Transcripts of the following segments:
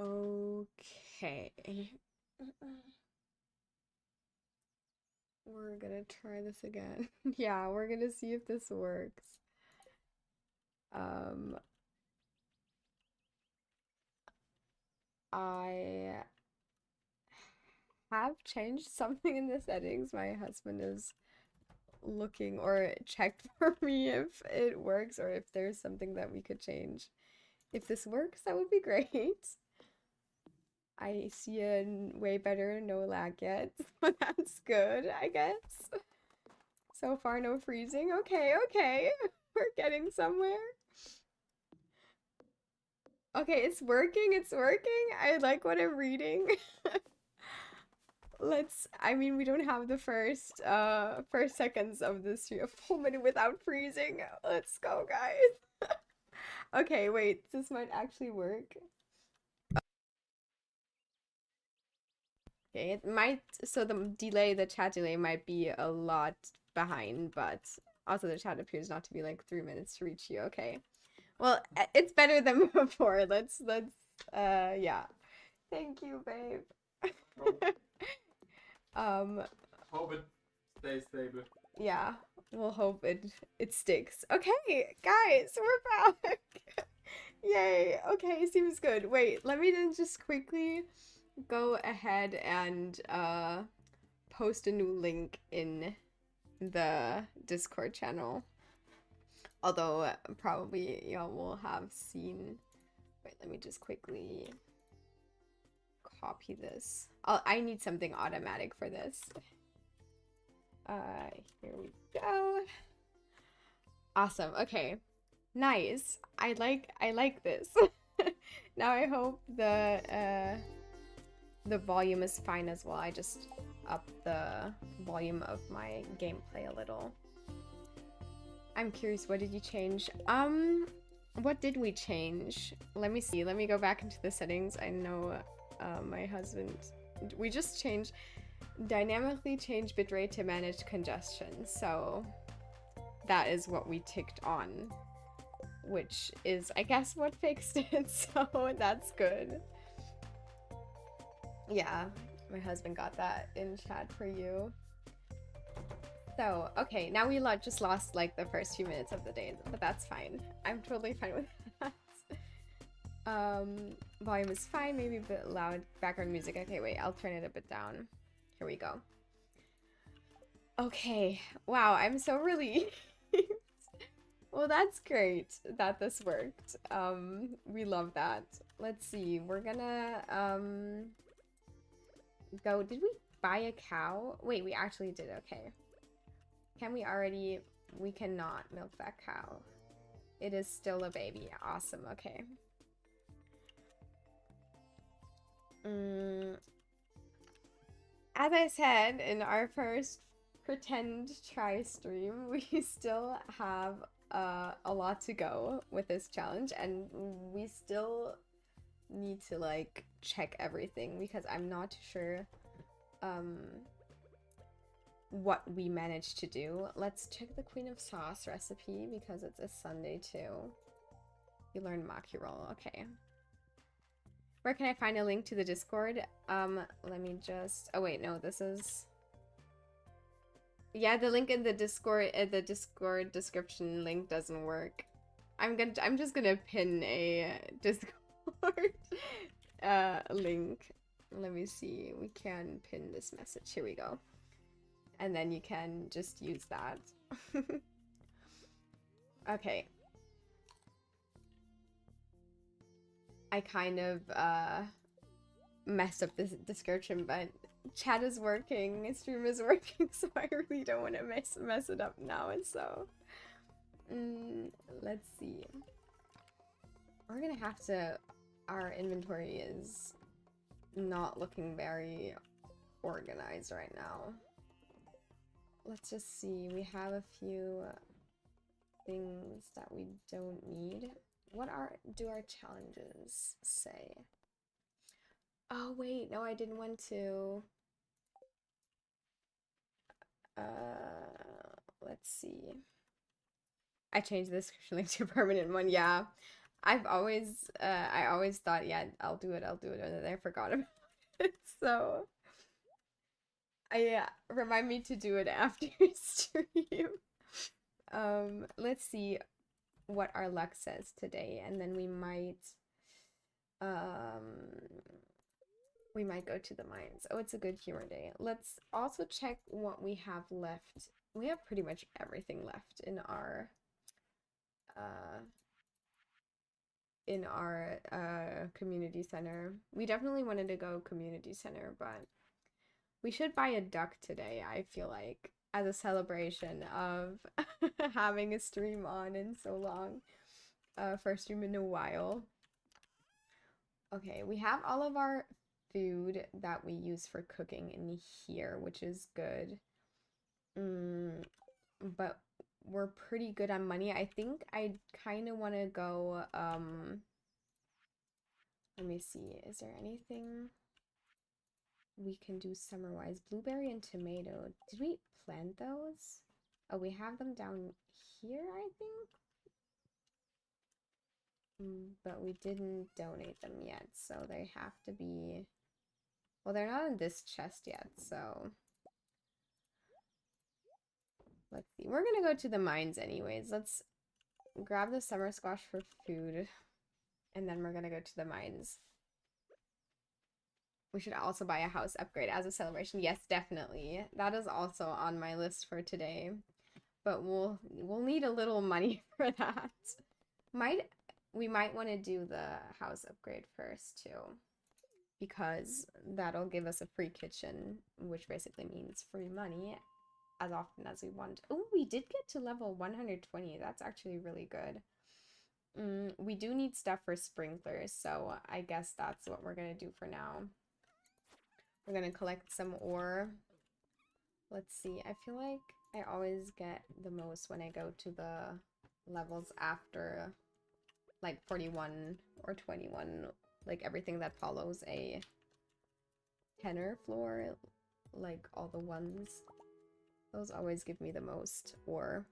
Okay. We're gonna try this again. Yeah, we're gonna see if this works. Um, I have changed something in the settings. My husband is looking or checked for me if it works or if there's something that we could change. If this works, that would be great. I see a way better no lag yet, so that's good, I guess. So far, no freezing. Okay, okay. We're getting somewhere. Okay, it's working, it's working. I like what I'm reading. I mean, we don't have the first seconds of this full minute without freezing. Let's go, guys. Okay, wait, this might actually work. Okay, it might, so the chat delay might be a lot behind, but also the chat appears not to be like 3 minutes to reach you. Okay. Well, it's better than before. Yeah. Thank you, babe. Um, Hope it stays stable. yeah, we'll hope it sticks. Okay, guys, we're back. Yay. Okay, seems good. Wait, let me then just quickly go ahead and post a new link in the Discord channel. Although probably y'all will have seen. Wait, let me just quickly copy this. I need something automatic for this. Here we go. Awesome. Okay. Nice. I like this. Now I hope the volume is fine as well. I just upped the volume of my gameplay a little. I'm curious, what did you change? What did we change? Let me see. Let me go back into the settings. I know my husband, we just changed dynamically change bitrate to manage congestion. So that is what we ticked on, which is, I guess, what fixed it. So that's good. Yeah, my husband got that in chat for you. So, okay, now we just lost like the first few minutes of the day, but that's fine. I'm totally fine with that. Volume is fine, maybe a bit loud background music. Okay, wait, I'll turn it a bit down. Here we go. Okay, wow, I'm so relieved. Well, that's great that this worked. We love that. Let's see, we're gonna, go, did we buy a cow? Wait, we actually did, okay. Can we already, we cannot milk that cow. It is still a baby, awesome, okay. As I said in our first pretend try stream, we still have a lot to go with this challenge, and we still need to like check everything because I'm not sure what we managed to do. Let's check the Queen of Sauce recipe because it's a Sunday too. You learn maki roll, okay. Where can I find a link to the Discord? Let me just, oh wait, no, this is, yeah, the link in the Discord description link doesn't work. I'm just gonna pin a Discord link. Let me see. We can pin this message. Here we go. And then you can just use that. Okay. I kind of messed up this description, but chat is working, stream is working, so I really don't want to mess it up now. And so, let's see. We're gonna have to. Our inventory is not looking very organized right now. Let's just see. We have a few things that we don't need. What do our challenges say? Oh wait, no, I didn't want to. Let's see. I changed the description link to a permanent one. Yeah. I always thought, yeah, I'll do it, and then I forgot about it. So, remind me to do it after stream. Let's see what our luck says today, and then um, we might go to the mines. Oh, it's a good humor day. Let's also check what we have left. We have pretty much everything left uh in our community center. We definitely wanted to go community center, but we should buy a duck today, I feel like, as a celebration of having a stream on in so long. First stream in a while. Okay, we have all of our food that we use for cooking in here, which is good. But we're pretty good on money. I think I kind of want to go, let me see. Is there anything we can do summer-wise? Blueberry and tomato. Did we plant those? Oh, we have them down here, I think. But we didn't donate them yet, so they have to be... Well, they're not in this chest yet, so... Let's see. We're gonna go to the mines anyways. Let's grab the summer squash for food, and then we're gonna go to the mines. We should also buy a house upgrade as a celebration. Yes, definitely. That is also on my list for today. But we'll need a little money for that. We might want to do the house upgrade first too, because that'll give us a free kitchen, which basically means free money as often as we want. Oh, we did get to level 120. That's actually really good. We do need stuff for sprinklers, so I guess that's what we're gonna do for now. We're gonna collect some ore. Let's see. I feel like I always get the most when I go to the levels after like 41 or 21, like everything that follows a tenor floor, like all the ones. Those always give me the most ore.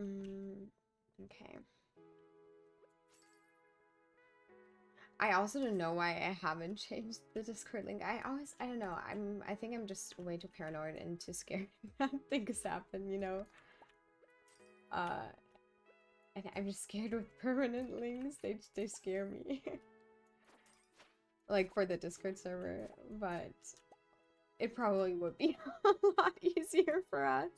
Okay. I also don't know why I haven't changed the Discord link. I don't know. I think I'm just way too paranoid and too scared that things happen, you know? And I'm just scared with permanent links. They scare me. Like for the Discord server, but it probably would be a lot easier for us.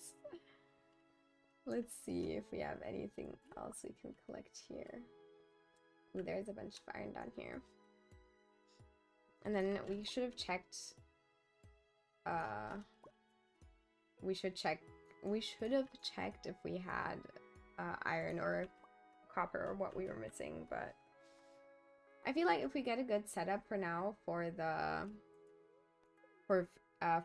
Let's see if we have anything else we can collect here. Ooh, there's a bunch of iron down here. And then we should have checked, we should have checked if we had iron or copper or what we were missing, but I feel like if we get a good setup for now for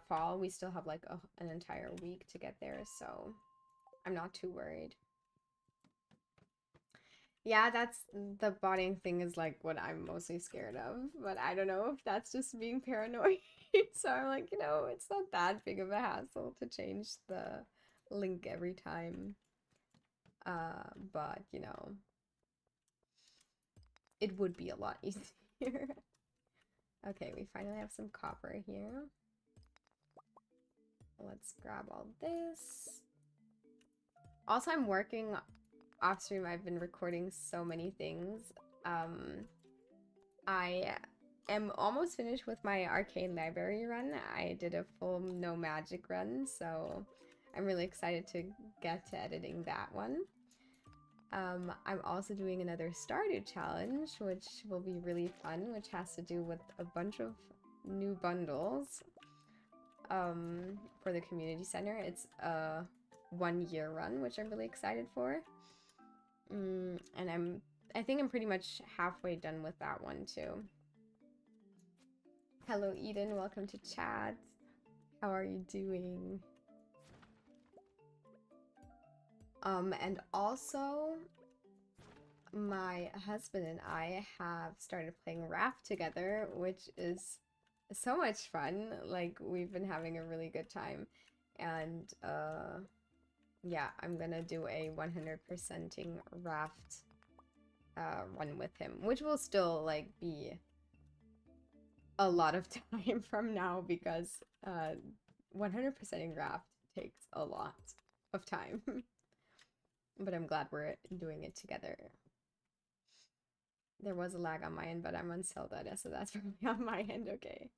fall, we still have like an entire week to get there, so I'm not too worried. Yeah, that's the botting thing is like what I'm mostly scared of, but I don't know if that's just being paranoid. So I'm like, you know, it's not that big of a hassle to change the link every time. But you know, it would be a lot easier. Okay, we finally have some copper here. Let's grab all this. Also, I'm working off stream. I've been recording so many things. I am almost finished with my arcane library run. I did a full no magic run, so I'm really excited to get to editing that one. I'm also doing another Stardew challenge, which will be really fun, which has to do with a bunch of new bundles for the community center. It's a 1-year run, which I'm really excited for. And I think I'm pretty much halfway done with that one too. Hello Eden, welcome to chat. How are you doing? And also my husband and I have started playing Raft together, which is so much fun. Like we've been having a really good time, and yeah, I'm gonna do a 100%ing raft run with him, which will still like be a lot of time from now because 100%ing raft takes a lot of time. But I'm glad we're doing it together. There was a lag on my end, but I'm on Zelda, so that's probably on my end. Okay.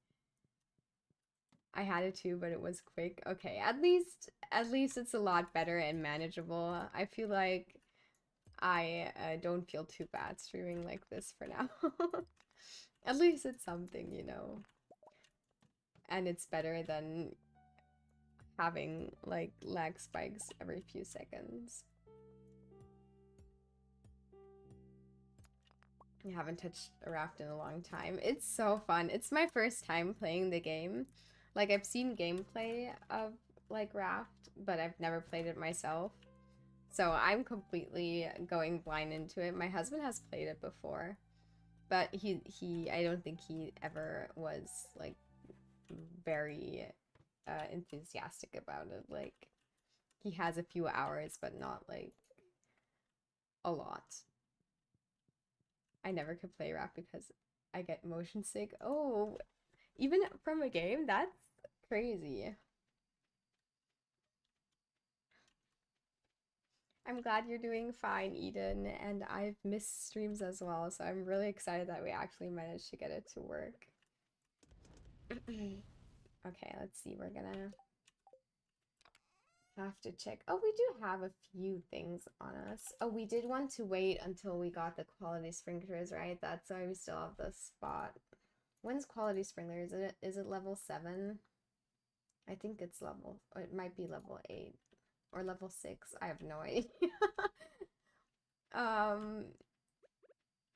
I had it too, but it was quick. Okay, at least it's a lot better and manageable. I feel like I don't feel too bad streaming like this for now. At least it's something, you know. And it's better than having like lag spikes every few seconds. I haven't touched a raft in a long time. It's so fun. It's my first time playing the game. Like I've seen gameplay of like raft, but I've never played it myself. So I'm completely going blind into it. My husband has played it before, but I don't think he ever was like very enthusiastic about it. Like he has a few hours, but not like a lot. I never could play rap because I get motion sick. Oh, even from a game? That's crazy. I'm glad you're doing fine, Eden, and I've missed streams as well, so I'm really excited that we actually managed to get it to work. Okay, let's see. We're gonna have to check. Oh, we do have a few things on us. Oh, we did want to wait until we got the quality sprinklers, right? That's why we still have the spot. When's quality sprinkler? Is it level 7? I think it's level, or it might be level 8 or level 6. I have no idea. um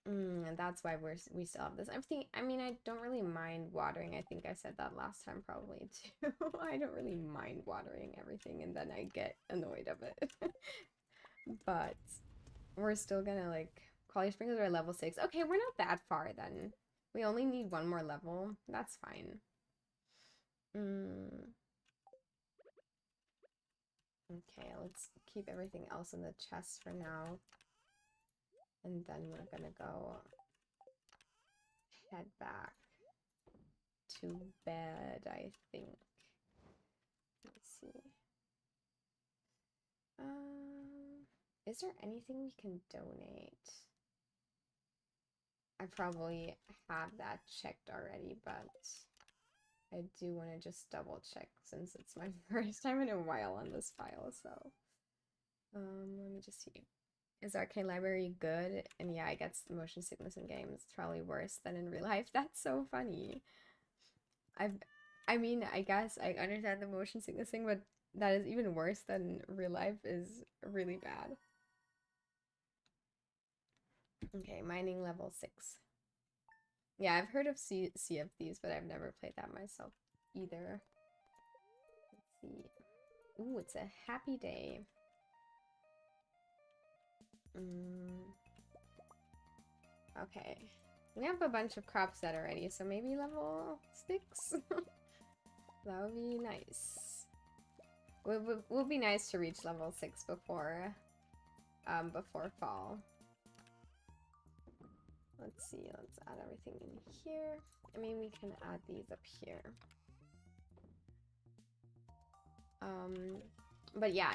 and that's why we still have this. I mean, I don't really mind watering. I think I said that last time probably too. I don't really mind watering everything and then I get annoyed of it. But we're still gonna like quality sprinklers are level 6. Okay, we're not that far then. We only need one more level. That's fine. Okay, let's keep everything else in the chest for now. And then we're gonna go head back to bed, I think. Let's see. Is there anything we can donate? I probably have that checked already, but I do want to just double check since it's my first time in a while on this file, so let me just see. Is Arcane Library good? And yeah, I get motion sickness in games. It's probably worse than in real life. That's so funny. I mean, I guess I understand the motion sickness thing, but that is even worse than real life is really bad. Okay, mining level 6. Yeah, I've heard of Sea of Thieves, but I've never played that myself either. Let's see. Ooh, it's a happy day. Okay. We have a bunch of crops that are ready, so maybe level 6? That would be nice. Would be nice to reach level 6 before fall. Let's see, let's add everything in here. I mean, we can add these up here. But yeah,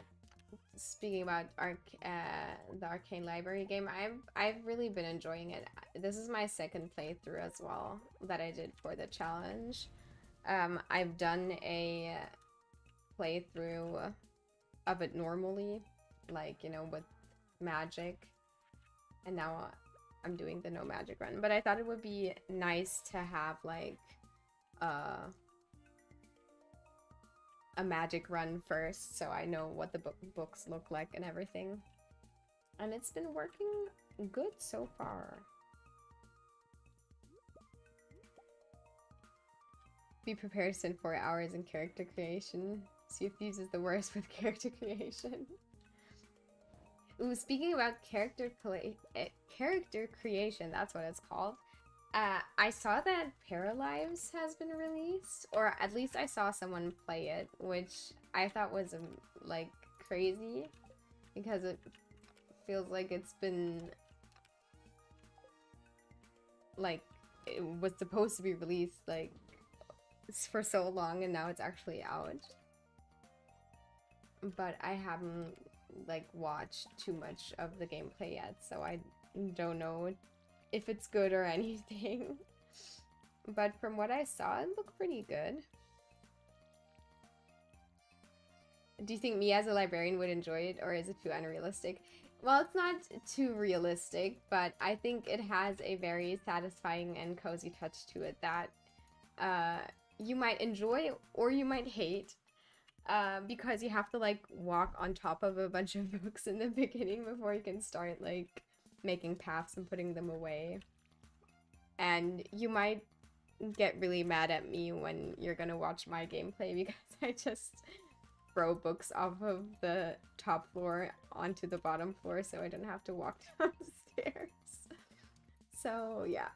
speaking about the Arcane Library game, I've really been enjoying it. This is my second playthrough as well that I did for the challenge. I've done a playthrough of it normally, like, you know, with magic, and now I'm doing the no magic run. But I thought it would be nice to have like a magic run first, so I know what the books look like and everything. And it's been working good so far. Be prepared to spend 4 hours in character creation. Sea of Thieves is the worst with character creation. Ooh, speaking about character creation, that's what it's called. I saw that Paralives has been released, or at least I saw someone play it, which I thought was like crazy because it feels like it's been like it was supposed to be released like for so long and now it's actually out. But I haven't like watched too much of the gameplay yet, so I don't know if it's good or anything. But from what I saw, it looked pretty good. Do you think me as a librarian would enjoy it, or is it too unrealistic? Well, it's not too realistic, but I think it has a very satisfying and cozy touch to it that you might enjoy or you might hate, because you have to like walk on top of a bunch of books in the beginning before you can start like making paths and putting them away. And you might get really mad at me when you're gonna watch my gameplay because I just throw books off of the top floor onto the bottom floor so I don't have to walk downstairs. So yeah.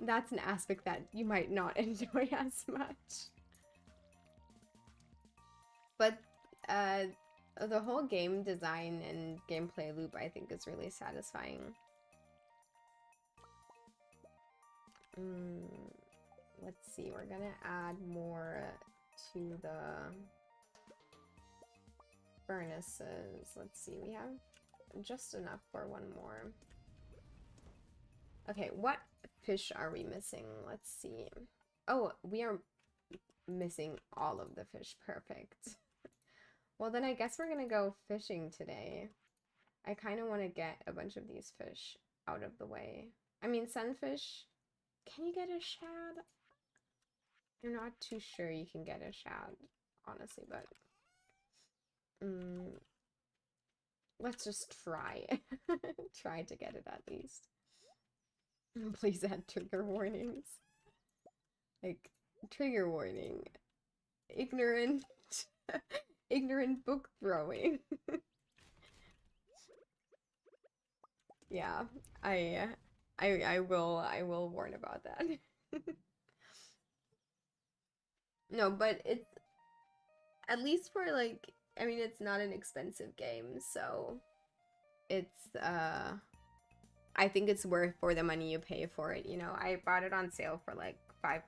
That's an aspect that you might not enjoy as much. But the whole game design and gameplay loop I think is really satisfying. Let's see, we're gonna add more to the furnaces. Let's see, we have just enough for one more. Okay, what fish are we missing? Let's see. Oh, we are missing all of the fish. Perfect. Well, then I guess we're gonna go fishing today. I kind of want to get a bunch of these fish out of the way. I mean, sunfish, can you get a shad? I'm not too sure you can get a shad, honestly, but let's just try. Try to get it at least. Please add trigger warnings. Like, trigger warning. Ignorant. Ignorant book throwing. Yeah, I will warn about that. No, but it's at least for like, I mean, it's not an expensive game, so it's I think it's worth for the money you pay for it, you know. I bought it on sale for like $5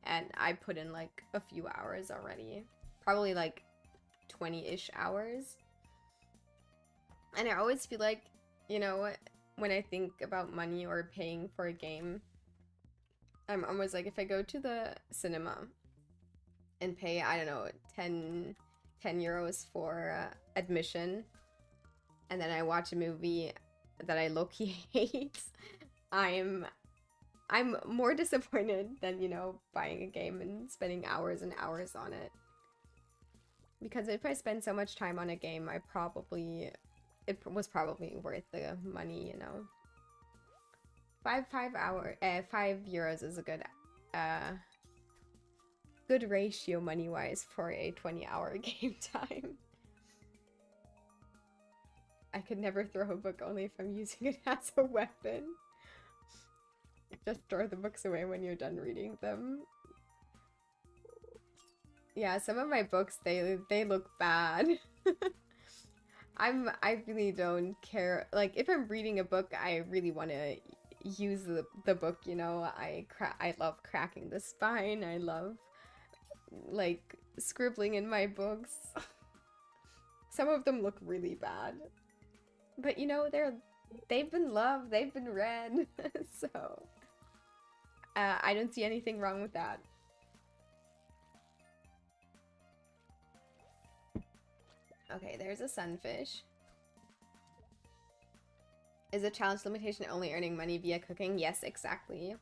and I put in like a few hours already. Probably like 20-ish hours. And I always feel like, you know, when I think about money or paying for a game, I'm always like, if I go to the cinema and pay, I don't know, 10 euros for admission, and then I watch a movie that I low-key hate, I'm more disappointed than, you know, buying a game and spending hours and hours on it. Because if I spend so much time on a game, it was probably worth the money, you know. 5 euros is a good ratio money-wise for a 20-hour game time. I could never throw a book, only if I'm using it as a weapon. Just throw the books away when you're done reading them. Yeah, some of my books, they look bad. I really don't care. Like, if I'm reading a book, I really want to use the book, you know. I love cracking the spine. I love like scribbling in my books. Some of them look really bad, but you know, they've been loved, they've been read. So I don't see anything wrong with that. Okay, there's a sunfish. Is a challenge limitation only earning money via cooking? Yes, exactly.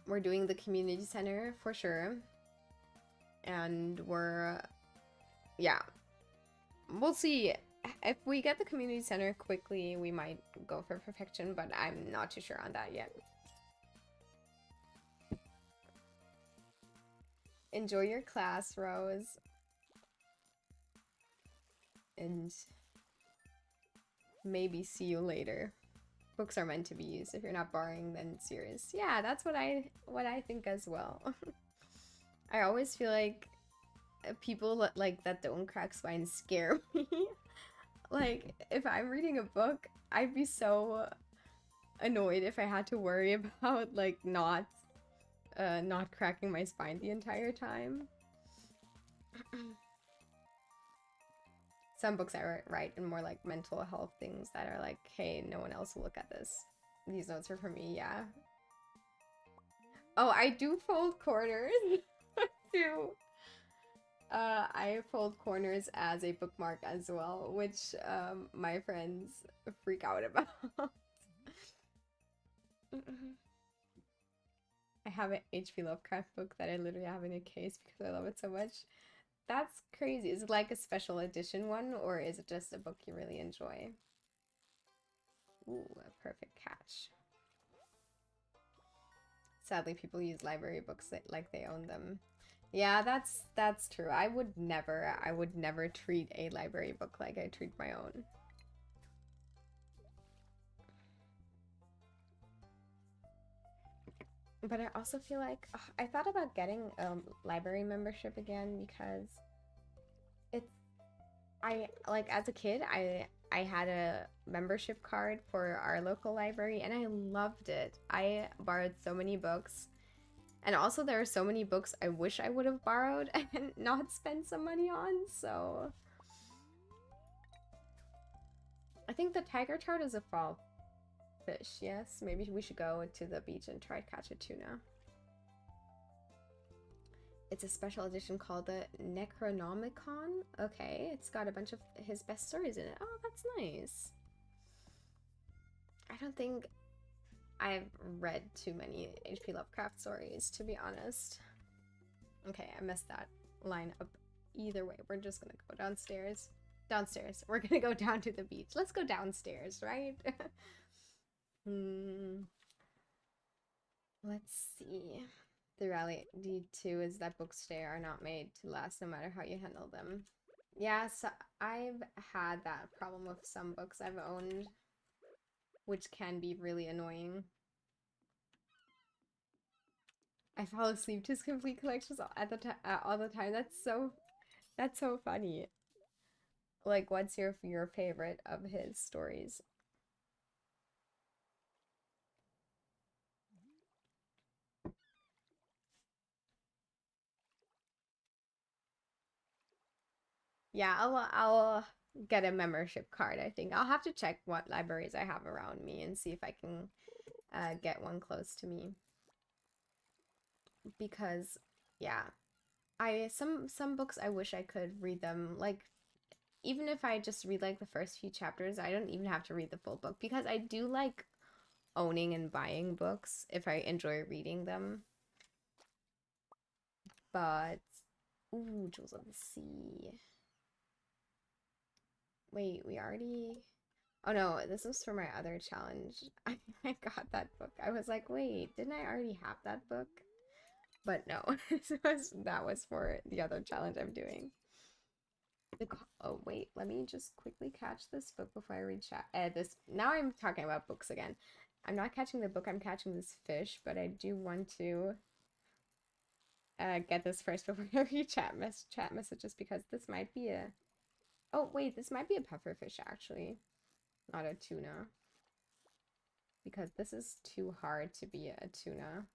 We're doing the community center for sure. And yeah. We'll see. If we get the community center quickly, we might go for perfection, but I'm not too sure on that yet. Enjoy your class, Rose. And maybe see you later. Books are meant to be used. If you're not borrowing, then serious. Yeah, that's what I think as well. I always feel like people like that don't crack spines scare me. Like, if I'm reading a book, I'd be so annoyed if I had to worry about like not cracking my spine the entire time. Some books I write in more like mental health things that are like, hey, no one else will look at this. These notes are for me, yeah. Oh, I do fold corners too. I fold corners as a bookmark as well, which my friends freak out about. I have an H.P. Lovecraft book that I literally have in a case because I love it so much. That's crazy. Is it like a special edition one, or is it just a book you really enjoy? Ooh, a perfect catch. Sadly, people use library books like they own them. Yeah, that's true. I would never treat a library book like I treat my own. But I also feel like I thought about getting a library membership again because it's I like as a kid I had a membership card for our local library and I loved it. I borrowed so many books. And also there are so many books I wish I would have borrowed and not spent some money on, so I think the tiger trout is a fall fish, yes? Maybe we should go to the beach and try to catch a tuna. It's a special edition called the Necronomicon. Okay, it's got a bunch of his best stories in it. Oh, that's nice. I don't think I've read too many H.P. Lovecraft stories, to be honest. Okay, I messed that line up. Either way, we're just gonna go downstairs. Downstairs. We're gonna go down to the beach. Let's go downstairs, right? Let's see. The reality too is that books today are not made to last no matter how you handle them. Yeah, so I've had that problem with some books I've owned, which can be really annoying. I fall asleep to complete collections all the time. That's so funny. Like, what's your favorite of his stories? Yeah, I'll get a membership card, I think. I'll have to check what libraries I have around me and see if I can get one close to me. Because yeah, I some books I wish I could read them like even if I just read like the first few chapters, I don't even have to read the full book because I do like owning and buying books if I enjoy reading them. But ooh, Jewels of the Sea. Wait, we already Oh no, this was for my other challenge. I got that book. I was like, wait, didn't I already have that book? But no, that was for the other challenge I'm doing. Oh wait, let me just quickly catch this book before I read chat. This now I'm talking about books again. I'm not catching the book. I'm catching this fish, but I do want to get this first before I read chat messages because this might be a. Oh wait, this might be a pufferfish actually, not a tuna. Because this is too hard to be a tuna.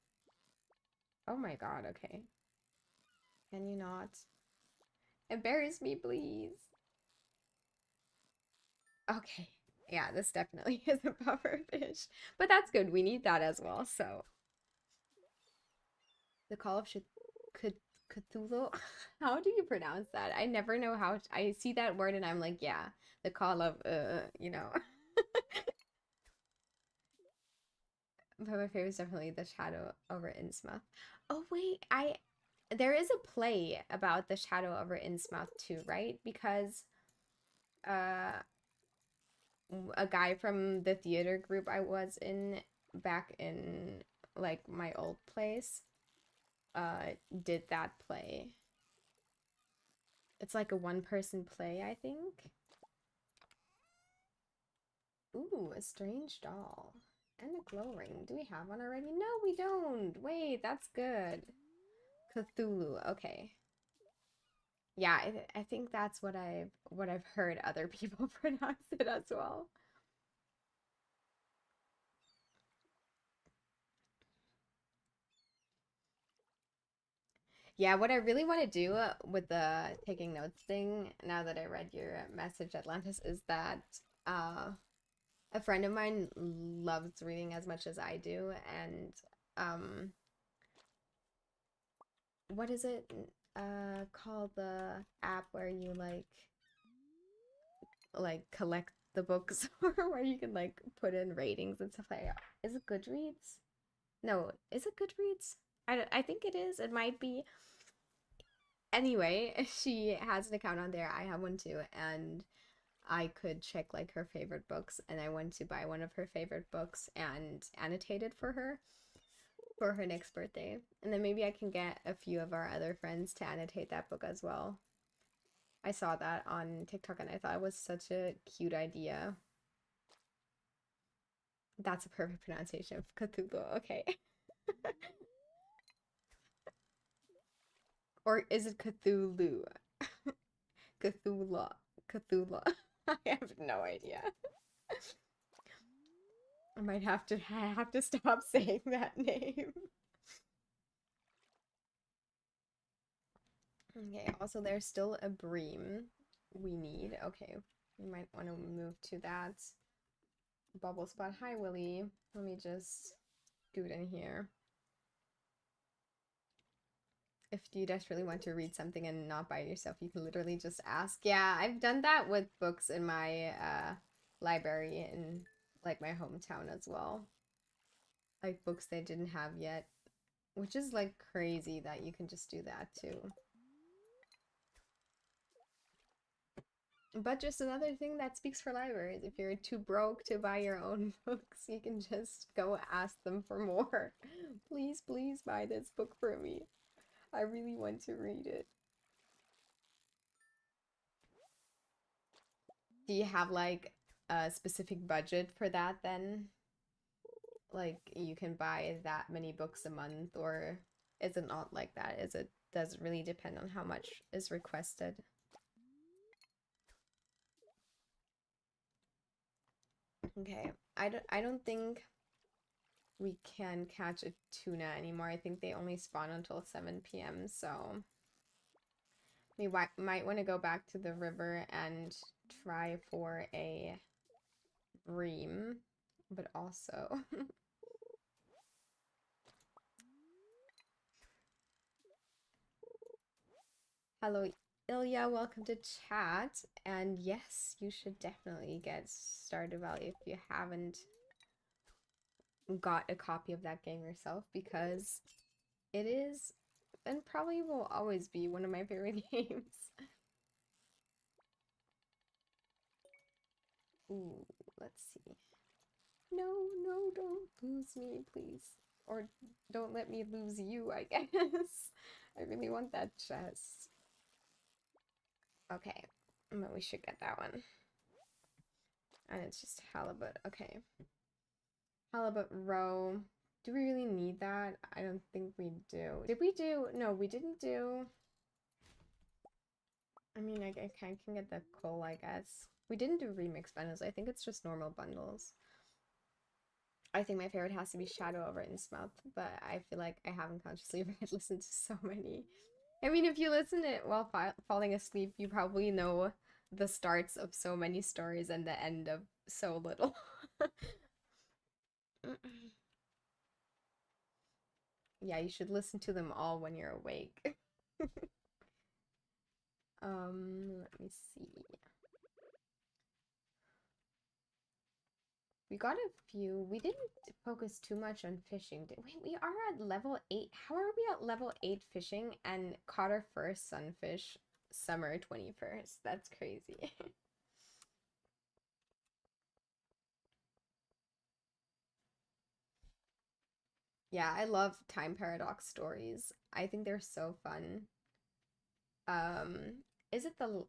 Oh my god, okay. Can you not? Embarrass me, please. Okay. Yeah, this definitely is a puffer fish. But that's good. We need that as well, so. The Call of Cthulhu? How do you pronounce that? I never know how I see that word and I'm like, yeah, the Call of, you know. But my favorite is definitely The Shadow over Innsmouth. Oh wait, there is a play about The Shadow over Innsmouth too, right? Because uh a guy from the theater group I was in back in like my old place did that play. It's like a one-person play, I think. Ooh, a strange doll. And a glow ring. Do we have one already? No, we don't. Wait, that's good. Cthulhu. Okay. Yeah, I think that's what I've heard other people pronounce it as well. Yeah, what I really want to do with the taking notes thing, now that I read your message, Atlantis, is that uh, a friend of mine loves reading as much as I do, and um, what is it called, the app where you like collect the books or where you can like put in ratings and stuff like that. Is it Goodreads? No, is it Goodreads? I think it is. It might be. Anyway, she has an account on there. I have one too, and I could check like her favorite books, and I went to buy one of her favorite books and annotate it for her next birthday. And then maybe I can get a few of our other friends to annotate that book as well. I saw that on TikTok and I thought it was such a cute idea. That's a perfect pronunciation of Cthulhu. Okay. Or is it Cthulhu? Cthulhu. Cthulhu. I have no idea. I have to stop saying that name. Okay, also there's still a bream we need. Okay, we might want to move to that bubble spot. Hi, Willie. Let me just scoot in here. If you desperately want to read something and not by yourself, you can literally just ask. Yeah, I've done that with books in my library in like my hometown as well. Like books they didn't have yet, which is like crazy that you can just do that too. But just another thing that speaks for libraries. If you're too broke to buy your own books, you can just go ask them for more. Please, please buy this book for me. I really want to read it. Do you have like a specific budget for that then? Like you can buy that many books a month, or is it not like that? Does it really depend on how much is requested? Okay. I don't think we can catch a tuna anymore. I think they only spawn until 7 p.m. So we might want to go back to the river and try for a bream, but also hello, Ilya, welcome to chat. And yes, you should definitely get Stardew Valley if you haven't got a copy of that game yourself, because it is and probably will always be one of my favorite games. Ooh, let's see. No, no, don't lose me, please. Or don't let me lose you, I guess. I really want that chest. Okay, but we should get that one. And it's just halibut. Okay. Halibut roe. Do we really need that? I don't think we do. Did we do? No, we didn't do. I mean, I can get the coal, I guess. We didn't do remix bundles. I think it's just normal bundles. I think my favorite has to be Shadow over Innsmouth, but I feel like I haven't consciously listened to so many. I mean, if you listen to it while falling asleep, you probably know the starts of so many stories and the end of so little. Yeah, you should listen to them all when you're awake. Let me see. We got a few. We didn't focus too much on fishing. We are at level 8. How are we at level 8 fishing and caught our first sunfish summer 21st? That's crazy. Yeah, I love time paradox stories. I think they're so fun. Um, is it the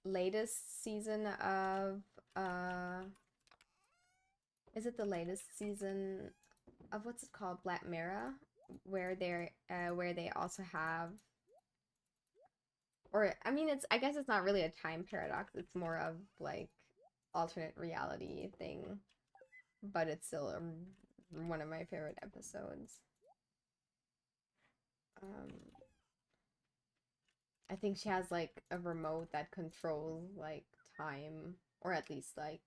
latest season of uh is it the latest season of what's it called? Black Mirror, where they also have Or, I mean, I guess it's not really a time paradox. It's more of like alternate reality thing, but it's still one of my favorite episodes. Um, I think she has like a remote that controls like time, or at least like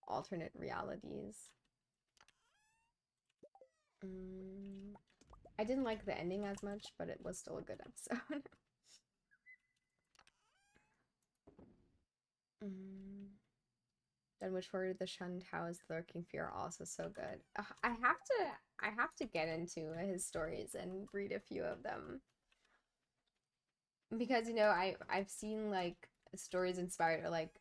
alternate realities. Mm, I didn't like the ending as much, but it was still a good episode. mm. Then which were the shunned house, lurking fear, also so good. I have to get into his stories and read a few of them because I've seen like stories inspired, or like,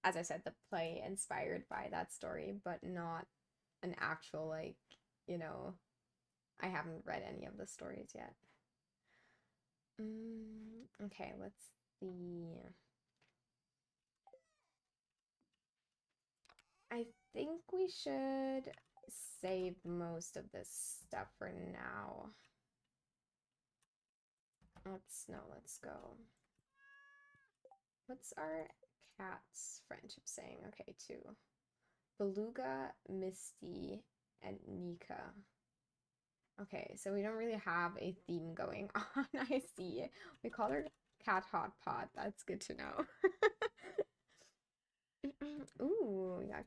as I said, the play inspired by that story, but not an actual, like, you know I haven't read any of the stories yet. Okay, let's see. I think we should save most of this stuff for now. Let's go. What's our cat's friendship saying? Okay, two. Beluga, Misty, and Nika. Okay, so we don't really have a theme going on. I see. We call her Cat Hot Pot. That's good to know. Ooh, we got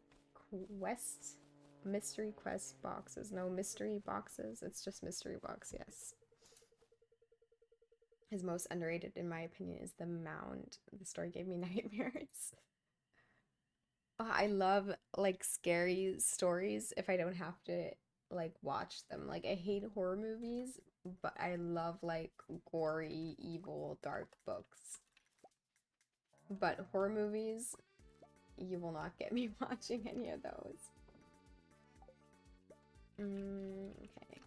quest, mystery quest boxes. No mystery boxes. It's just mystery box, yes. His most underrated, in my opinion, is the mound. The story gave me nightmares. Oh, I love like scary stories if I don't have to like watch them. Like I hate horror movies, but I love like gory, evil, dark books. But horror movies, you will not get me watching any of those. Okay.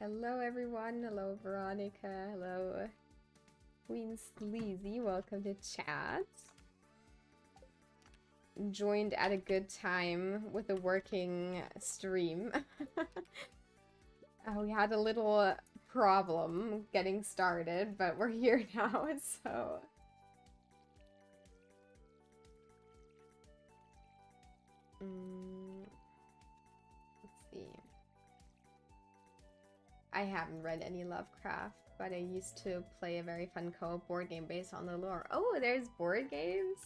Hello everyone. Hello Veronica. Hello Queen Sleazy. Welcome to chat. Joined at a good time with a working stream. We had a little problem getting started, but we're here now, so... let's see. I haven't read any Lovecraft, but I used to play a very fun co-op board game based on the lore. Oh, there's board games?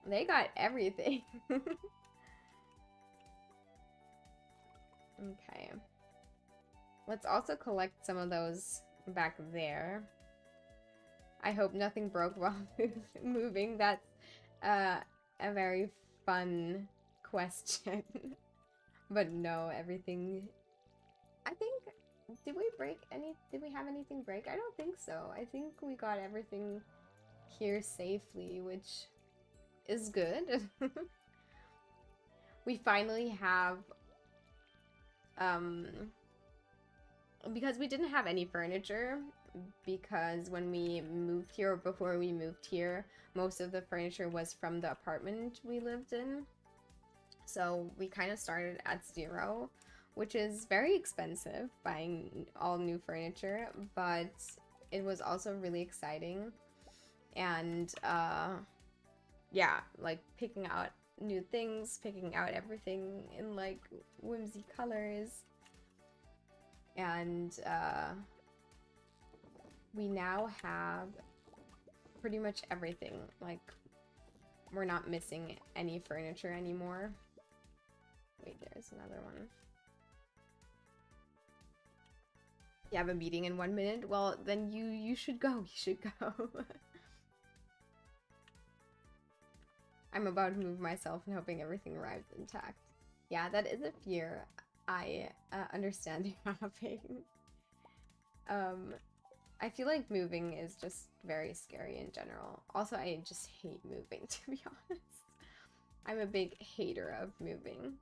They got everything. Okay. Let's also collect some of those back there. I hope nothing broke while moving. That's a very fun question. But no, everything... I think... Did we have anything break? I don't think so. I think we got everything here safely, which is good. We finally have... because we didn't have any furniture, because when we moved here, or before we moved here, most of the furniture was from the apartment we lived in. So we kind of started at zero, which is very expensive, buying all new furniture, but it was also really exciting. And yeah, like picking out new things, picking out everything in like whimsy colors. And we now have pretty much everything. Like, we're not missing any furniture anymore. Wait, there's another one. You have a meeting in 1 minute? Well, then you should go. You should go. I'm about to move myself and hoping everything arrives intact. Yeah, that is a fear I understand you having. I feel like moving is just very scary in general. Also, I just hate moving, to be honest. I'm a big hater of moving.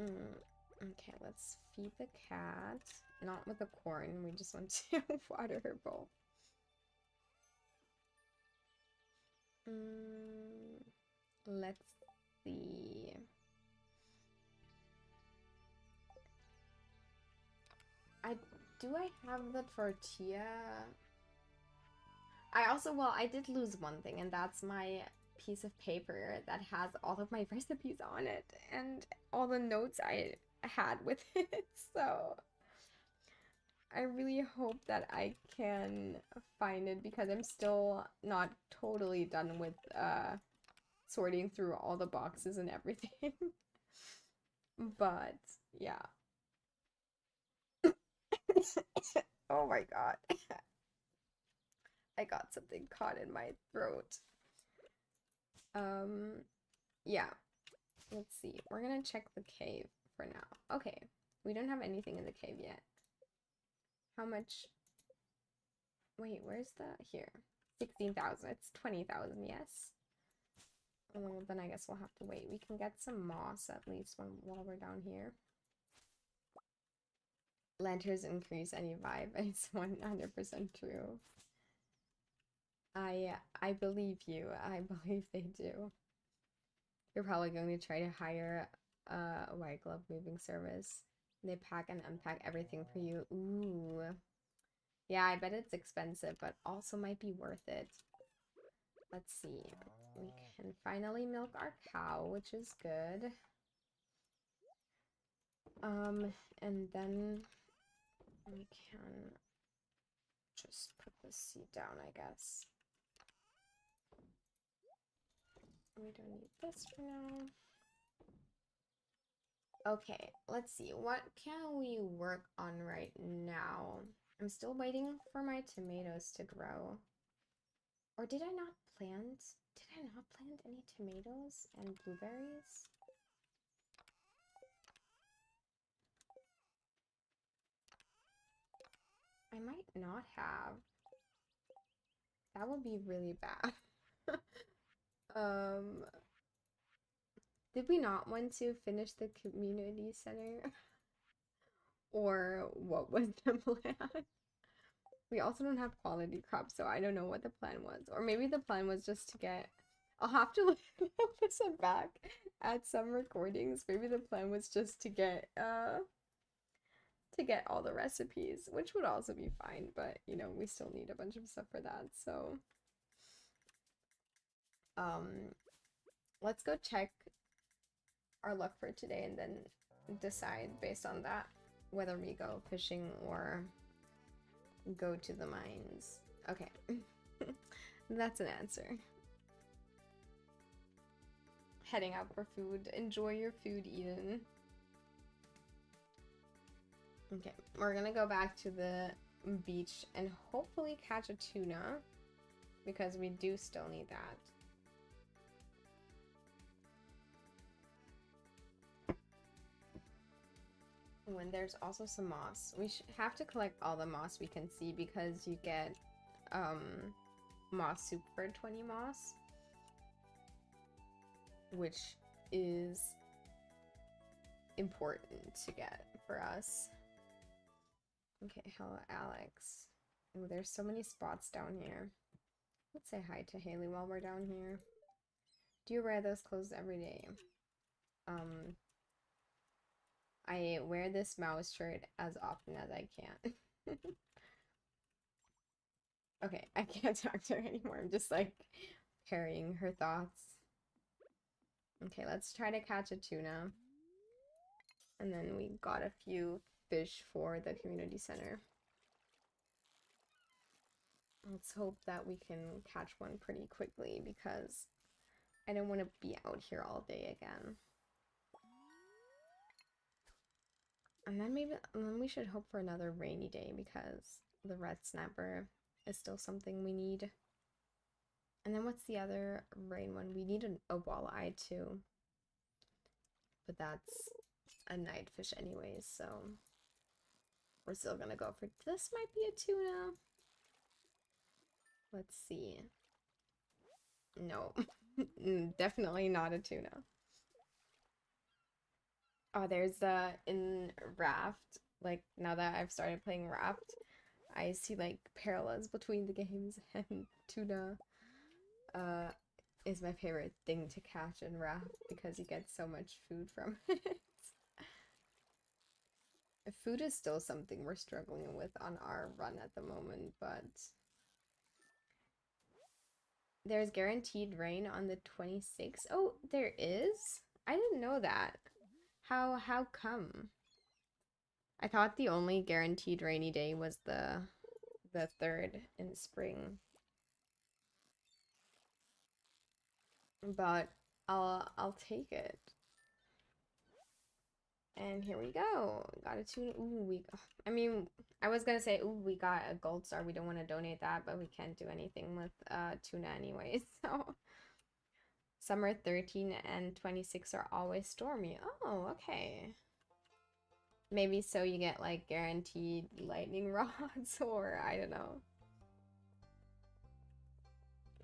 Okay, let's feed the cat. Not with the corn, we just want to water her bowl. Let's see. I have the tortilla? I did lose one thing, and that's my piece of paper that has all of my recipes on it and all the notes I had with it. So I really hope that I can find it because I'm still not totally done with sorting through all the boxes and everything. But yeah. Oh my god. I got something caught in my throat. Yeah. Let's see. We're gonna check the cave for now. Okay. We don't have anything in the cave yet. How much? Wait, where's the... Here. 16,000. It's 20,000, yes. Well, then I guess we'll have to wait. We can get some moss at least while we're down here. Lanterns increase any vibe. It's 100% true. I believe you. I believe they do. You're probably going to try to hire a white glove moving service. They pack and unpack everything for you. Ooh. Yeah, I bet it's expensive, but also might be worth it. Let's see. We can finally milk our cow, which is good. And then we can just put the seed down, I guess. We don't need this for now. Okay, let's see. What can we work on right now? I'm still waiting for my tomatoes to grow. Or did I not plant? Did I not plant any tomatoes and blueberries? I might not have. That would be really bad. Did we not want to finish the community center? Or what was the plan? We also don't have quality crops, so I don't know what the plan was. Or maybe the plan was just to get... I'll have to listen back at some recordings. Maybe the plan was just to get all the recipes, which would also be fine, but you know, we still need a bunch of stuff for that, so let's go check our luck for today and then decide based on that whether we go fishing or go to the mines. Okay. That's an answer. Heading out for food. Enjoy your food, Eden. Okay, we're gonna go back to the beach and hopefully catch a tuna because we do still need that. When there's also some moss. We have to collect all the moss we can see because you get moss soup for 20 moss, which is important to get for us. Okay, hello Alex. Oh, there's so many spots down here. Let's say hi to Haley while we're down here. Do you wear those clothes every day? I wear this mouse shirt as often as I can. Okay, I can't talk to her anymore. I'm just like parrying her thoughts. Okay, let's try to catch a tuna. And then we got a few fish for the community center. Let's hope that we can catch one pretty quickly because I don't want to be out here all day again. And then we should hope for another rainy day because the red snapper is still something we need. And then what's the other rain one? We need a walleye too. But that's a night fish anyways, so we're still gonna go for this. Might be a tuna. Let's see. No, definitely not a tuna. Oh, there's in Raft, like now that I've started playing Raft, I see like parallels between the games, and tuna is my favorite thing to catch in Raft because you get so much food from it. Food is still something we're struggling with on our run at the moment, but there's guaranteed rain on the 26th. Oh, there is? I didn't know that. How come? I thought the only guaranteed rainy day was the 3rd in spring. But I'll take it. And here we go. Got a tuna. Ooh, I mean, I was gonna say, ooh, we got a gold star. We don't want to donate that, but we can't do anything with tuna anyways. So summer 13 and 26 are always stormy. Oh, okay. Maybe so you get like guaranteed lightning rods, or I don't know.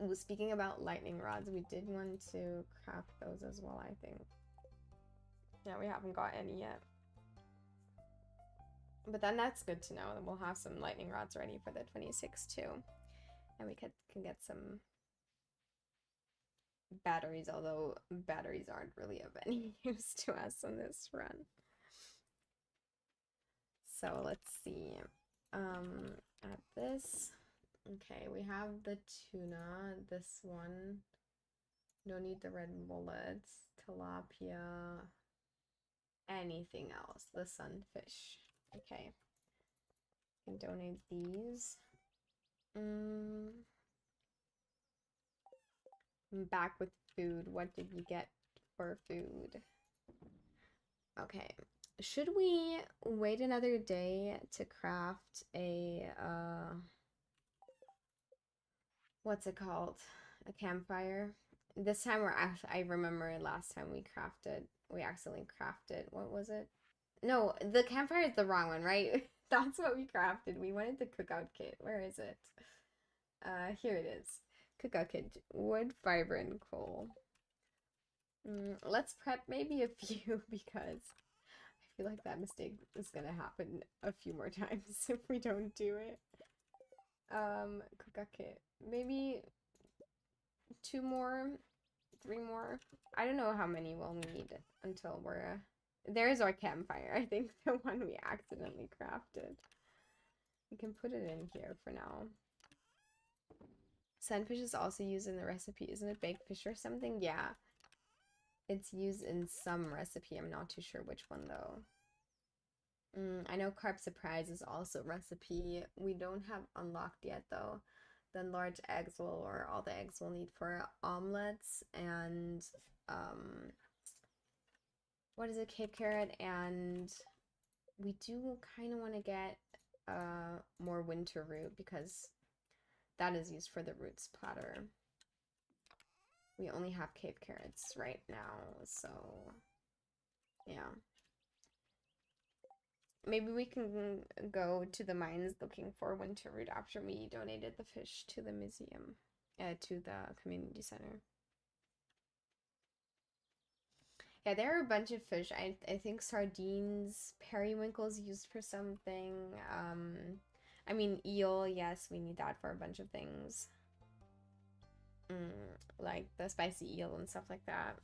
Ooh, speaking about lightning rods, we did want to craft those as well, I think. Yeah, we haven't got any yet. But then that's good to know. We'll have some lightning rods ready for the 26th too. And we can get some batteries, although batteries aren't really of any use to us on this run. So let's see. At this. Okay, we have the tuna, this one. No need the red mullets, tilapia, anything else. The sunfish. Okay. Can donate these. I'm back with food. What did we get for food? Okay. Should we wait another day to craft a what's it called? A campfire? This time I remember last time we accidentally crafted, what was it? No, the campfire is the wrong one, right? That's what we crafted. We wanted the cookout kit. Where is it? Here it is. Cookout kit. Wood, fiber, and coal. Let's prep maybe a few because I feel like that mistake is gonna happen a few more times if we don't do it. Cookout kit. Maybe 2 more, 3 more. I don't know how many we'll need until we're... There's our campfire, I think, the one we accidentally crafted. We can put it in here for now. Sunfish is also used in the recipe. Isn't it baked fish or something? Yeah. It's used in some recipe. I'm not too sure which one, though. I know Carp Surprise is also recipe. We don't have unlocked yet, though. Then large eggs or all the eggs we'll need for omelets and what is it, Cape Carrot, and we do kind of want to get more winter root because that is used for the roots platter. We only have Cape Carrots right now, so yeah. Maybe we can go to the mines looking for winter root after we donated the fish to the museum, to the community center. Yeah, there are a bunch of fish. I think sardines, periwinkles used for something. I mean eel, yes, we need that for a bunch of things. Like the spicy eel and stuff like that.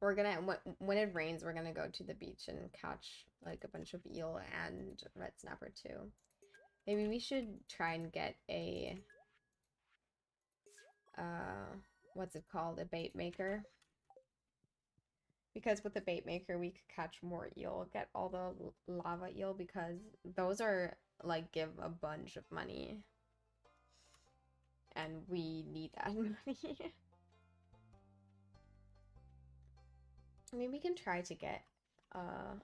We're gonna, when it rains, we're gonna go to the beach and catch like a bunch of eel and red snapper too. Maybe we should try and get a, what's it called? A bait maker. Because with the bait maker, we could catch more eel, get all the lava eel, because those are like give a bunch of money. And we need that money. Maybe we can try to get, how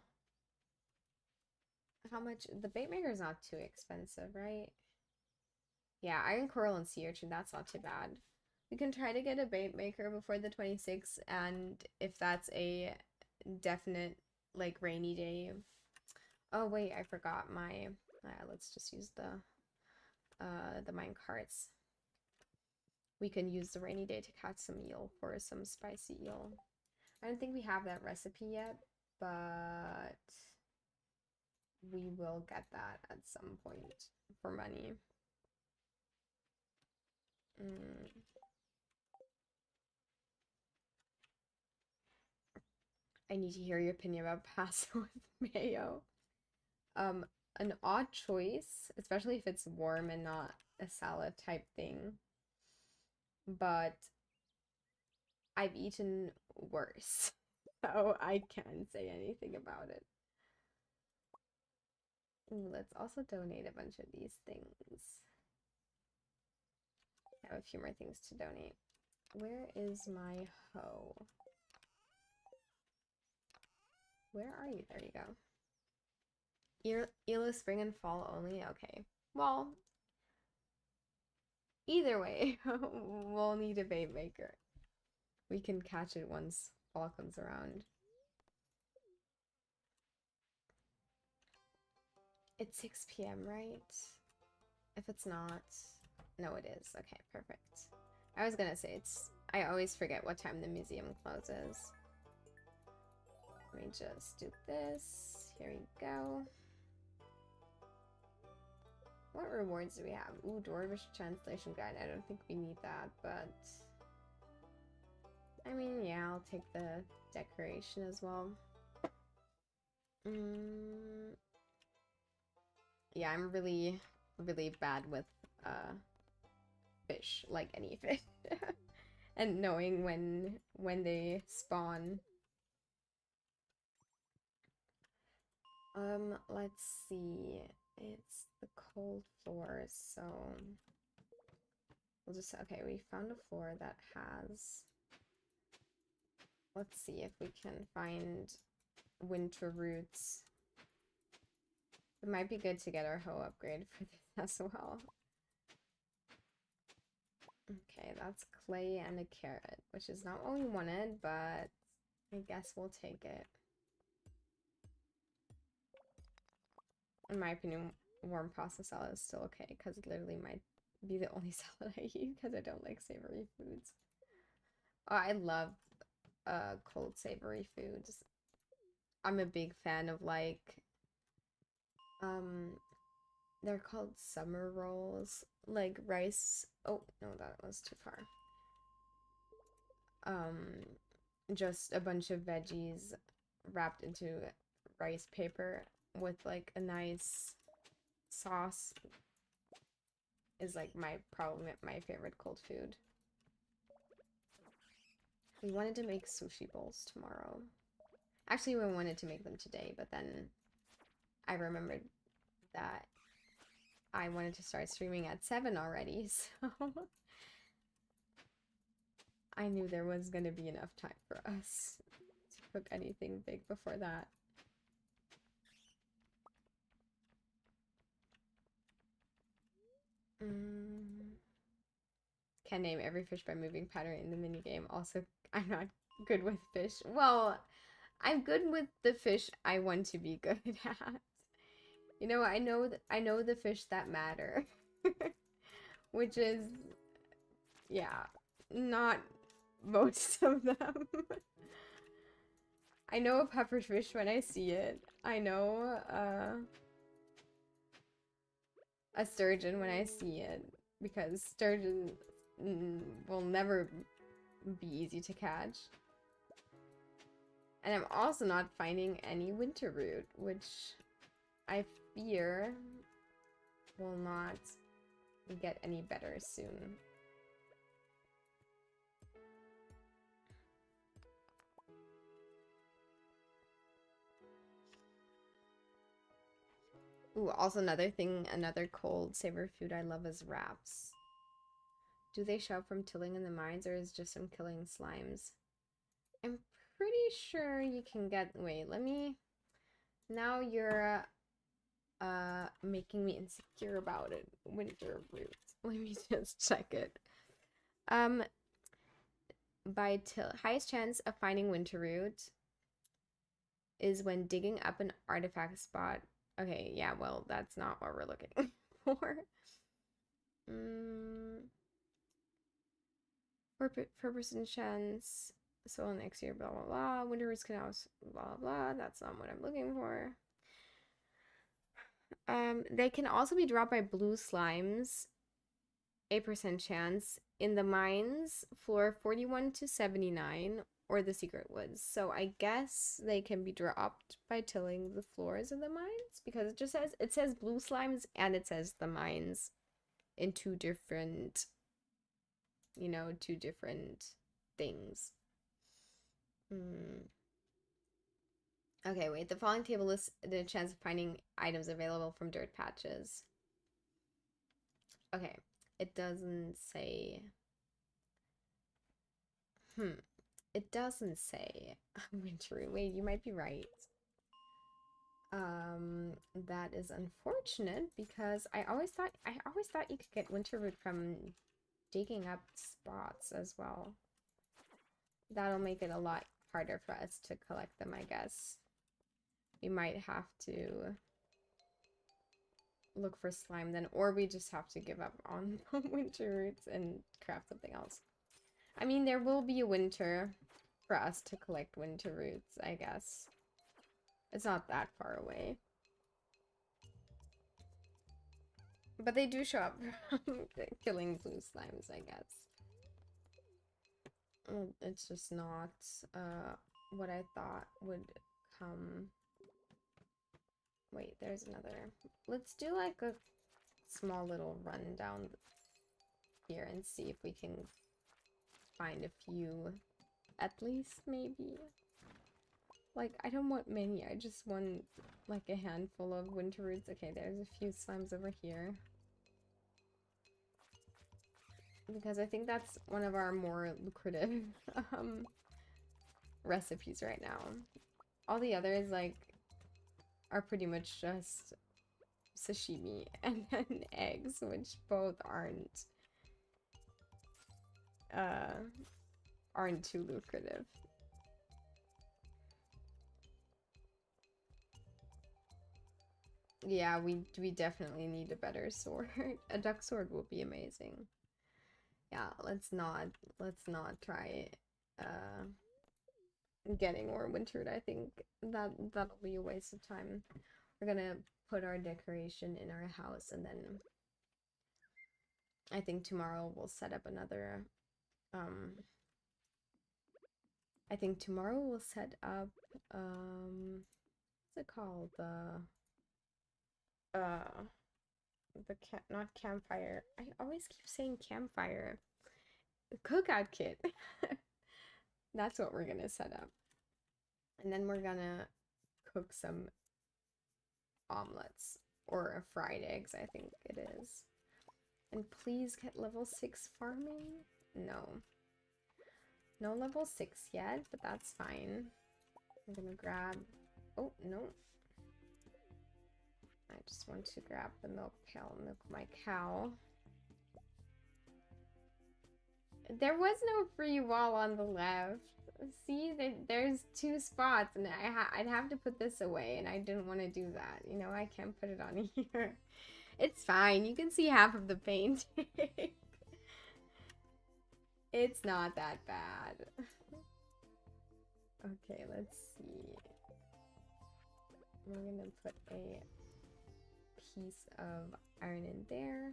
much? The bait maker is not too expensive, right? Yeah, iron coral and sea urchin, that's not too bad. We can try to get a bait maker before the 26th, and if that's a definite, like, rainy day. Oh, wait, I forgot my... let's just use the mine carts. We can use the rainy day to catch some eel for some spicy eel. I don't think we have that recipe yet, but we will get that at some point for money. I need to hear your opinion about pasta with mayo. Um, an odd choice, especially if it's warm and not a salad type thing. But I've eaten worse, so I can't say anything about it. Ooh, let's also donate a bunch of these things. I have a few more things to donate. Where is my hoe? Where are you? There you go. Eel is spring and fall only? Okay. Well, either way, we'll need a bait maker. We can catch it once fall comes around. It's 6 p.m., right? If it's not... No, it is. Okay, perfect. I was gonna say I always forget what time the museum closes. Let me just do this. Here we go. What rewards do we have? Ooh, Dwarvish Translation Guide. I don't think we need that, but... I mean, yeah, I'll take the decoration as well. Yeah, I'm really, really bad with fish, like any fish. And knowing when they spawn. Let's see. It's the cold floor, so we'll just okay, we found a floor that has, let's see if we can find winter roots. It might be good to get our hoe upgrade for this as well. Okay, that's clay and a carrot, which is not what we wanted, but I guess we'll take it. In my opinion, warm pasta salad is still okay, because it literally might be the only salad I eat because I don't like savory foods. Oh, I love cold savory foods. I'm a big fan of like they're called summer rolls, like rice. Oh, no, that was too far. Just a bunch of veggies wrapped into rice paper with like a nice sauce is like probably my favorite cold food. We wanted to make sushi bowls tomorrow. Actually, we wanted to make them today, but then I remembered that I wanted to start streaming at 7 already, so I knew there was going to be enough time for us to cook anything big before that. Can name every fish by moving pattern in the minigame. Also, I'm not good with fish. Well, I'm good with the fish I want to be good at. You know, I know the fish that matter. Which is, yeah, not most of them. I know a pufferfish when I see it. I know a sturgeon when I see it. Because sturgeon will never be easy to catch. And I'm also not finding any winter root, which I fear will not get any better soon. Ooh, also another cold savory food I love is wraps. Do they show up from tilling in the mines or is it just from killing slimes? I'm pretty sure you can get, wait, let me, now you're making me insecure about it. Winter roots. Let me just check it. Highest chance of finding winter root is when digging up an artifact spot. Okay, yeah, well, that's not what we're looking for. 4% chance. So next year, blah blah blah. Winter roots can also blah blah. That's not what I'm looking for. They can also be dropped by blue slimes. 8% chance in the mines, floor 41 to 79, or the secret woods. So I guess they can be dropped by tilling the floors of the mines because it says blue slimes and it says the mines in two different, two different things. Okay, wait. The following table lists the chance of finding items available from dirt patches. Okay, it doesn't say. It doesn't say winter. Wait, you might be right. That is unfortunate because I always thought you could get winter root from digging up spots as well. That'll make it a lot harder for us to collect them, I guess. We might have to look for slime then, or we just have to give up on winter roots and craft something else. I mean, there will be a winter for us to collect winter roots, I guess. It's not that far away. But they do show up from killing blue slimes, I guess. It's just not what I thought would come. Wait, there's another. Let's do like a small little run down here and see if we can find a few, at least, maybe. Like, I don't want many, I just want like a handful of winter roots. Okay, there's a few slimes over here. Because I think that's one of our more lucrative recipes right now. All the others, like, are pretty much just sashimi and then eggs, which both aren't too lucrative. Yeah, we definitely need a better sword. A duck sword will be amazing. Yeah, let's not try getting more wintered. I think that'll be a waste of time. We're gonna put our decoration in our house, and then I think tomorrow we'll set up another I think tomorrow we'll set up what's it called? Not campfire. I always keep saying campfire. The cookout kit. That's what we're gonna set up. And then we're gonna cook some omelets or fried eggs, I think it is. And please get level 6 farming? No. No level 6 yet, but that's fine. I'm gonna grab... Oh, no. I just want to grab the milk pail, milk my cow. There was no free wall on the left. See, there's 2 spots, and I'd have to put this away, and I didn't want to do that. You know, I can't put it on here. It's fine. You can see half of the painting. It's not that bad. Okay, let's see. We're gonna put a piece of iron in there.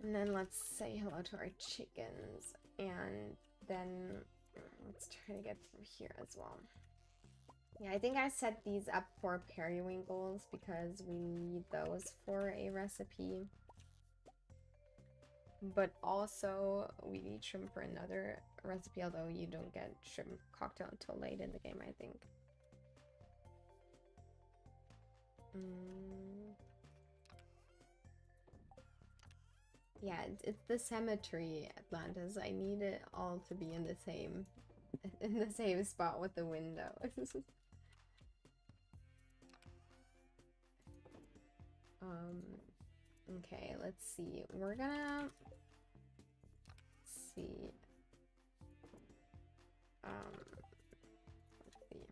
And then let's say hello to our chickens. And then let's try to get through here as well. Yeah, I think I set these up for periwinkles because we need those for a recipe. But also we need shrimp for another recipe, although you don't get shrimp cocktail until late in the game, I think. Yeah, it's the cemetery, Atlantis. I need it all to be in the same spot with the window. Okay, let's see. We're gonna see. Let's see.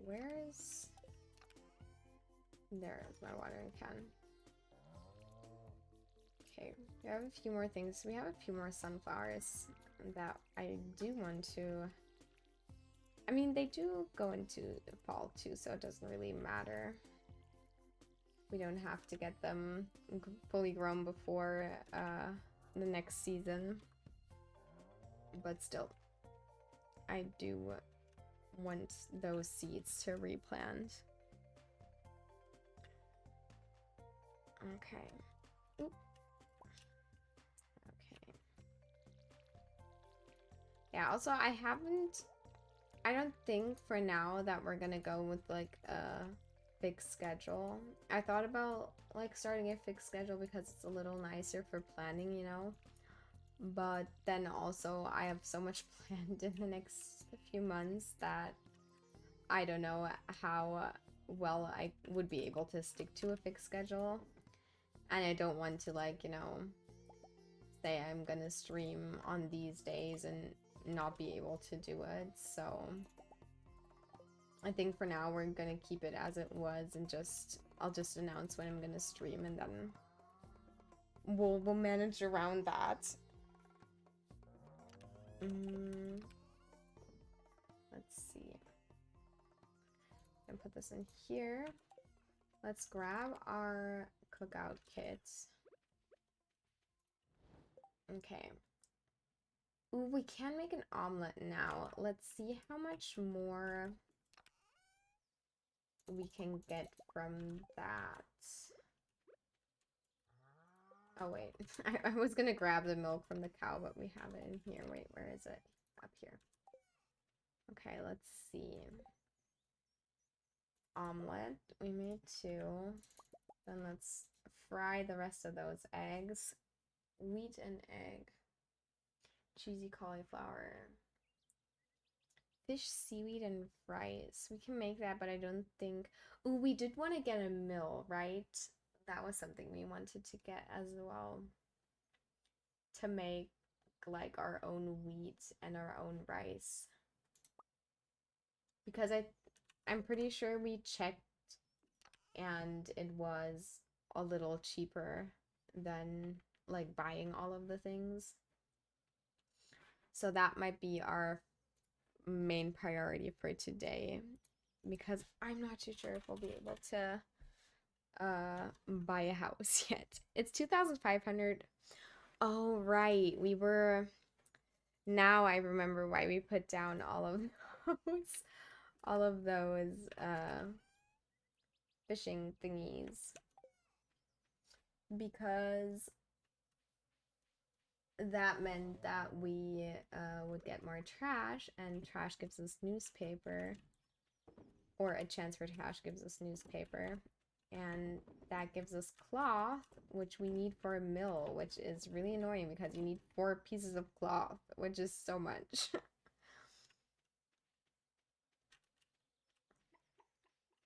Where's... There's my watering can. Okay, we have a few more things. We have a few more sunflowers that I do want to... I mean, they do go into fall too, so it doesn't really matter. we don't have to get them fully grown before the next season. But still, I do want those seeds to replant. Okay. Oop. Okay. Yeah, also I don't think for now that we're gonna go with like a fixed schedule. I thought about like starting a fixed schedule because it's a little nicer for planning, you know? But then also I have so much planned in the next few months that I don't know how well I would be able to stick to a fixed schedule. And I don't want to, like, you know, say I'm gonna stream on these days and not be able to do it. So I think for now we're gonna keep it as it was and I'll just announce when I'm gonna stream and then we'll manage around that. Let's see. And put this in here. Let's grab our cookout kits. Okay. Ooh, we can make an omelet now. Let's see how much more we can get from that. Oh, wait. I was gonna grab the milk from the cow, but we have it in here. Wait, where is it? Up here. Okay, let's see. Omelet. We made 2. Then let's fry the rest of those eggs. Wheat and egg. Cheesy cauliflower. Fish, seaweed, and rice. We can make that, but I don't think... Ooh, we did want to get a mill, right? That was something we wanted to get as well. To make, like, our own wheat and our own rice. Because I'm pretty sure we checked and it was a little cheaper than, like, buying all of the things. So that might be our main priority for today, because I'm not too sure if we'll be able to buy a house yet. It's 2,500. Oh, right. Now I remember why we put down all of those fishing thingies, because that meant that we would get more trash, and trash gives us newspaper, or a chance for trash gives us newspaper, and that gives us cloth, which we need for a mill, which is really annoying because you need 4 pieces of cloth, which is so much.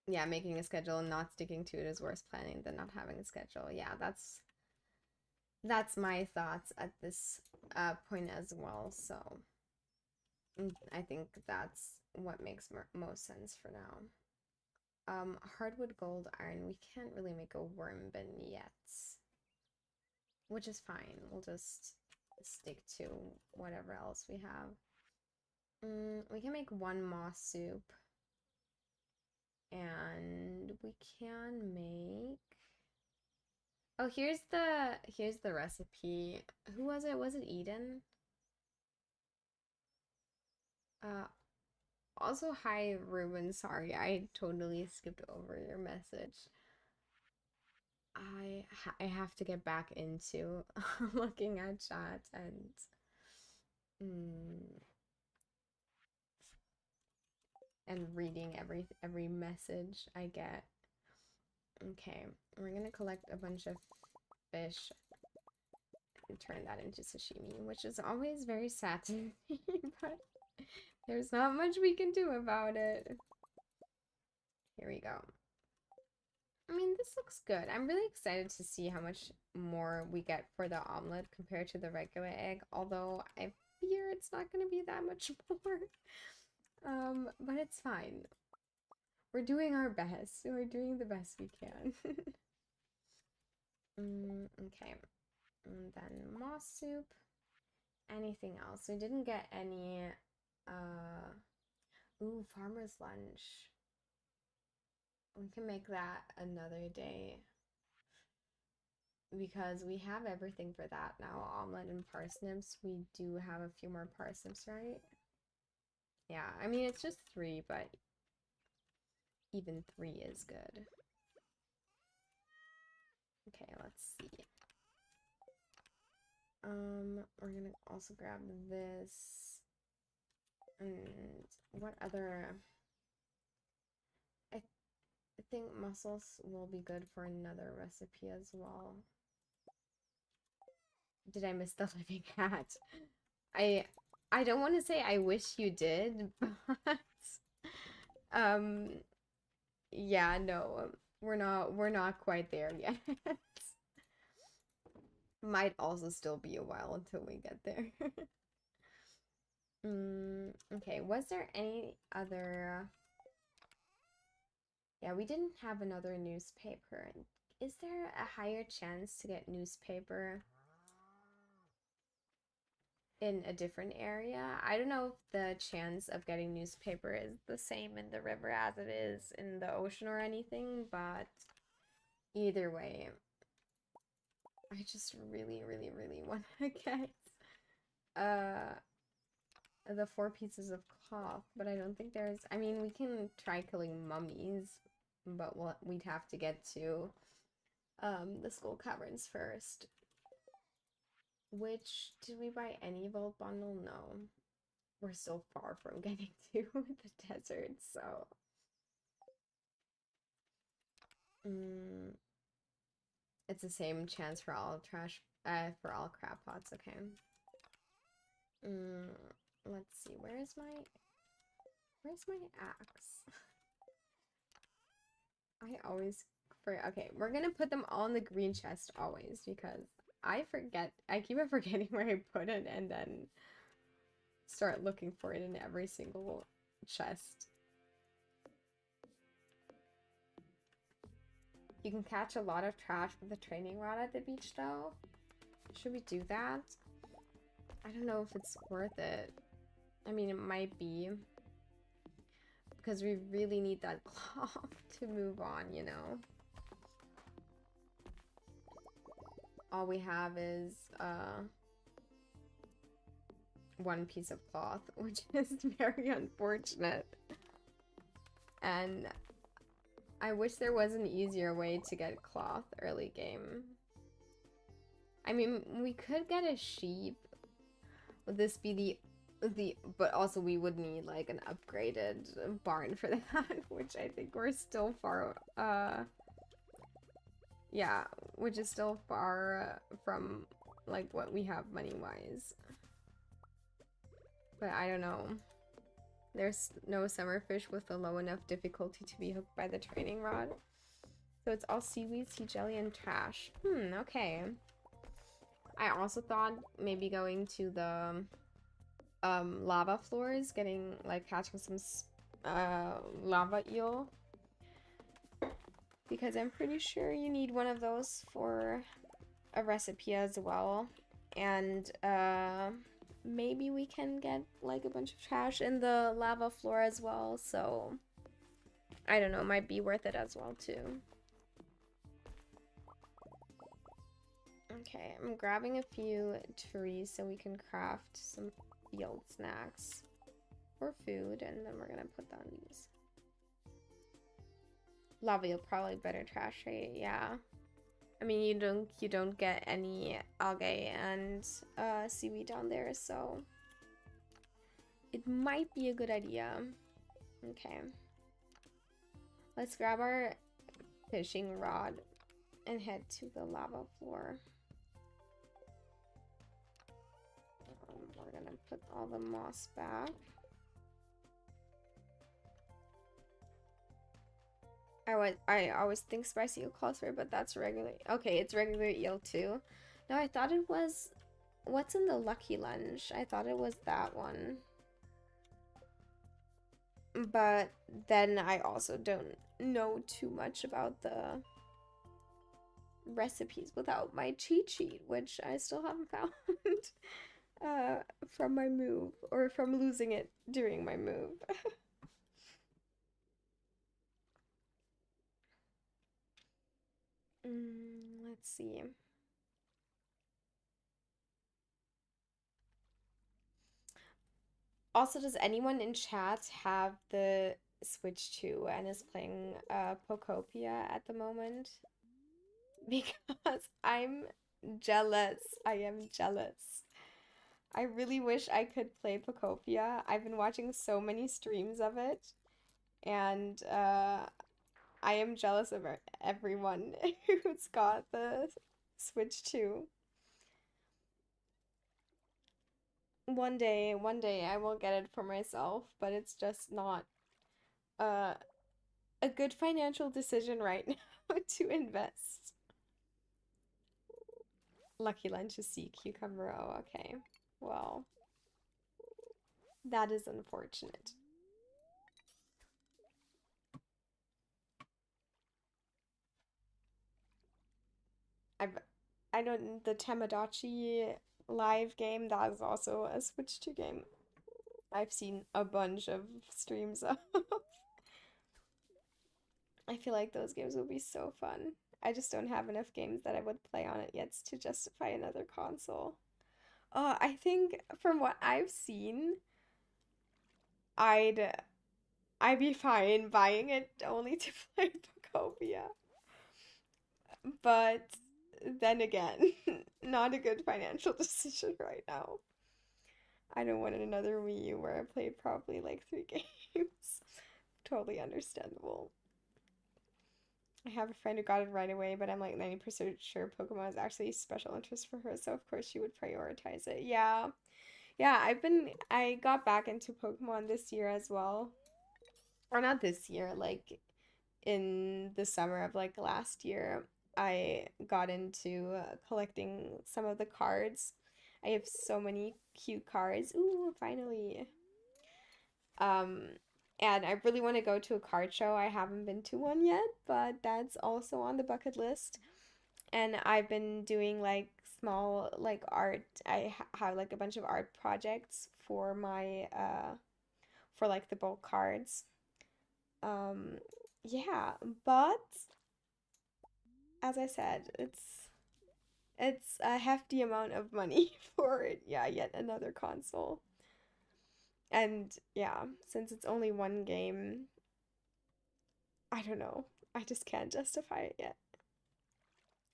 Yeah, making a schedule and not sticking to it is worse planning than not having a schedule. Yeah, that's my thoughts at this point as well. So I think that's what makes most sense for now. Hardwood, gold, iron. We can't really make a worm bin yet, which is fine. We'll just stick to whatever else we have. We can make 1 moss soup, and we can make... Oh, here's the recipe. Who was it? Was it Eden? Also, hi, Ruben. Sorry, I totally skipped over your message. I have to get back into looking at chat and reading every message I get. Okay, we're gonna collect a bunch of fish and turn that into sashimi, which is always very sad to me, but there's not much we can do about it. Here we go. I mean, this looks good. I'm really excited to see how much more we get for the omelet compared to the regular egg, although I fear it's not going to be that much more. But it's fine. We're doing our best. We're doing the best we can. Okay. And then moss soup. Anything else? We didn't get any, ooh, farmer's lunch. We can make that another day. because we have everything for that now. Omelet and parsnips. We do have a few more parsnips, right? Yeah, I mean, it's just 3, but even 3 is good. Okay, let's see. We're gonna also grab this. And what other... I think mussels will be good for another recipe as well. Did I miss the living cat? I I don't want to say I wish you did, but um yeah, no. We're not quite there yet. Might also still be a while until we get there. Okay, was there any other... Yeah, we didn't have another newspaper. Is there a higher chance to get newspaper in a different area? I don't know if the chance of getting newspaper is the same in the river as it is in the ocean or anything, but either way, I just really, really, really want to get uh the 4 pieces of cloth, but I don't think there's... I mean, we can try killing mummies, but we'd have to get to the skull caverns first. Which, did we buy any vault bundle? No. We're still far from getting to the desert, so... It's the same chance for all for all crab pots, okay. Let's see, where's my axe? I always okay, we're gonna put them all in the green chest always because I keep on forgetting where I put it and then start looking for it in every single chest. You can catch a lot of trash with a training rod at the beach though. Should we do that? I don't know if it's worth it. I mean, it might be. Because we really need that cloth to move on, you know? All we have is, 1 piece of cloth, which is very unfortunate. And I wish there was an easier way to get cloth early game. I mean, we could get a sheep. Would this be but also we would need like an upgraded barn for that, which I think we're still far, yeah, which is still far from like what we have money-wise. But I don't know. There's no summer fish with a low enough difficulty to be hooked by the training rod. So it's all seaweed, sea jelly, and trash. Okay. I also thought maybe going to the lava floors, catching some lava eel. Because I'm pretty sure you need one of those for a recipe as well. And maybe we can get like a bunch of trash in the lava floor as well, so I don't know, might be worth it as well too. Okay, I'm grabbing a few trees so we can craft some field snacks or food, and then we're gonna put down these. Lava eel probably better trash rate, yeah. I mean, you don't get any algae and seaweed down there, so it might be a good idea. Okay. Let's grab our fishing rod and head to the lava floor. We're gonna put all the moss back. I always think spicy eel calls for it, but that's regular. Okay, it's regular eel too. No, I thought it was... What's in the Lucky Lunch? I thought it was that one. But then I also don't know too much about the recipes without my cheat sheet, which I still haven't found from my move, or from losing it during my move. Let's see. Also, does anyone in chat have the Switch 2 and is playing Pokopia at the moment? Because I'm jealous. I am jealous. I really wish I could play Pokopia. I've been watching so many streams of it, and I am jealous of everyone who's got the Switch 2. One day I will get it for myself, but it's just not uh, a good financial decision right now to invest. Lucky Lunch is sea cucumber. Oh, okay. Well, that is unfortunate. I've I know the Tamagotchi live game, that is also a Switch 2 game. I've seen a bunch of streams of. I feel like those games will be so fun. I just don't have enough games that I would play on it yet to justify another console. I think from what I've seen, I'd I'd be fine buying it only to play Pokopia. But then again, not a good financial decision right now. I don't want another Wii U where I played probably like 3 games. Totally understandable. I have a friend who got it right away, but I'm like 90% sure Pokemon is actually special interest for her, so of course she would prioritize it. Yeah. Yeah, I got back into Pokemon this year as well. Or not this year, like in the summer of like last year, I got into collecting some of the cards. I have so many cute cards. Ooh, finally. Um, and I really want to go to a card show. I haven't been to one yet, but that's also on the bucket list. And I've been doing like small like art. Have like a bunch of art projects for my for like the bulk cards. Um, yeah, but as I said, it's a hefty amount of money for it. Yeah, yet another console. And yeah, since it's only one game, I don't know. I just can't justify it yet.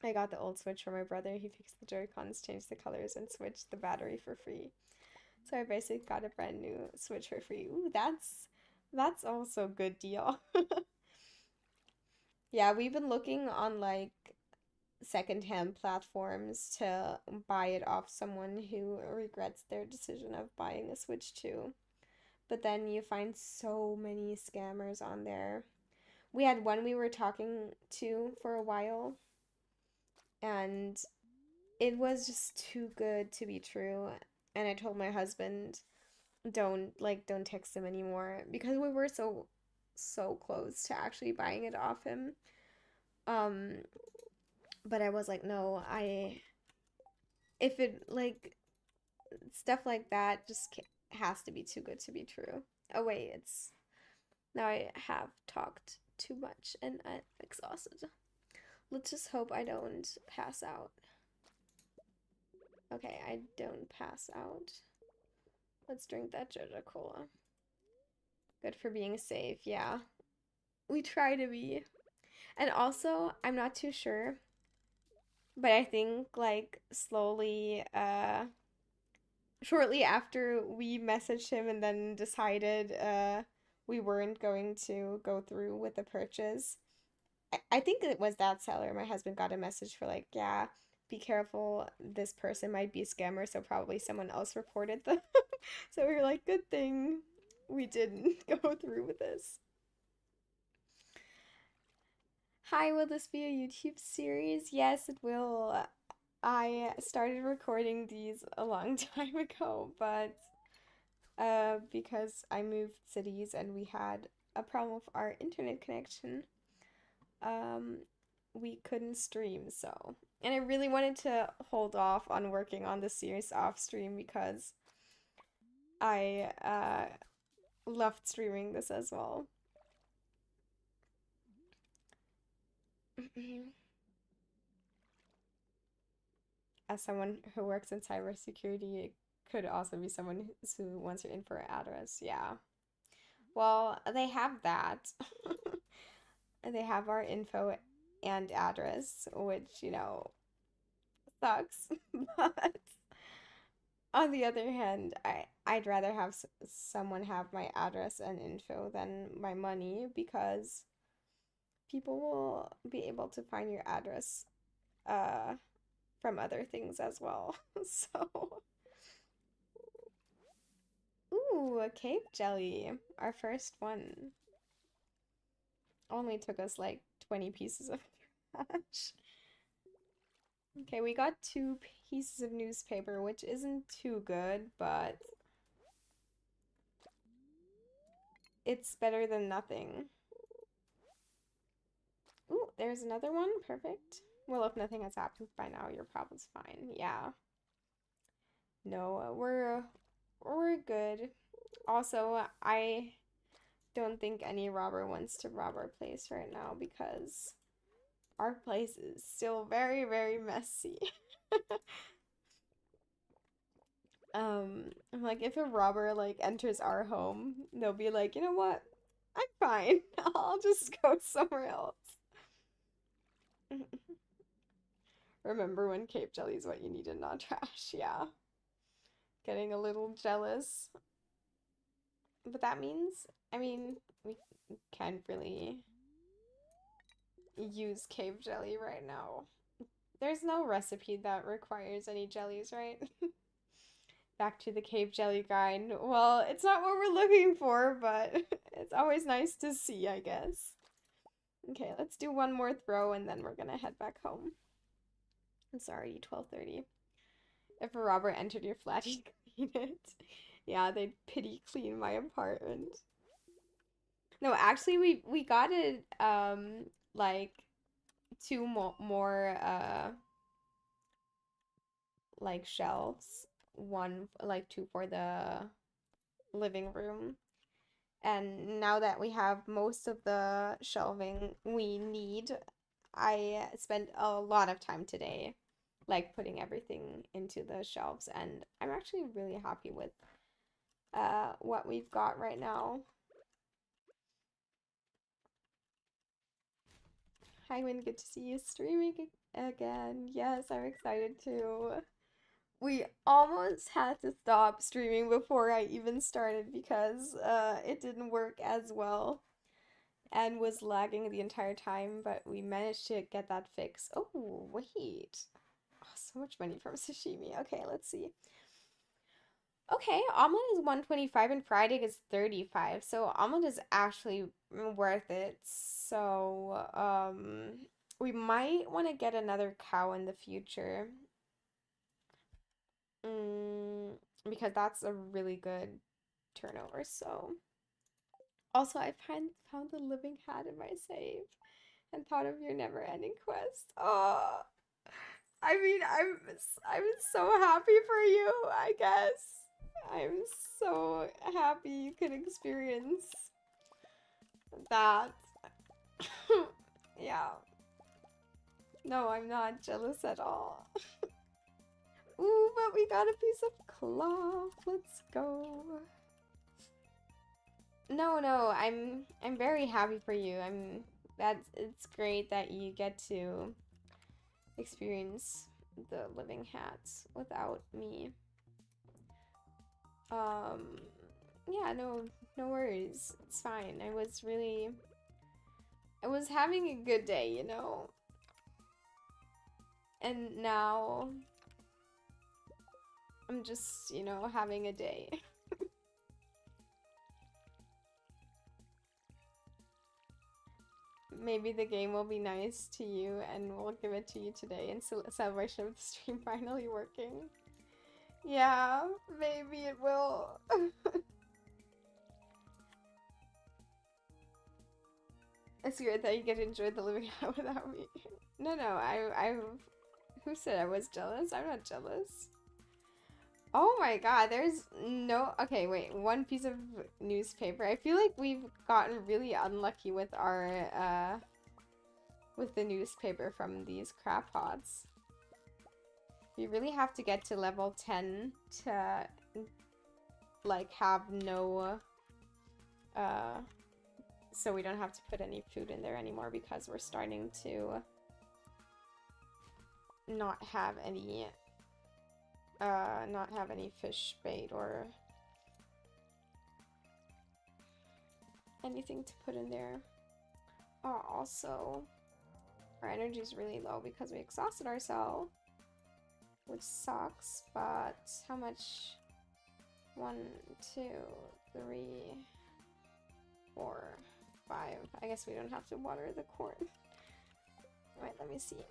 I got the old Switch for my brother. He fixed the Joy-Cons, changed the colors, and switched the battery for free. So I basically got a brand new Switch for free. Ooh, that's also a good deal. Yeah, we've been looking on like secondhand platforms to buy it off someone who regrets their decision of buying a Switch 2. But then you find so many scammers on there. We had one we were talking to for a while, and it was just too good to be true. And I told my husband, don't text him anymore because we were so close to actually buying it off him. Um, but I was like, no, I if it like stuff like that just has to be too good to be true. Oh wait, it's now I have talked too much and I'm exhausted. Let's just hope I don't pass out. Okay, I don't pass out. Let's drink that Joja Cola. Good for being safe, yeah. We try to be. And also, I'm not too sure, but I think like slowly, shortly after we messaged him and then decided we weren't going to go through with the purchase. I think it was that seller. My husband got a message for like, yeah, be careful, this person might be a scammer, so probably someone else reported them. So we were like, good thing we didn't go through with this. Hi, will this be a YouTube series? Yes, it will. I started recording these a long time ago, but because I moved cities and we had a problem with our internet connection, um, we couldn't stream, so. And I really wanted to hold off on working on the series off stream because I loved streaming this as well. As someone who works in cybersecurity, it Could also be someone who wants your info or address. Yeah. Well, they have that. They have our info and address, which, sucks. But on the other hand, I'd rather have someone have my address and info than my money because people will be able to find your address uh from other things as well. So, ooh, a cave jelly. Our first one. Only took us like 20 pieces of trash. Okay, we got 2 pieces of newspaper, which isn't too good, but it's better than nothing. Ooh, there's another one. Perfect. Well, if nothing has happened by now, your problem's fine. Yeah. No, we're good. Also, I don't think any robber wants to rob our place right now because our place is still very, very messy. Like if a robber like enters our home, they'll be like, you know what? I'm fine. I'll just go somewhere else. Remember when cave jelly is what you needed, not trash. Yeah. Getting a little jealous. But that means, I mean, we can't really use cave jelly right now. There's no recipe that requires any jellies, right? Back to the cave jelly grind. Well, it's not what we're looking for, but it's always nice to see, I guess. Okay, let's do one more throw and then we're gonna head back home. It's already 12:30. If a robber entered your flat, you'd clean it. Yeah, they'd pity clean my apartment. No, actually we got it like two more like shelves. One like two for the living room. And now that we have most of the shelving we need, I spent a lot of time today, like putting everything into the shelves, and I'm actually really happy with what we've got right now. Hi, Win, good to see you streaming again. Yes, I'm excited too. We almost had to stop streaming before I even started because it didn't work as well and was lagging the entire time, but we managed to get that fixed. Oh, wait. Oh, so much money from sashimi. Okay, let's see. Okay, omelet is 125 and fried egg is 35. So omelet is actually worth it. So, we might want to get another cow in the future. Mm, because that's a really good turnover. So, also I found the living hat in my save and thought of your never-ending quest. Oh, I mean, I'm so happy for you, I guess. I'm so happy you could experience that. Yeah. No, I'm not jealous at all. Ooh, but we got a piece of cloth. Let's go. No, I'm very happy for you. It's great that you get to experience the living hats without me. Um, yeah, no worries. It's fine. I was having a good day, you know? And now I'm just, having a day. Maybe the game will be nice to you and we'll give it to you today in celebration of the stream finally working. Yeah, maybe it will. It's weird that you get to enjoy the living out without me. No, who said I was jealous? I'm not jealous. Oh my god, there's no... Okay, wait, one piece of newspaper. I feel like we've gotten really unlucky with our, with the newspaper from these crab pots. You really have to get to level 10 to like have no so we don't have to put any food in there anymore because we're starting to not have any fish bait or anything to put in there. Oh, also our energy is really low because we exhausted ourselves, which sucks, but how much? 1, 2, 3, 4, 5. I guess we don't have to water the corn. Alright, let me see.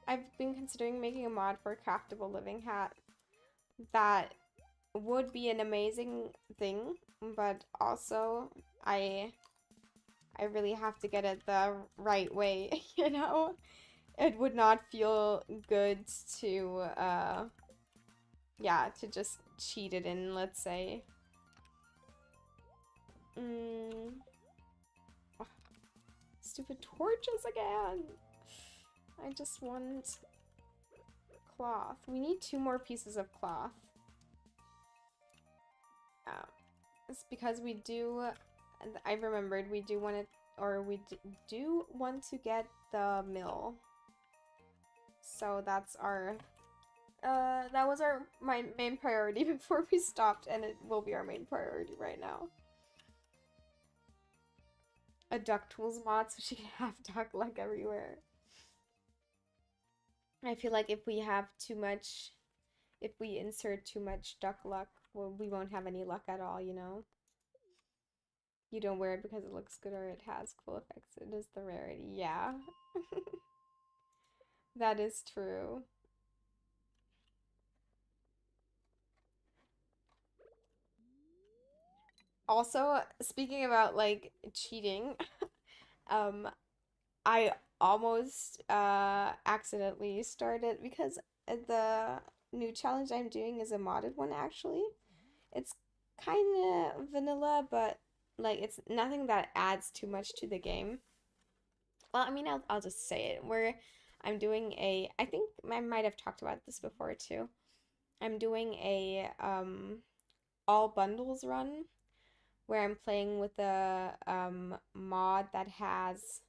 I've been considering making a mod for a craftable living hat. That would be an amazing thing, but also I really have to get it the right way, you know? It would not feel good to yeah, to just cheat it in, let's say. Stupid torches again. I just want cloth. We need 2 more pieces of cloth. It's because we do, I remembered, we do want to, or we do want to get the mill. So that's our, that was my main priority before we stopped, and it will be our main priority right now. A duck tools mod so she can have duck luck everywhere. I feel like if we have too much, if we insert too much duck luck, well, we won't have any luck at all, you know? You don't wear it because it looks good or it has cool effects. It is the rarity. Yeah. That is true. Also, speaking about like cheating, I almost accidentally started because the new challenge I'm doing is a modded one actually. It's kind of vanilla, but like it's nothing that adds too much to the game. Well, I mean, I'll just say it. I'm doing a, I think I might have talked about this before too. I'm doing a all bundles run where I'm playing with a mod that has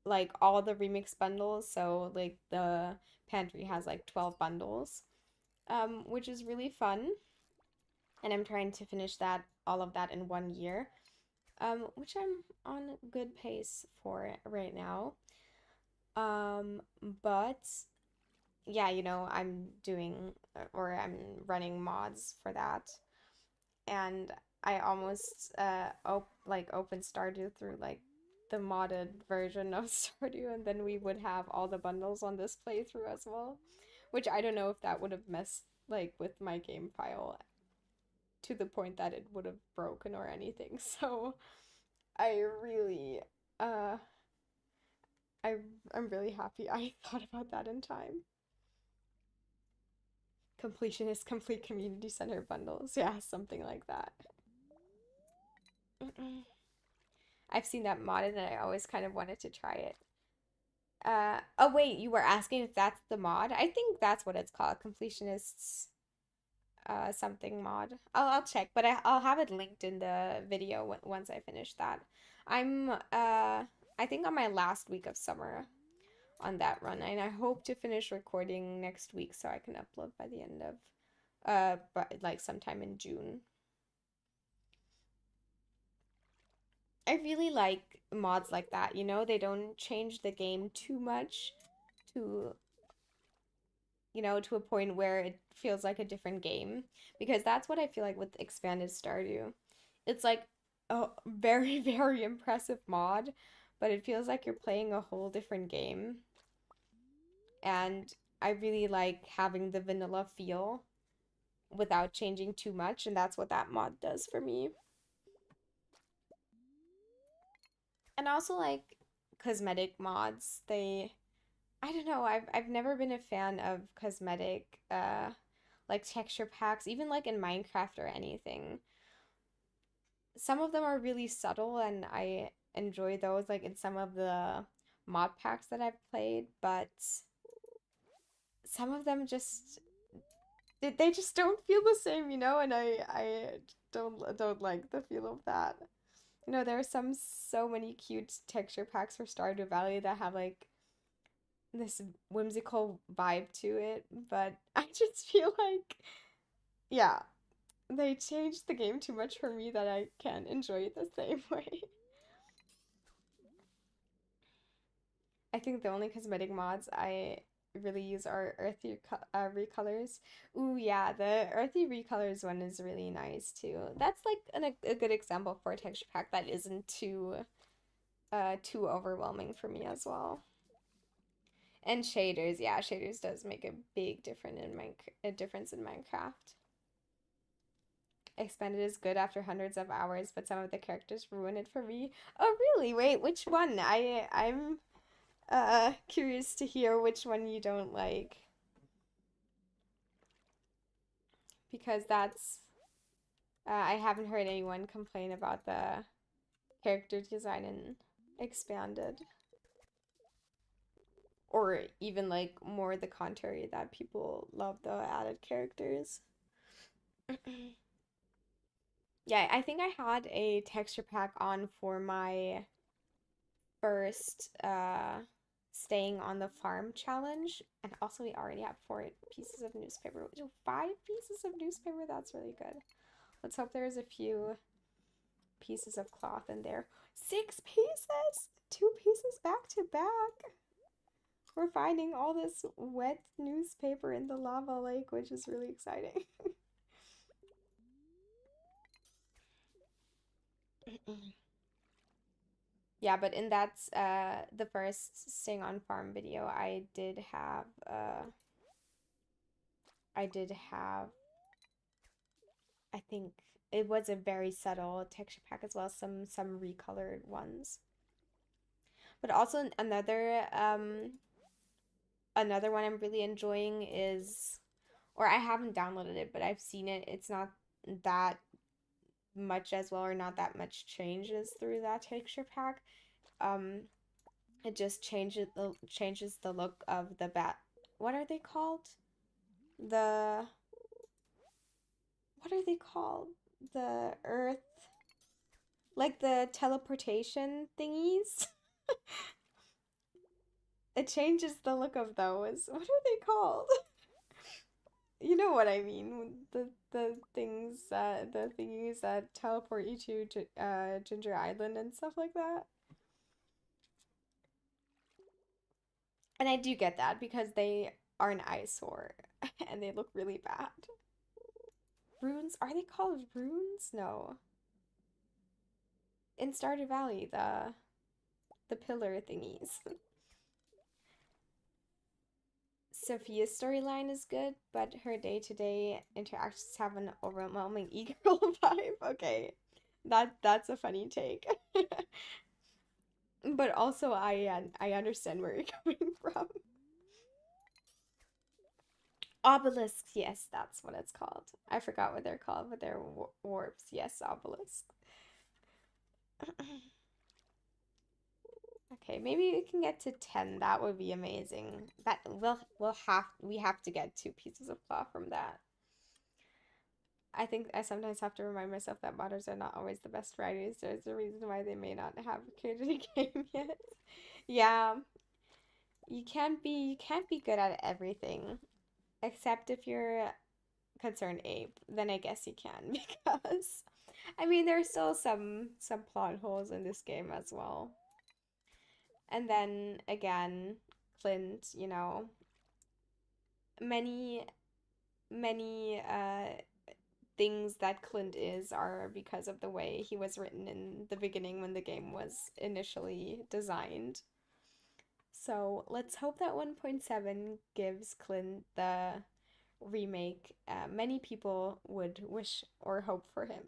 like all the remix bundles. So like the pantry has like 12 bundles, which is really fun. And I'm trying to finish all of that in 1 year, which I'm on good pace for right now. But yeah, you know, I'm doing or I'm running mods for that, and I almost opened Stardew through like the modded version of Stardew, and then we would have all the bundles on this playthrough as well, which I don't know if that would have messed like with my game file to the point that it would have broken or anything. So I really I'm really happy I thought about that in time. Completionist complete community center bundles. Yeah, something like that. I've seen that modded and I always kind of wanted to try it. Oh wait, you were asking if that's the mod? I think that's what it's called, Completionists something mod. I'll check, but I'll have it linked in the video once I finish that. I'm I think on my last week of summer on that run, and I hope to finish recording next week so I can upload by the end of but like sometime in June. I really like mods like that, you know, they don't change the game too much to, you know, to a point where it feels like a different game. Because that's what I feel like with expanded Stardew. It's like a very, very impressive mod, but it feels like you're playing a whole different game. And I really like having the vanilla feel without changing too much, and that's what that mod does for me. And also like cosmetic mods, I don't know, I've never been a fan of cosmetic like texture packs, even like in Minecraft or anything. Some of them are really subtle and I enjoy those like in some of the mod packs that I've played, but some of them just they just don't feel the same, you know, and I don't like the feel of that. You know, there are so many cute texture packs for Stardew Valley that have like this whimsical vibe to it, but I just feel like, yeah, they changed the game too much for me that I can't enjoy it the same way. I think the only cosmetic mods I really use are earthy recolors. Ooh, yeah, the earthy recolors one is really nice too. That's like a good example for a texture pack that isn't too overwhelming for me as well. And shaders, yeah, shaders does make a big difference in Minecraft. Expanded is good after hundreds of hours, but some of the characters ruin it for me. Oh, really? Wait, which one? I'm curious to hear which one you don't like because that's I haven't heard anyone complain about the character design in Expanded, or even like more the contrary that people love the added characters. Yeah, I think I had a texture pack on for my first staying on the farm challenge, and also we already have 4 pieces of newspaper. 5 pieces of newspaper, that's really good. Let's hope there's a few pieces of cloth in there. 6 pieces, 2 pieces back to back. We're finding all this wet newspaper in the lava lake, which is really exciting. Yeah, but in that the first staying on farm video, I did have I think it was a very subtle texture pack as well, some recolored ones. But also another one I'm really enjoying is, or I haven't downloaded it, but I've seen it. It's not that much as well, or not that much changes through that texture pack. Um, it just changes the look of the bat. What are they called? The what are they called? The Earth, like the teleportation thingies. It changes the look of those. What are they called? You know what I mean. The thingies that teleport you to Ginger Island and stuff like that. And I do get that because they are an eyesore and they look really bad. Runes? Are they called runes? No. In Stardew Valley, the pillar thingies. Sophia's storyline is good, but her day-to-day interactions have an overwhelming e-girl vibe. Okay. That's a funny take. But also I understand where you're coming from. Obelisks, yes, that's what it's called. I forgot what they're called, but they're warps. Yes, obelisk. Okay, maybe we can get to 10. That would be amazing. That we have to get 2 pieces of cloth from that. I think I sometimes have to remind myself that modders are not always the best writers. There's a reason why they may not have created a game yet. Yeah, you can't be good at everything. Except if you're concerned ape, then I guess you can because I mean there's still some plot holes in this game as well. And then again, Clint, many many things that Clint is are because of the way he was written in the beginning when the game was initially designed. So let's hope that 1.7 gives Clint the remake many people would wish or hope for him.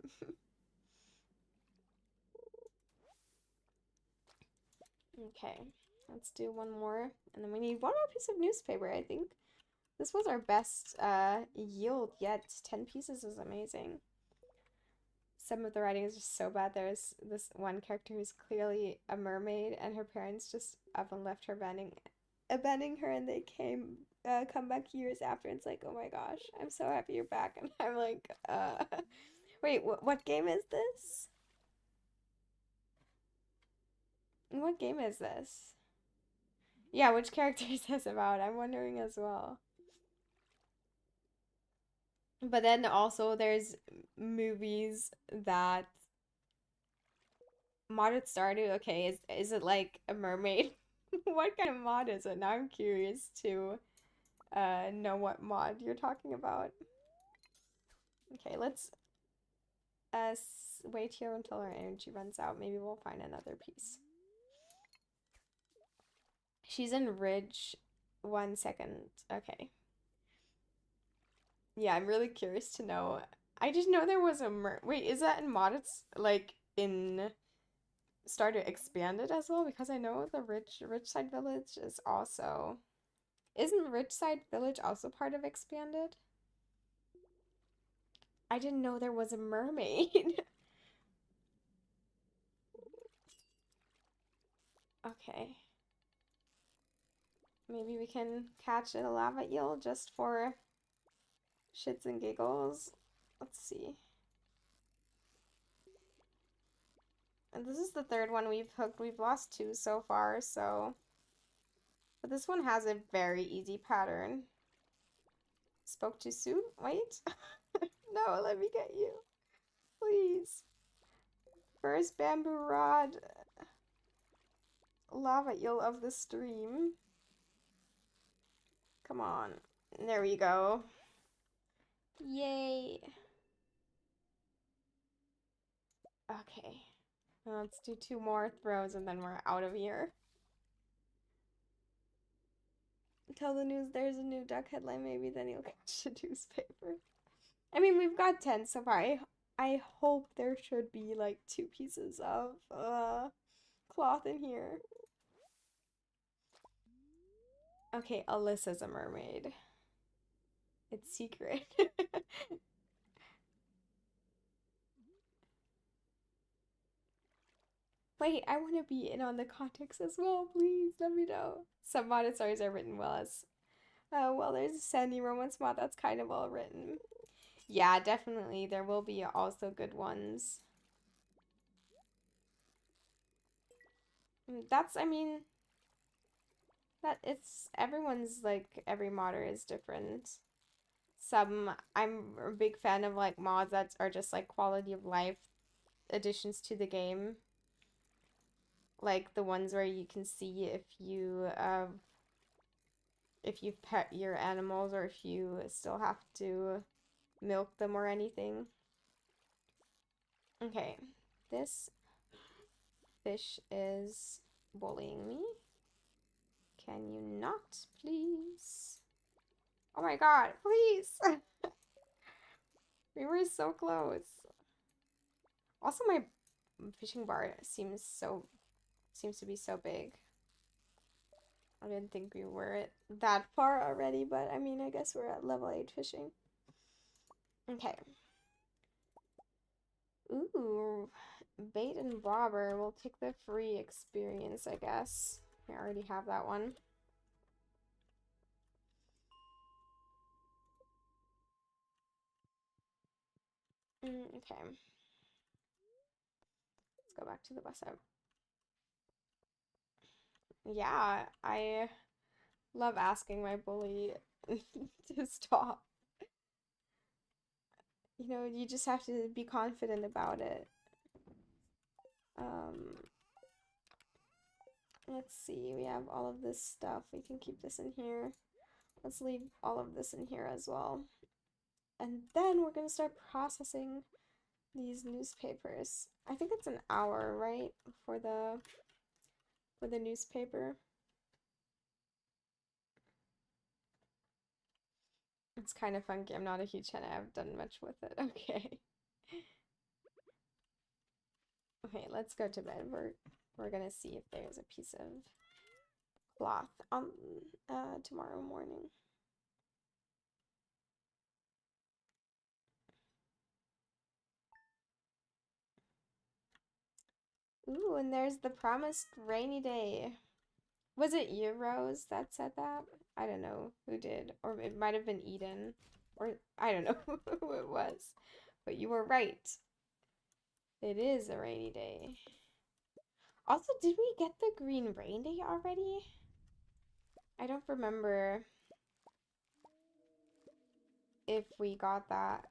Okay, let's do one more, and then we need one more piece of newspaper, I think. This was our best yield yet. 10 pieces is amazing. Some of the writing is just so bad. There's this one character who's clearly a mermaid, and her parents just up and left her abandoning her, and they came come back years after. It's like, oh my gosh, I'm so happy you're back. And I'm like, wait, what game is this? What game is this? Yeah, which character is this about? I'm wondering as well. But then also there's movies that modded Stardew. Okay, is it like a mermaid? What kind of mod is it? Now I'm curious to know what mod you're talking about. Okay, let's wait here until our energy runs out. Maybe we'll find another piece. She's in Ridge. 1 second. Okay. Yeah, I'm really curious to know. I just know there was a wait, is that in modded like in Stardew expanded as well? Because I know the Ridgeside Village is also isn't Ridgeside Village also part of expanded? I didn't know there was a mermaid. Okay. Maybe we can catch a lava eel just for shits and giggles. Let's see. And this is the third one we've hooked. We've lost 2 so far, so. But this one has a very easy pattern. Spoke too soon? Wait. No, let me get you. Please. First bamboo rod. Lava eel of the stream. Come on. There we go. Yay. Okay. Let's do 2 more throws and then we're out of here. Tell the news there's a new duck headline, maybe then you'll catch a newspaper. I mean, we've got 10 so far. I hope there should be like 2 pieces of cloth in here. Okay, Alyssa's a mermaid. It's secret. Wait, I want to be in on the context as well. Please let me know. Some modded stories are written well as. Well, there's a Sandy Romance mod that's kind of well written. Yeah, definitely. There will be also good ones. That's, I mean, that it's everyone's like every modder is different. Some I'm a big fan of like mods that are just like quality of life additions to the game. Like the ones where you can see if you've pet your animals or if you still have to milk them or anything. Okay, this fish is bullying me. Can you not, please? Oh my god, please! We were so close. Also, my fishing bar seems to be so big. I didn't think we were that far already, but I mean, I guess we're at level 8 fishing. Okay. Ooh, bait and bobber. We'll take the free experience, I guess. I already have that one. Okay. Let's go back to the bus out. Yeah, I love asking my bully to stop. You know, you just have to be confident about it. Let's see, we have all of this stuff. We can keep this in here. Let's leave all of this in here as well. And then we're gonna start processing these newspapers. I think it's an hour, right? For the newspaper. It's kind of funky. I'm not a huge fan. I haven't done much with it. Okay. Okay, let's go to bed. We're gonna see if there's a piece of cloth on tomorrow morning. Ooh, and there's the promised rainy day. Was it you, Rose, that said that? I don't know who did. Or it might have been Eden. Or I don't know who it was. But you were right. It is a rainy day. Also, did we get the green rain day already? I don't remember if we got that.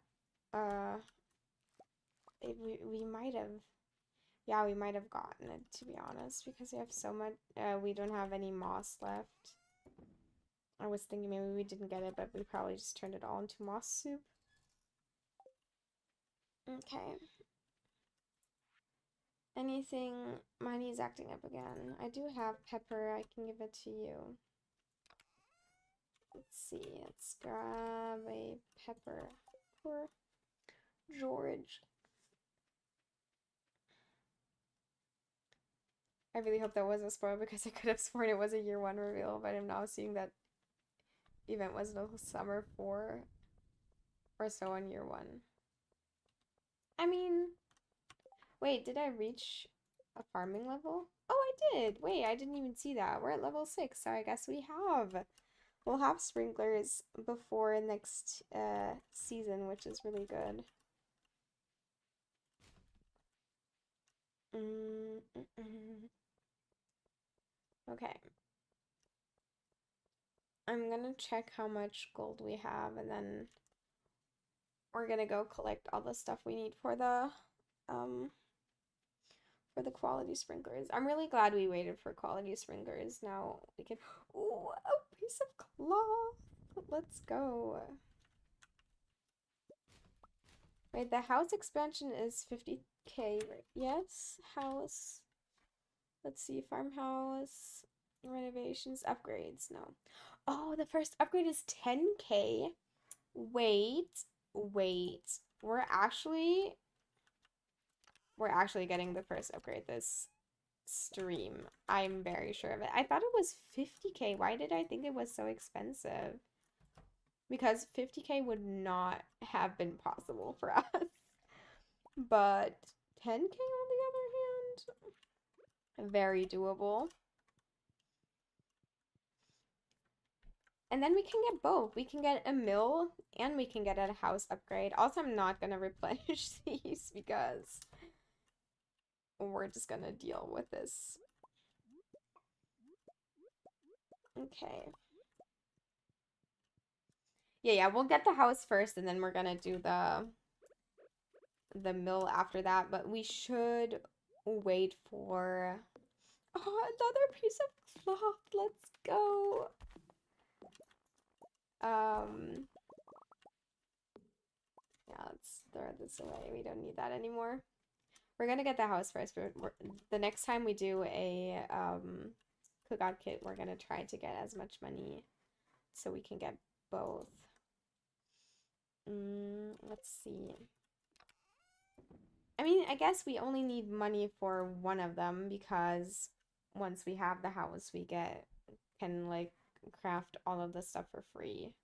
Uh, we might have. Yeah, we might have gotten it, to be honest, because we have so much. We don't have any moss left. I was thinking maybe we didn't get it, but we probably just turned it all into moss soup. Okay. Anything? Miney's acting up again. I do have pepper. I can give it to you. Let's see. Let's grab a pepper. Poor George. I really hope that wasn't spoiled because I could have sworn it was a year 1 reveal, but I'm now seeing that event was no summer 4 or so on year 1. I mean, wait, did I reach a farming level? Oh, I did. Wait, I didn't even see that. We're at level 6, so I guess we have. We'll have sprinklers before next season, which is really good. Okay. I'm gonna check how much gold we have, and then we're gonna go collect all the stuff we need for the quality sprinklers. I'm really glad we waited for quality sprinklers. Now we can. Ooh, a piece of cloth. Let's go. Wait, the house expansion is 50K, right? Yes, house. Let's see, farmhouse, renovations, upgrades. No. Oh, the first upgrade is 10K. Wait. We're actually getting the first upgrade this stream. I'm very sure of it. I thought it was 50K. Why did I think it was so expensive? Because 50K would not have been possible for us. But 10K on the other hand, very doable. And then we can get both. We can get a mill and we can get a house upgrade. Also, I'm not going to replenish these because we're just going to deal with this. Okay. Yeah, we'll get the house first and then we're going to do the mill after that, but we should wait for another piece of cloth. Let's go. Yeah, let's throw this away. We don't need that anymore. We're gonna get the house first, but the next time we do a cookout kit, we're gonna try to get as much money so we can get both. Let's see. I mean, I guess we only need money for one of them because once we have the house, we can like craft all of the stuff for free.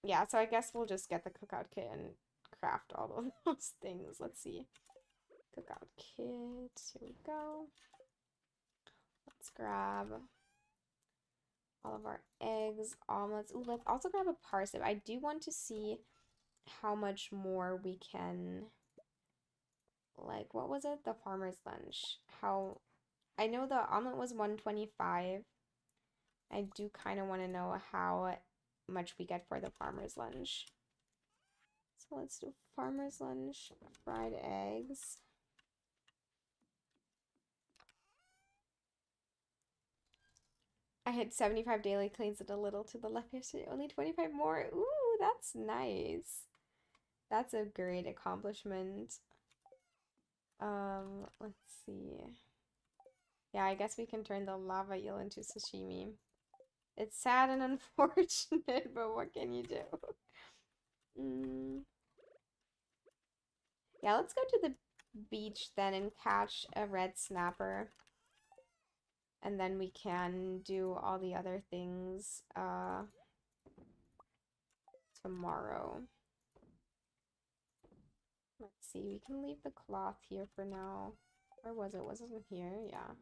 Yeah, so I guess we'll just get the cookout kit and craft all of those things. Let's see. Cookout kit. Here we go. Let's grab all of our eggs, omelets. Ooh, let's also grab a parsnip. I do want to see how much more we can, like, what was it? The farmer's lunch. How, I know the omelet was 125. I do kind of want to know how much we get for the farmer's lunch. So let's do farmer's lunch, fried eggs. I had 75 daily cleans it a little to the left yesterday. Only 25 more. Ooh, that's nice. That's a great accomplishment. Let's see. Yeah, I guess we can turn the lava eel into sashimi. It's sad and unfortunate, but what can you do? Yeah, let's go to the beach then and catch a red snapper. And then we can do all the other things tomorrow. Let's see, we can leave the cloth here for now. Or was it? Was it here? Yeah.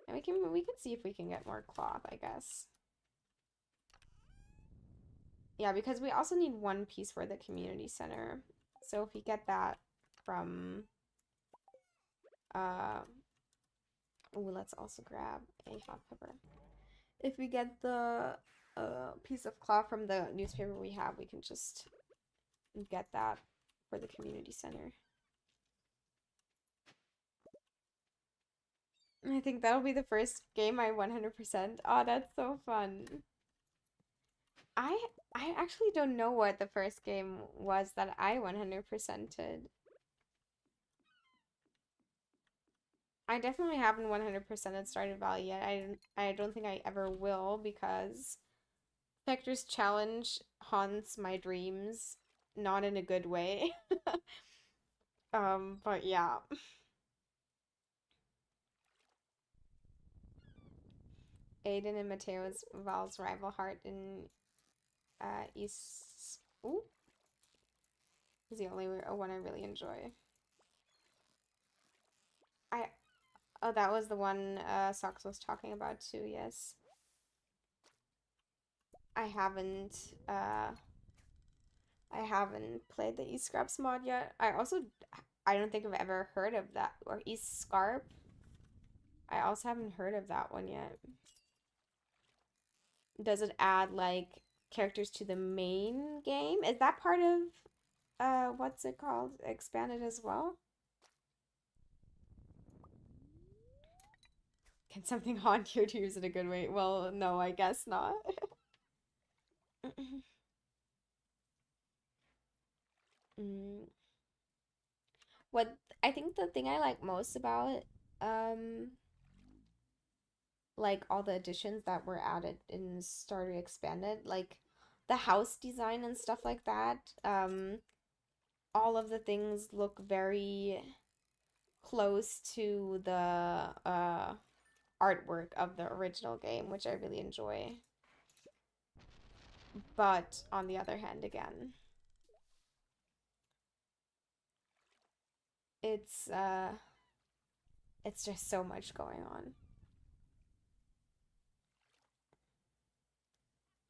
And we can see if we can get more cloth, I guess. Yeah, because we also need one piece for the community center. So if we get that from oh, let's also grab a hot pepper. If we get the piece of cloth from the newspaper we have, we can just get that for the community center. I think that'll be the first game I 100%. Oh, that's so fun. I I actually don't know what the first game was that I 100%ed. I definitely haven't 100%ed Stardew Valley yet. I don't think I ever will because Spectre's challenge haunts my dreams, not in a good way. But yeah. Aiden and Mateo's Val's rival heart in East. Ooh, is the only one I really enjoy. I Oh, that was the one Sox was talking about too. Yes, I haven't I haven't played the East Scraps mod yet. I don't think I've ever heard of that, or East Scarp. I also haven't heard of that one yet. Does it add like characters to the main game? Is that part of what's it called? Expanded as well? Can something haunt your tears in a good way? Well, no, I guess not. Mm. What I think the thing I like most about um like all the additions that were added in Stardew Expanded, like the house design and stuff like that, all of the things look very close to the artwork of the original game, which I really enjoy. But on the other hand, again, it's uh it's just so much going on.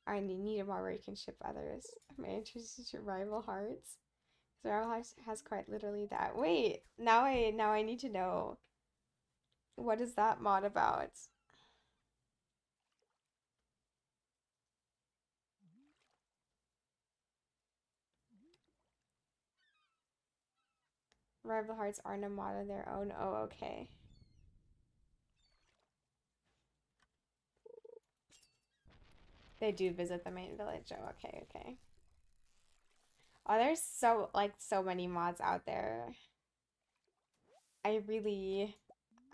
I need a mod where you can ship others. Am I introduced to rival hearts? So rival hearts has quite literally that. Wait, now I need to know, what is that mod about? Rival hearts aren't a mod of their own. Oh, okay. They do visit the main village. Oh, okay, okay. Oh, there's so many mods out there. I really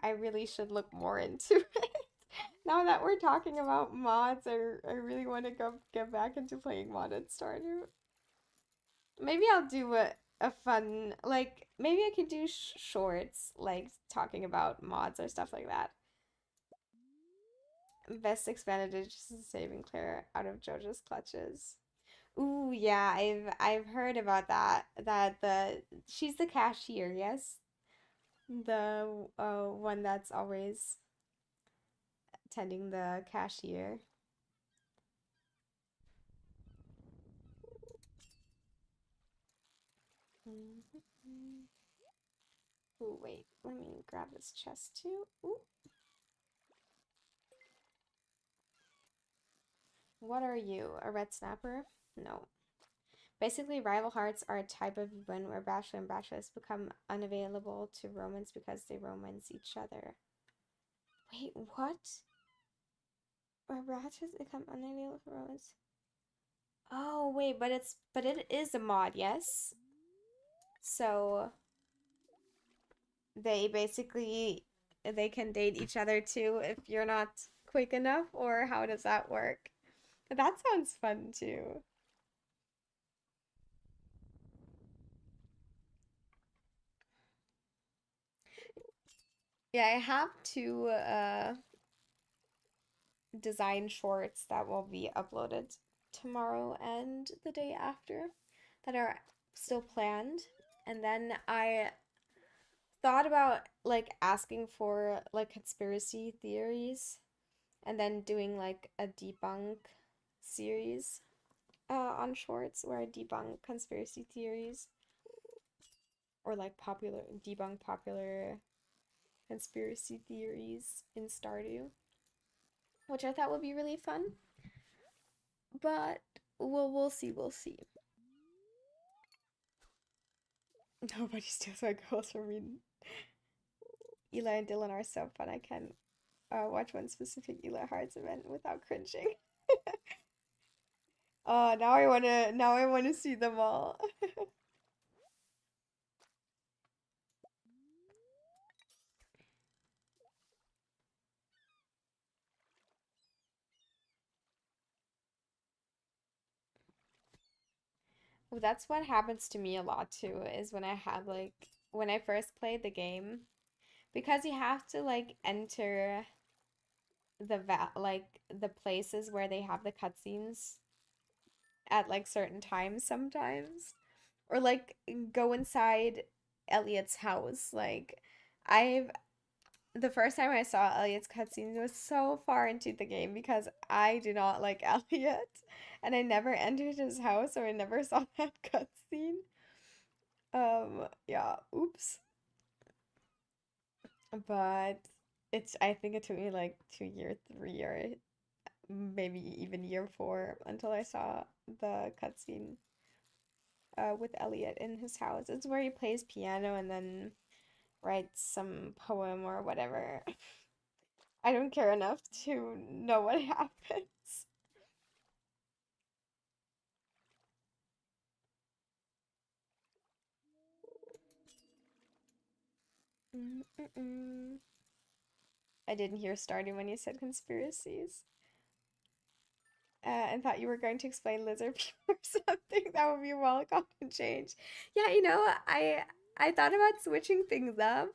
I really should look more into it. Now that we're talking about mods, I really want to go get back into playing modded Stardew. Maybe I'll do a fun, like, maybe I could do shorts, like, talking about mods or stuff like that. Best expanded edition saving Claire out of JoJo's clutches. Ooh, yeah, I've heard about that. That the she's the cashier, yes? The one that's always tending the cashier. Ooh, wait, let me grab this chest too. Ooh. What are you? A red snapper? No. Basically, rival hearts are a type of event where bachelor and bacheloress become unavailable to romance because they romance each other. Wait, what? Where bachelors become unavailable for romance? Oh, wait, but it is a mod, yes? So they basically they can date each other too if you're not quick enough, or how does that work? That sounds fun too. Yeah, I have to design shorts that will be uploaded tomorrow and the day after that are still planned. And then I thought about like asking for like conspiracy theories and then doing like a debunk series on shorts where I debunk conspiracy theories or like popular debunk popular conspiracy theories in Stardew, which I thought would be really fun. But we'll see, we'll see. Nobody steals my girls from me. Eli and Dylan are so fun. I can watch one specific Eli Hearts event without cringing. Oh, now I wanna see them all. Well, that's what happens to me a lot too, is when I have like when I first played the game, because you have to like enter the the places where they have the cutscenes at like certain times sometimes. Or like go inside Elliot's house. Like I've the first time I saw Elliot's cutscenes was so far into the game because I do not like Elliot and I never entered his house or I never saw that cutscene. Yeah, oops. But I think it took me like 2 year, 3 year, maybe even year four until I saw the cutscene with Elliot in his house. It's where he plays piano and then writes some poem or whatever. I don't care enough to know what happens. Mm-mm-mm. I didn't hear starting when you said conspiracies. And thought you were going to explain lizard people or something. That would be a welcome change. Yeah, I thought about switching things up.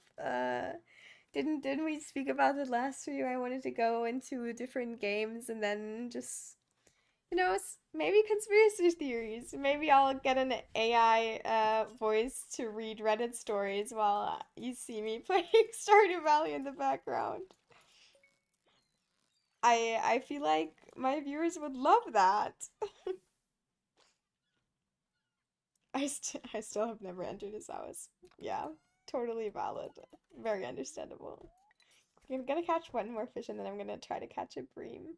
Didn't we speak about it last week? I wanted to go into different games and then just maybe conspiracy theories. Maybe I'll get an AI voice to read Reddit stories while you see me playing Stardew Valley in the background. I feel like my viewers would love that. I still have never entered his house. Yeah, totally valid. Very understandable. I'm gonna catch one more fish and then I'm gonna try to catch a bream.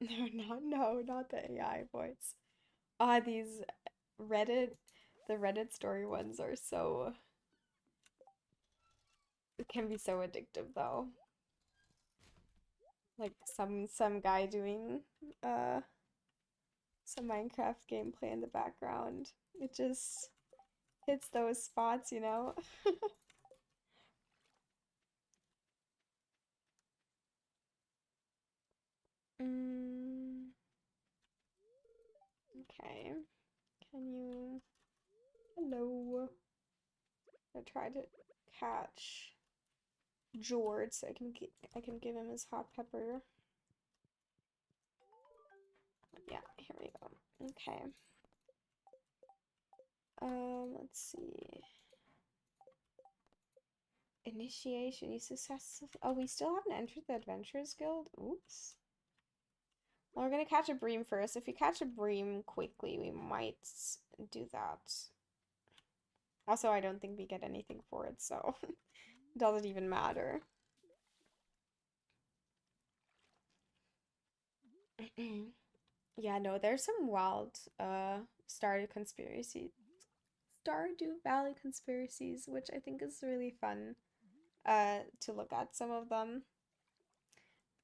No, not the AI voice. Ah, these Reddit, the Reddit story ones are so, it can be so addictive though. Like some guy doing uh some Minecraft gameplay in the background. It just hits those spots, you know? Mm, okay. Can you? Hello. I try to catch George so I can give him his hot pepper. Yeah, here we go. Okay. Let's see. Initiation. You successful. Oh, we still haven't entered the Adventurers Guild. Oops. Well, we're gonna catch a bream first. If we catch a bream quickly, we might do that. Also, I don't think we get anything for it, so it doesn't even matter. Yeah, no, there's some wild Stardew Valley conspiracies, which I think is really fun to look at some of them.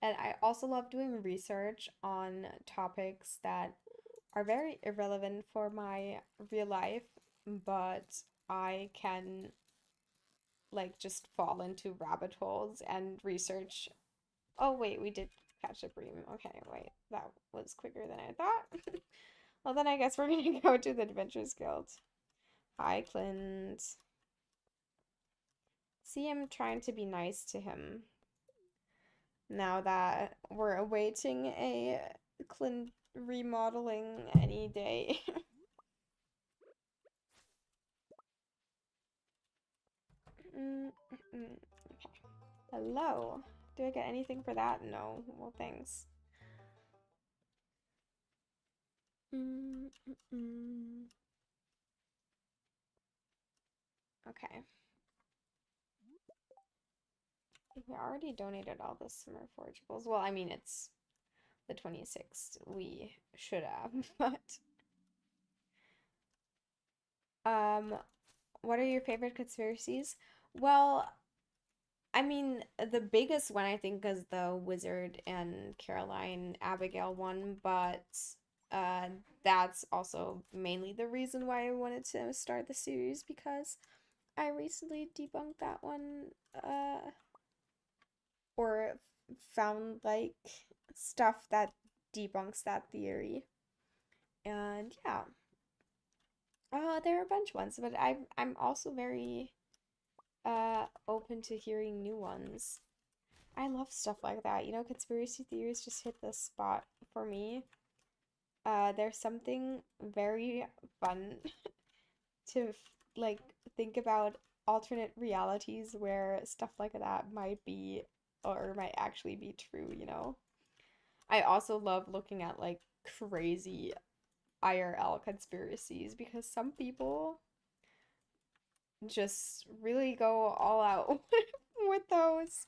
And I also love doing research on topics that are very irrelevant for my real life, but I can like just fall into rabbit holes and research. Oh, wait, we did catch a bream. Okay, wait, that was quicker than I thought. Well, then I guess we're gonna go to the Adventures Guild. Hi, Clint. See, I'm trying to be nice to him now that we're awaiting a Clint remodeling any day. Mm, mm. Hello. Do I get anything for that? No. Well, thanks. Mm, mm, mm. Okay. We already donated all the summer forageables. Well, I mean, it's the 26th. We should have, but um, what are your favorite conspiracies? Well, I mean, the biggest one I think is the Wizard and Caroline Abigail one, but uh that's also mainly the reason why I wanted to start the series because I recently debunked that one or found like stuff that debunks that theory. And yeah. There are a bunch of ones, but I'm also very open to hearing new ones. I love stuff like that. You know, conspiracy theories just hit the spot for me. There's something very fun to like think about alternate realities where stuff like that might be or might actually be true, you know? I also love looking at like crazy IRL conspiracies because some people just really go all out with those.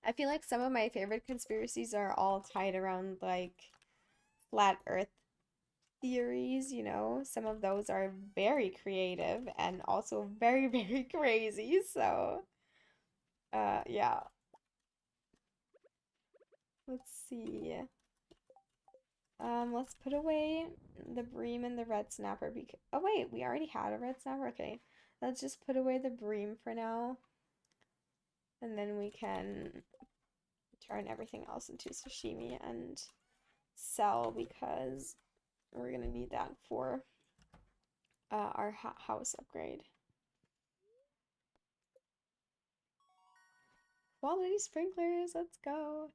I feel like some of my favorite conspiracies are all tied around like flat earth theories, you know. Some of those are very creative and also very, very crazy. So, yeah. Let's see. Let's put away the bream and the red snapper because oh wait, we already had a red snapper. Okay. Let's just put away the bream for now. And then we can turn everything else into sashimi and sell because we're gonna need that for our house upgrade. Quality sprinklers, let's go.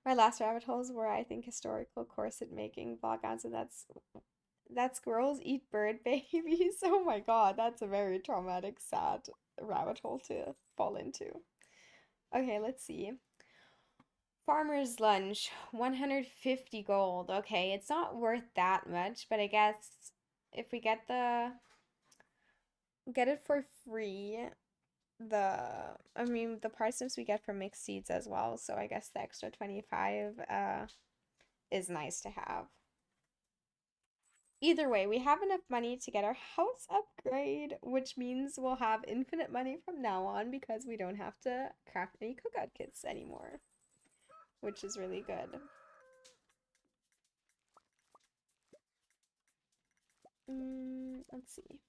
My last rabbit holes were, I think, historical corset making vloggons, and that squirrels eat bird babies. Oh my god, that's a very traumatic, sad rabbit hole to fall into. Okay, let's see. Farmer's lunch, 150 gold. Okay, it's not worth that much, but I guess if we get it for free, I mean the parsnips we get from mixed seeds as well, so I guess the extra 25 is nice to have. Either way, we have enough money to get our house upgrade, which means we'll have infinite money from now on because we don't have to craft any cookout kits anymore, which is really good. Let's see.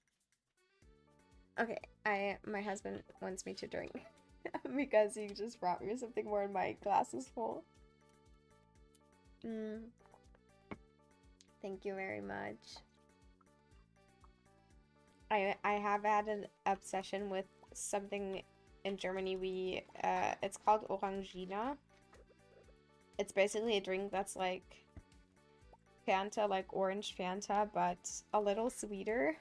Okay, my husband wants me to drink because he just brought me something more and my glass is full. Thank you very much. I have had an obsession with something in Germany. It's called Orangina. It's basically a drink that's like Fanta, like orange Fanta, but a little sweeter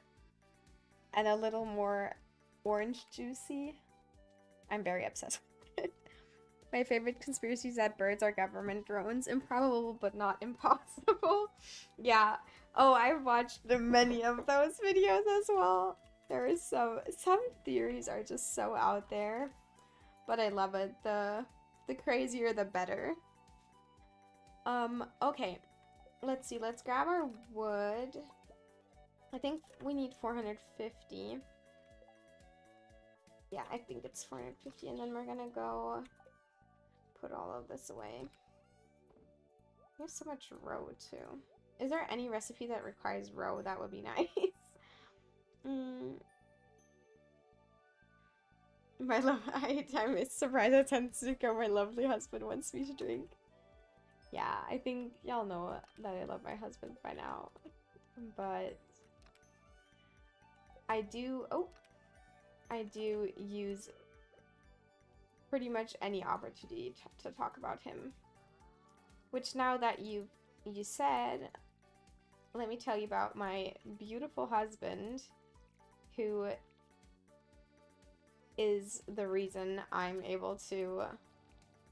and a little more orange juicy. I'm very obsessed with it. My favorite conspiracy is that birds are government drones. Improbable, but not impossible. Yeah. Oh, I've watched many of those videos as well. There is some theories are just so out there, but I love it. The crazier, the better. Okay. Let's see. Let's grab our wood. I think we need 450. Yeah, I think it's 450, and then we're gonna go put all of this away. We have so much roe too. Is there any recipe that requires roe? That would be nice. My love, I'm surprised at Tensuko. My lovely husband wants me to drink. Yeah, I think y'all know that I love my husband by now. But I do use pretty much any opportunity to talk about him. Which now that you said, let me tell you about my beautiful husband, who is the reason I'm able to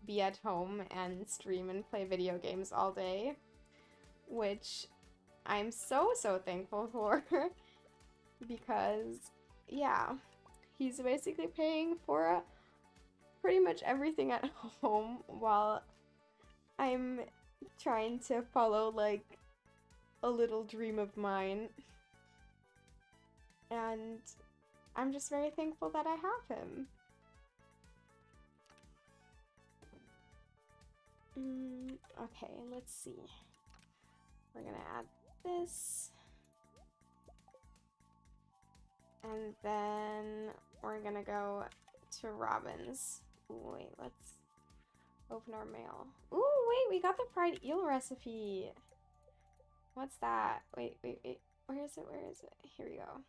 be at home and stream and play video games all day, which I'm so thankful for. Because yeah, he's basically paying for pretty much everything at home while I'm trying to follow like a little dream of mine, and I'm just very thankful that I have him. Okay, let's see. We're gonna add this. And then we're gonna go to Robin's. Ooh, wait, let's open our mail. Ooh, wait, we got the fried eel recipe. What's that? Wait. Where is it? Here we go.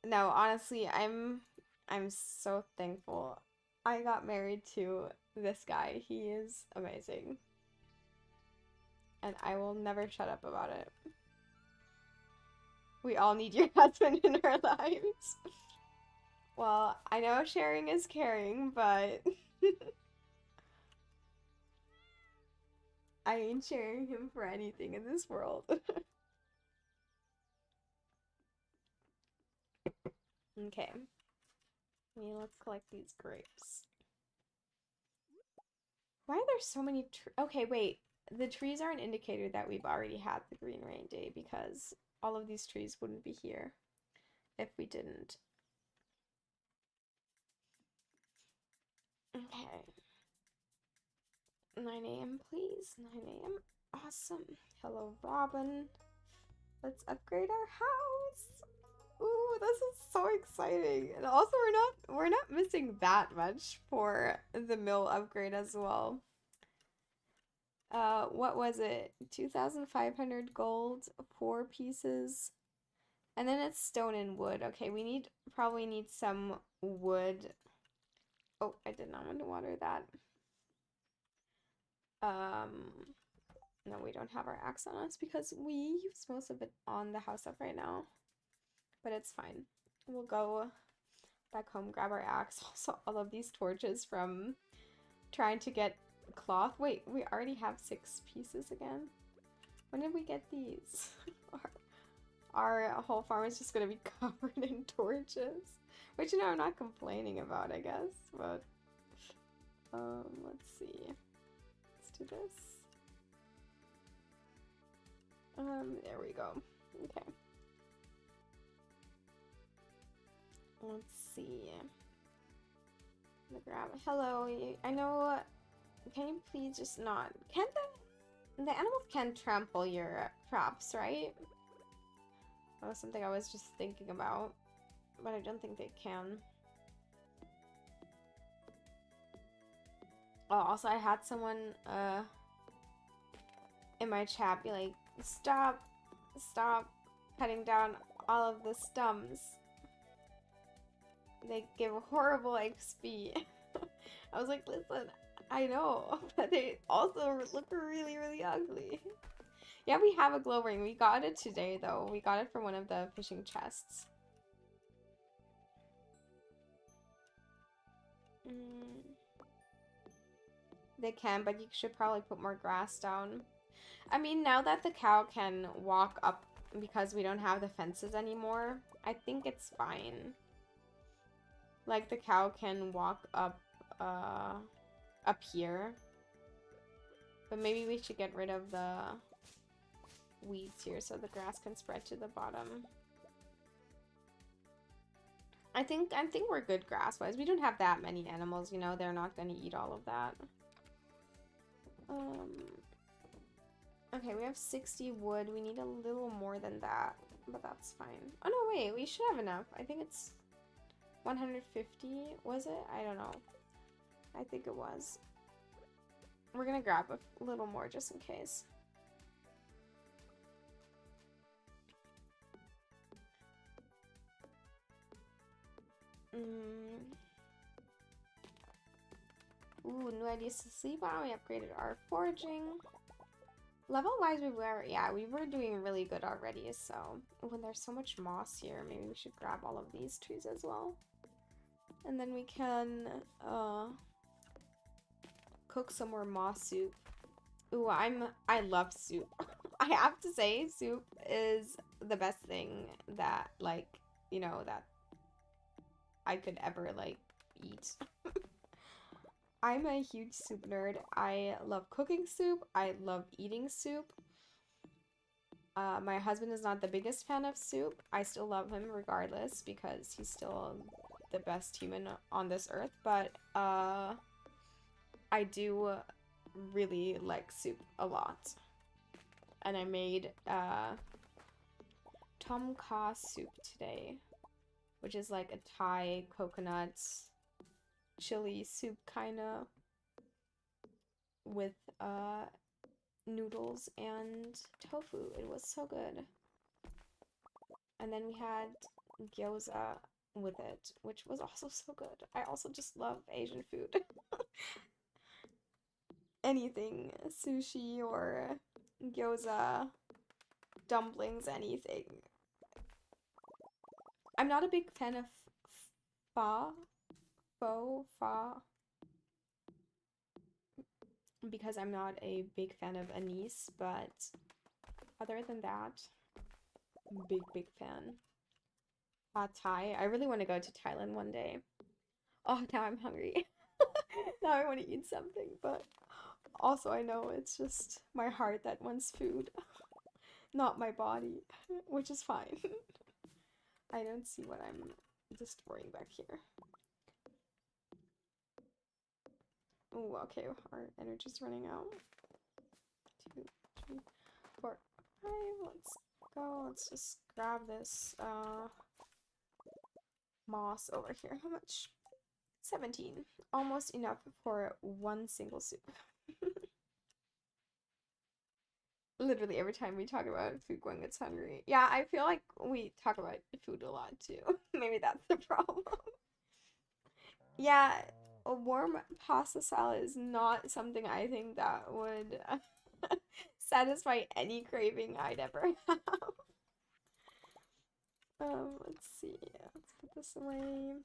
No, honestly, I'm so thankful I got married to this guy. He is amazing. And I will never shut up about it. We all need your husband in our lives. Well, I know sharing is caring, but I ain't sharing him for anything in this world. Okay. Let's collect these grapes. Why are there so many okay, wait. The trees are an indicator that we've already had the green rain day, because all of these trees wouldn't be here if we didn't. Okay. 9 a.m. please. 9 a.m. Awesome. Hello, Robin. Let's upgrade our house. Ooh, this is so exciting. And also we're not missing that much for the mill upgrade as well. What was it? 2,500 gold, 4 pieces. And then it's stone and wood. Okay, we probably need some wood. Oh, I did not want to water that. No, we don't have our axe on us because we use most of it on the house up right now. But it's fine. We'll go back home, grab our axe. Also, all of these torches from trying to get cloth. Wait, we already have 6 pieces again? When did we get these? Our whole farm is just gonna be covered in torches. Which, you know, I'm not complaining about, I guess. But, let's see. Let's do this. There we go. Okay. Let's see. I'm gonna grab. Hello. I know. Can you please just not? Can't the animals can trample your crops, right? That was something I was just thinking about, but I don't think they can. Oh, also I had someone in my chat be like, stop cutting down all of the stumps. They give horrible XP. I was like, listen, I know, but they also look really, really ugly. Yeah, we have a glow ring. We got it today, though. We got it from one of the fishing chests. They can, but you should probably put more grass down. I mean, now that the cow can walk up because we don't have the fences anymore, I think it's fine. Like, the cow can walk up here. But maybe we should get rid of the weeds here so the grass can spread to the bottom. I think we're good grass-wise. We don't have that many animals, you know, they're not gonna eat all of that. Okay, we have 60 wood. We need a little more than that, but that's fine. Oh no, wait, we should have enough. I think it's 150, was it? I don't know. I think it was. We're gonna grab a little more just in case. Mm. Ooh, new ideas to sleep on. We upgraded our foraging. Level-wise, we were doing really good already, so when there's so much moss here, maybe we should grab all of these trees as well. And then we can cook some more moss soup. Ooh, I love soup. I have to say, soup is the best thing that, like, you know, that I could ever, like, eat. I'm a huge soup nerd. I love cooking soup. I love eating soup. My husband is not the biggest fan of soup. I still love him regardless because he's still the best human on this earth. But I do really like soup a lot. And I made tom kha soup today, which is like a Thai coconut chili soup kind of with noodles and tofu. It was so good. And then we had gyoza with it, which was also so good. I also just love Asian food. Anything, sushi or gyoza, dumplings, anything. I'm not a big fan of pho, because I'm not a big fan of anise, but other than that, big fan. Thai. I really want to go to Thailand one day. Oh, now I'm hungry. Now I want to eat something, but also I know it's just my heart that wants food, not my body, which is fine. I don't see what I'm destroying back here. Oh, okay, our energy's running out. 2, 3, 4, 5. Let's go. Let's just grab this moss over here. How much? 17. Almost enough for one single soup. Literally every time we talk about food, Gwen gets hungry. Yeah, I feel like we talk about food a lot too. Maybe that's the problem. Yeah, a warm pasta salad is not something I think that would satisfy any craving I'd ever have. Let's see. Let's put this away.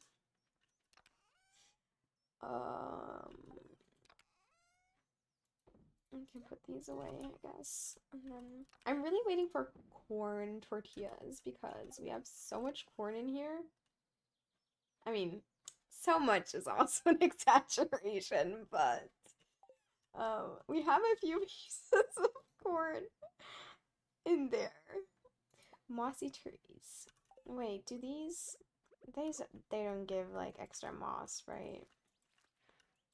I can put these away, I guess. And then I'm really waiting for corn tortillas because we have so much corn in here. I mean, so much is also an exaggeration, but we have a few pieces of corn in there. Mossy trees. Wait, do they don't give like extra moss, right?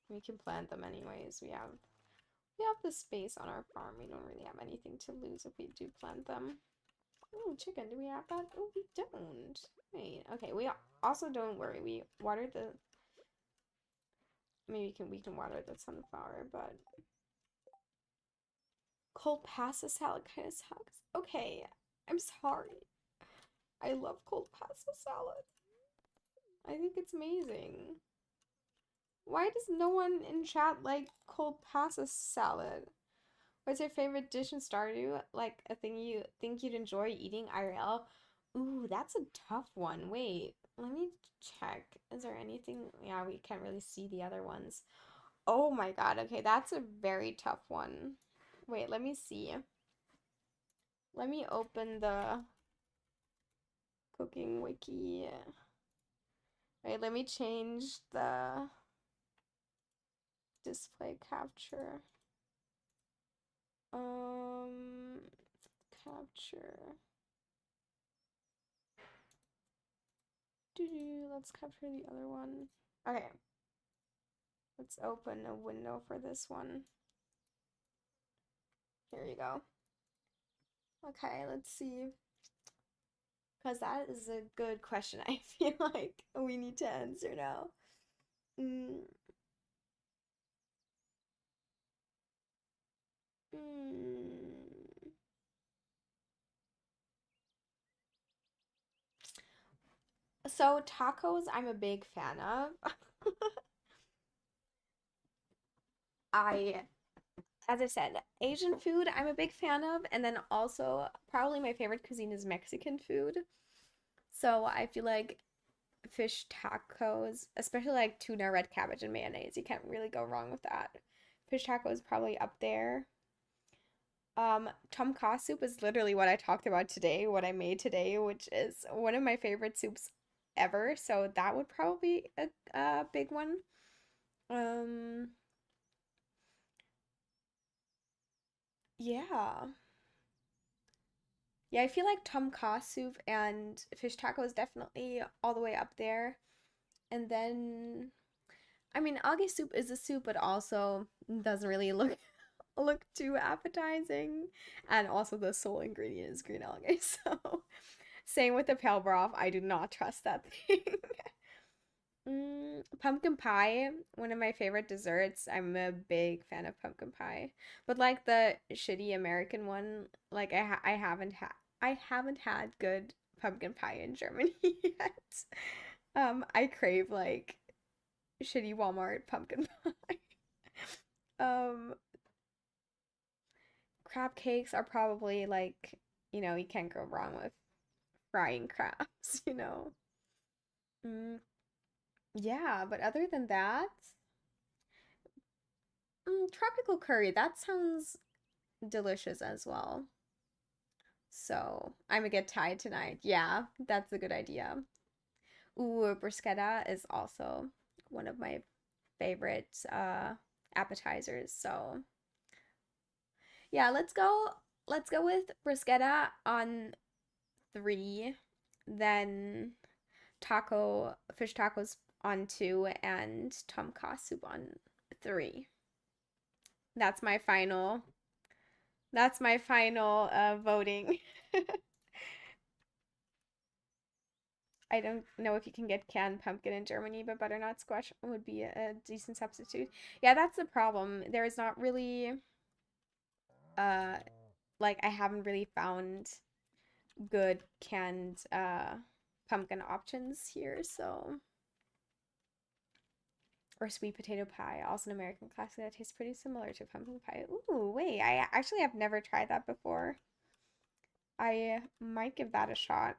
We can plant them anyways. We have the space on our farm. We don't really have anything to lose if we do plant them. Oh, chicken. Do we have that? Oh, we don't. Wait. Okay. We also don't worry. We watered the. Maybe we can water the sunflower, but cold pasta salad kind of sucks. Okay. I'm sorry. I love cold pasta salad. I think it's amazing. Why does no one in chat like cold pasta salad? What's your favorite dish in Stardew? Like a thing you think you'd enjoy eating IRL? Ooh, that's a tough one. Wait, let me check. Is there anything? Yeah, we can't really see the other ones. Oh my god, okay, that's a very tough one. Wait, let me see. Let me open the cooking wiki. Wait, let me change the display capture. Capture. Let's capture the other one. Okay. Let's open a window for this one. Here you go. Okay, let's see. Because that is a good question. I feel like we need to answer now. Mm. Mm. So tacos, I'm a big fan of. I, as I said, Asian food, I'm a big fan of, and then also probably my favorite cuisine is Mexican food. So I feel like fish tacos, especially like tuna, red cabbage, and mayonnaise, you can't really go wrong with that. Fish tacos probably up there. Tom kha soup is literally what I talked about today, what I made today, which is one of my favorite soups ever. So that would probably be a big one. Um, yeah. Yeah, I feel like tom kha soup and fish taco is definitely all the way up there. And then, I mean, algae soup is a soup, but also doesn't really look too appetizing. And also the sole ingredient is green algae. So same with the pale broth. I do not trust that thing. Pumpkin pie, one of my favorite desserts. I'm a big fan of pumpkin pie, but like the shitty American one, like I haven't had good pumpkin pie in Germany yet. I crave like shitty Walmart pumpkin pie. Um, crab cakes are probably like, you can't go wrong with frying crabs, you know. Mm, yeah, but other than that, tropical curry, that sounds delicious as well. So I'm gonna get Thai tonight. Yeah, that's a good idea. Ooh, bruschetta is also one of my favorite appetizers. So yeah, let's go with bruschetta on three, then fish tacos on two, and tom kha soup on three. That's my final. That's my final voting. I don't know if you can get canned pumpkin in Germany, but butternut squash would be a decent substitute. Yeah, that's the problem. There is not really uh like I haven't really found good canned pumpkin options here, so or sweet potato pie, also an American classic that tastes pretty similar to pumpkin pie. Ooh, wait, I actually have never tried that before. I might give that a shot.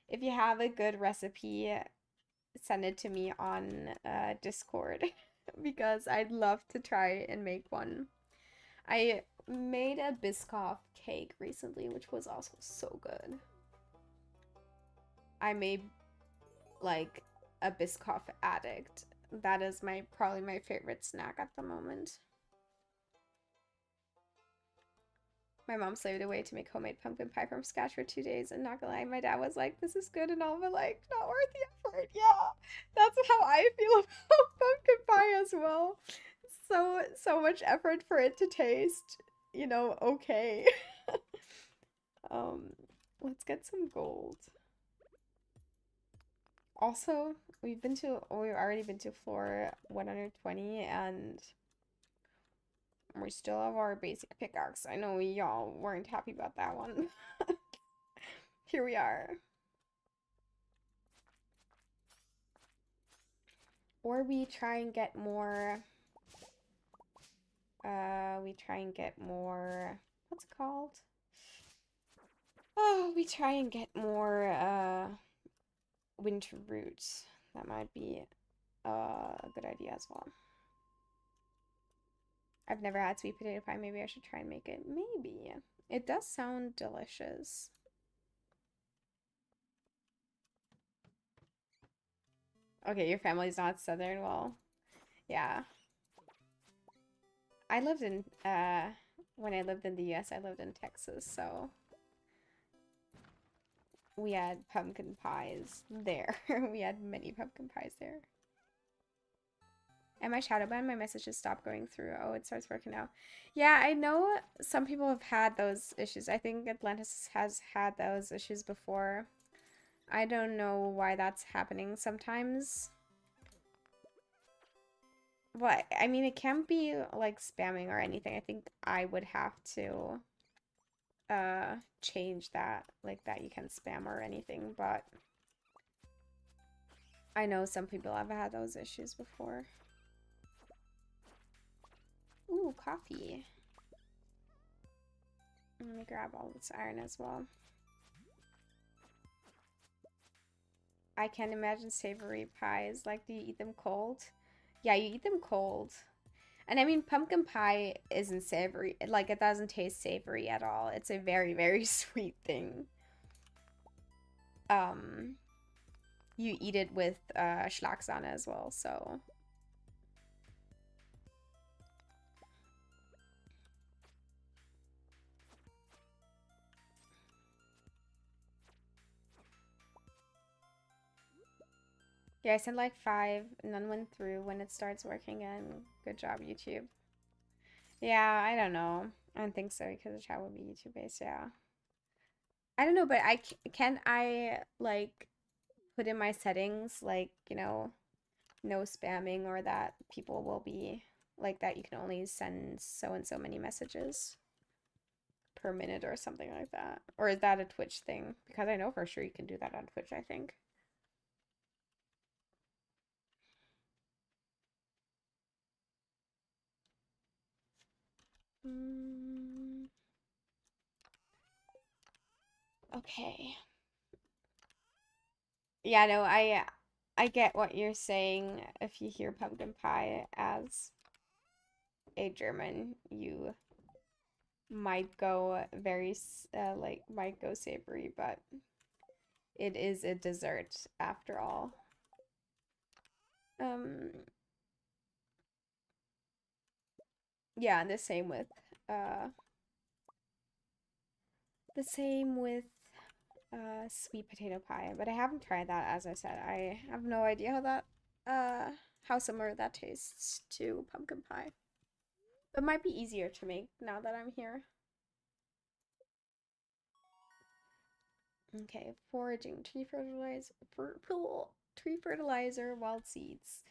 If you have a good recipe, send it to me on Discord because I'd love to try and make one. I made a Biscoff cake recently, which was also so good. I made like a Biscoff addict. That is my probably my favorite snack at the moment. My mom slaved away to make homemade pumpkin pie from scratch for 2 days, and not gonna lie, my dad was like, "This is good," and all, but like, not worth the effort. Yeah, that's how I feel about pumpkin pie as well. So much effort for it to taste, okay. Um, let's get some gold. Also, we've already been to floor 120, and we still have our basic pickaxe. I know y'all weren't happy about that one. Here we are. Or we try and get more, what's it called? Oh, we try and get more, winter roots. That might be a good idea as well. I've never had sweet potato pie. Maybe I should try and make it. Maybe. It does sound delicious. Okay, your family's not Southern. Well, yeah. I lived in, when I lived in the US, I lived in Texas, so we had pumpkin pies there. We had many pumpkin pies there. Am I shadow banned? My messages stopped going through. Oh, it starts working now. Yeah, I know some people have had those issues. I think Atlantis has had those issues before. I don't know why that's happening sometimes. Well, I mean, it can't be like spamming or anything. I think I would have to change that, like that you can spam or anything, but I know some people have had those issues before. Ooh, coffee. Let me grab all this iron as well. I can't imagine savory pies. Like, do you eat them cold? Yeah, you eat them cold. And I mean, pumpkin pie isn't savory. Like, it doesn't taste savory at all. It's a very, very sweet thing. You eat it with Schlagsahne as well, so. Yeah, I sent like 5, none went through. When it starts working again, good job, YouTube. Yeah, I don't know. I don't think so because the chat would be YouTube based, yeah. I don't know, but can I like put in my settings like, you know, no spamming or that people will be like that you can only send so and so many messages per minute or something like that. Or is that a Twitch thing? Because I know for sure you can do that on Twitch, I think. Okay. Yeah, no, I get what you're saying. If you hear pumpkin pie as a German, you might go very like might go savory, but it is a dessert after all. Um, yeah, uh the same with sweet potato pie, but I haven't tried that as I said. I have no idea how that how similar that tastes to pumpkin pie. It might be easier to make now that I'm here. Okay, foraging, tree fertilizer, wild seeds,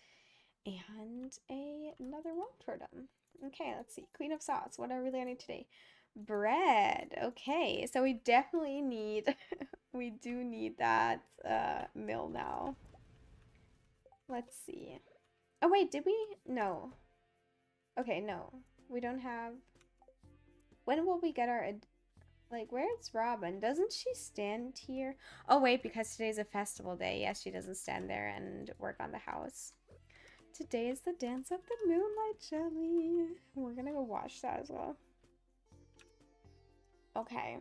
and another wild totem. Okay, let's see. Queen of sauce. What I really need today? Bread. Okay, so we definitely need, we do need that mill now. Let's see. Oh wait, did we? No. Okay, no. We don't have. When will we get our like, where's Robin? Doesn't she stand here? Oh, wait, because today's a festival day. Yes, she doesn't stand there and work on the house. Today is the dance of the moonlight jelly. We're gonna go watch that as well. Okay.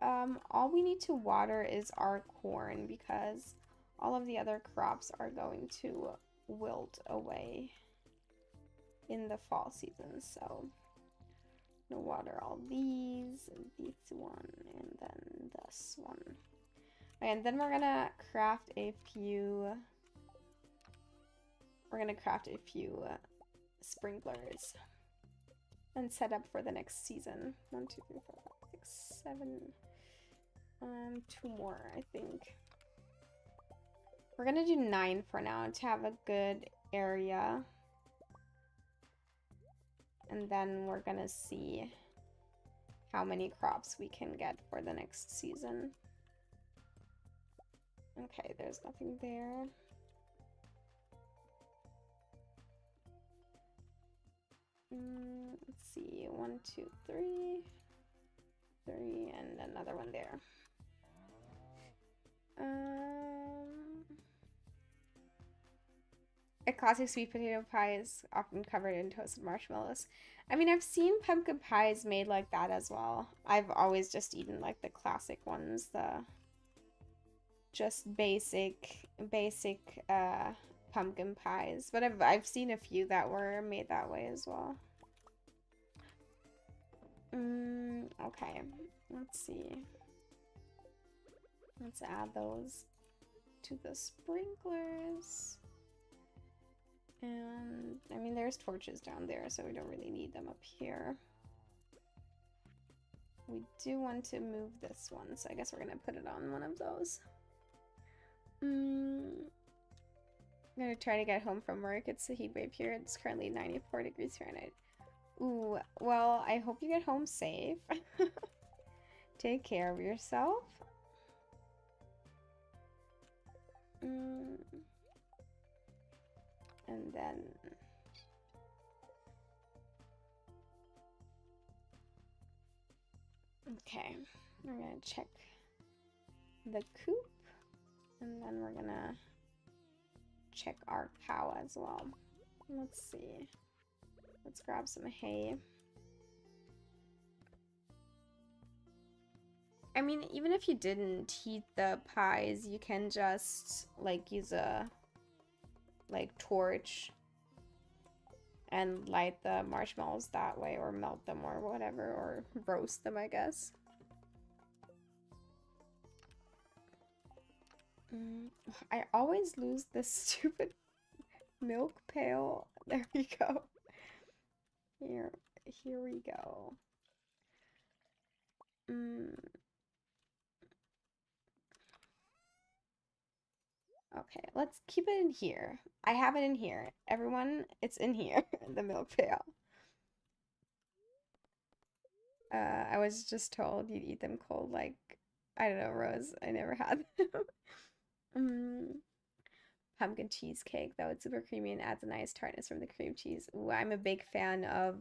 All we need to water is our corn because all of the other crops are going to wilt away in the fall season, so gonna water all these, and this one, and then this one. Okay, and then we're gonna craft a few. We're gonna craft a few sprinklers and set up for the next season. 1, 2, 3, 4, 5, 6, 7. 2 more, I think. We're gonna do 9 for now to have a good area. And then we're gonna see how many crops we can get for the next season. Okay, there's nothing there. Let's see, 1, 2, 3, 3, and another one there. A classic sweet potato pie is often covered in toasted marshmallows. I mean, I've seen pumpkin pies made like that as well. I've always just eaten like the classic ones, the just basic pumpkin pies. But I've seen a few that were made that way as well. Okay, let's see. Let's add those to the sprinklers. And, I mean, there's torches down there, so we don't really need them up here. We do want to move this one, so I guess we're going to put it on one of those. I'm going to try to get home from work. It's a heat wave here. It's currently 94 degrees Fahrenheit. Ooh, well, I hope you get home safe. Take care of yourself. And then okay, we're gonna check the coop, and then we're gonna check our cow as well. Let's see. Let's grab some hay. I mean, even if you didn't heat the pies, you can just like use a like torch and light the marshmallows that way, or melt them or whatever, or roast them, I guess. I always lose this stupid milk pail. There we go. Here we go. Okay, let's keep it in here. I have it in here. Everyone, it's in here, the milk pail. I was just told you'd eat them cold, like, I don't know, Rose. I never had them. Pumpkin cheesecake, though. It's super creamy and adds a nice tartness from the cream cheese. Ooh, I'm a big fan of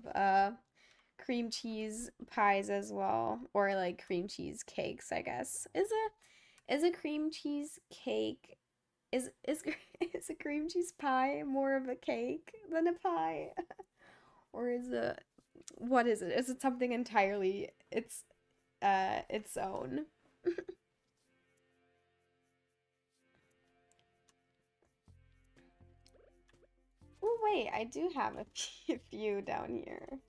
cream cheese pies as well, or like cream cheese cakes, I guess. Is a cream cheese cake is is a cream cheese pie more of a cake than a pie? Or is it, what is it? Is it something entirely its own? Oh wait, I do have a few down here.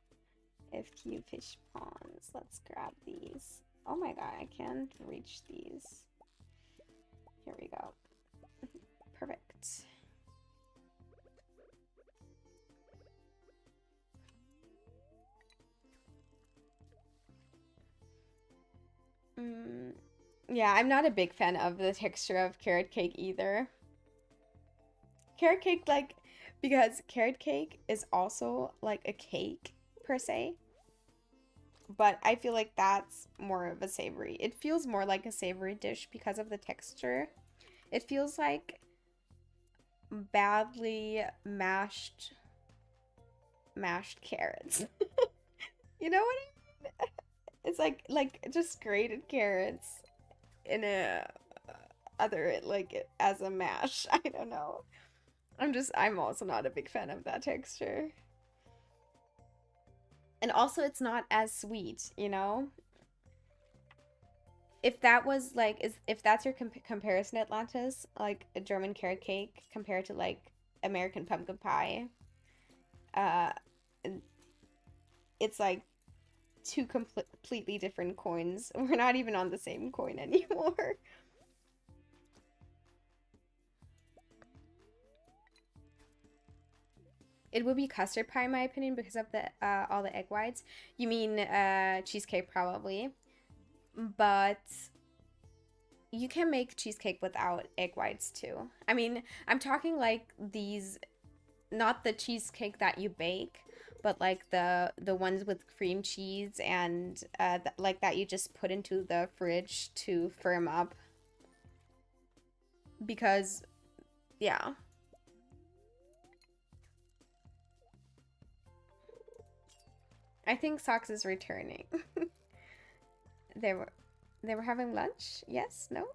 A few fish ponds. Let's grab these. Oh my god, I can't reach these. Here we go. Perfect. Yeah, I'm not a big fan of the texture of carrot cake either. Carrot cake, like, because carrot cake is also like a cake per se, but I feel like that's more of a savory. It feels more like a savory dish because of the texture. It feels like badly mashed carrots. You know what I mean? It's like just grated carrots in a other like as a mash. I don't know. I'm also not a big fan of that texture. And also it's not as sweet, you know? If that was like is if that's your comparison, Atlantis, like a German carrot cake compared to like American pumpkin pie, uh it's like two completely different coins. We're not even on the same coin anymore. It would be custard pie in my opinion because of the all the egg whites. You mean cheesecake probably, but you can make cheesecake without egg whites too. I mean, I'm talking like these, not the cheesecake that you bake, but like the ones with cream cheese and like that you just put into the fridge to firm up. Because yeah. I think Socks is returning. They were they were having lunch? Yes? No?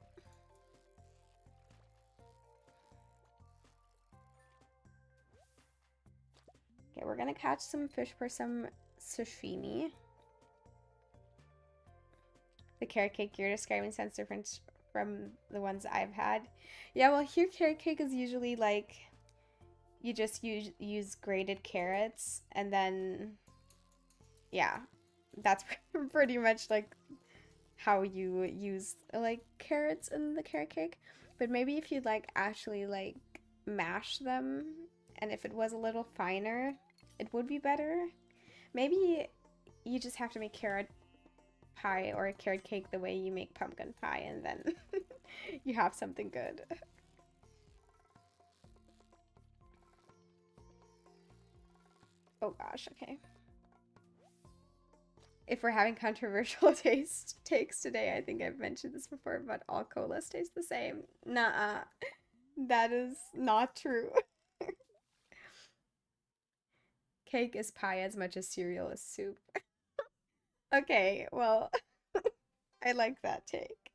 Okay, we're gonna catch some fish for some sashimi. The carrot cake you're describing sounds different from the ones I've had. Yeah, well, here carrot cake is usually like you just use grated carrots and then yeah, that's pretty much like how you use like carrots in the carrot cake. But maybe if you like actually like mash them and if it was a little finer, it would be better. Maybe you just have to make carrot pie or a carrot cake the way you make pumpkin pie and then you have something good. Oh gosh, okay. If we're having controversial takes today, I think I've mentioned this before, but all colas taste the same. Nuh-uh. That is not true. Cake is pie as much as cereal is soup. Okay, well, I like that take.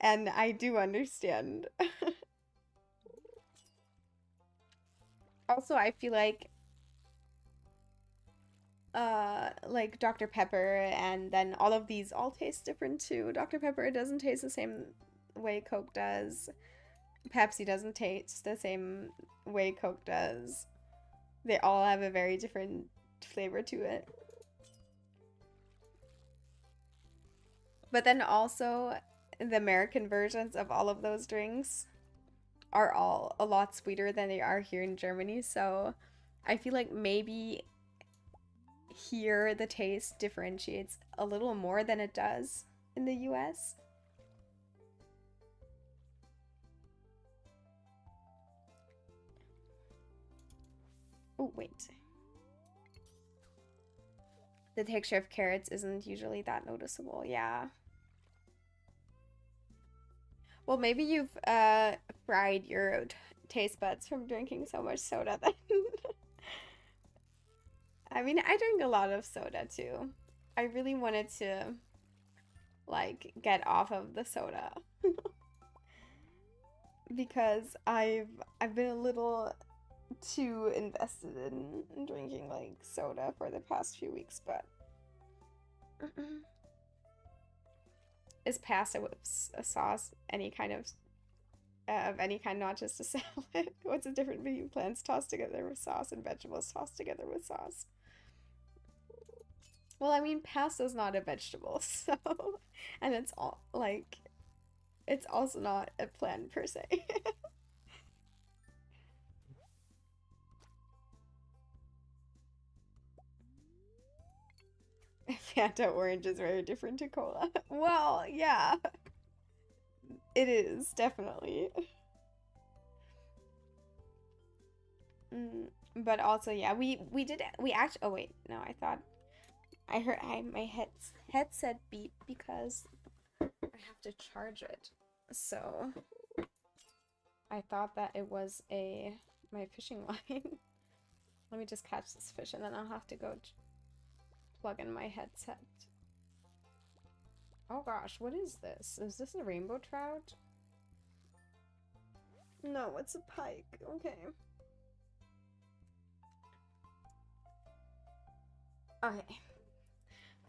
And I do understand. Also, I feel like Dr. Pepper and then all of these all taste different too. Dr. Pepper doesn't taste the same way Coke does. Pepsi doesn't taste the same way Coke does. They all have a very different flavor to it. But then also the American versions of all of those drinks are all a lot sweeter than they are here in Germany. So I feel like maybe here the taste differentiates a little more than it does in the US. Oh, wait. The texture of carrots isn't usually that noticeable. Yeah. Well, maybe you've fried your taste buds from drinking so much soda then. I mean, I drink a lot of soda too. I really wanted to like get off of the soda because I've been a little too invested in drinking like soda for the past few weeks, but is pasta with a sauce any kind of any kind, not just a salad? What's the difference between plants tossed together with sauce and vegetables tossed together with sauce? Well, I mean, pasta's not a vegetable, so and it's all like it's also not a plant per se. Fanta orange is very different to cola. Well, yeah, it is definitely. Mm, but also, yeah, we did we actually. Oh wait, no, I thought I heard my headset beep because I have to charge it. So I thought that it was a my fishing line. Let me just catch this fish and then I'll have to go plug in my headset. Oh gosh, what is this? Is this a rainbow trout? No, it's a pike. Okay. Okay.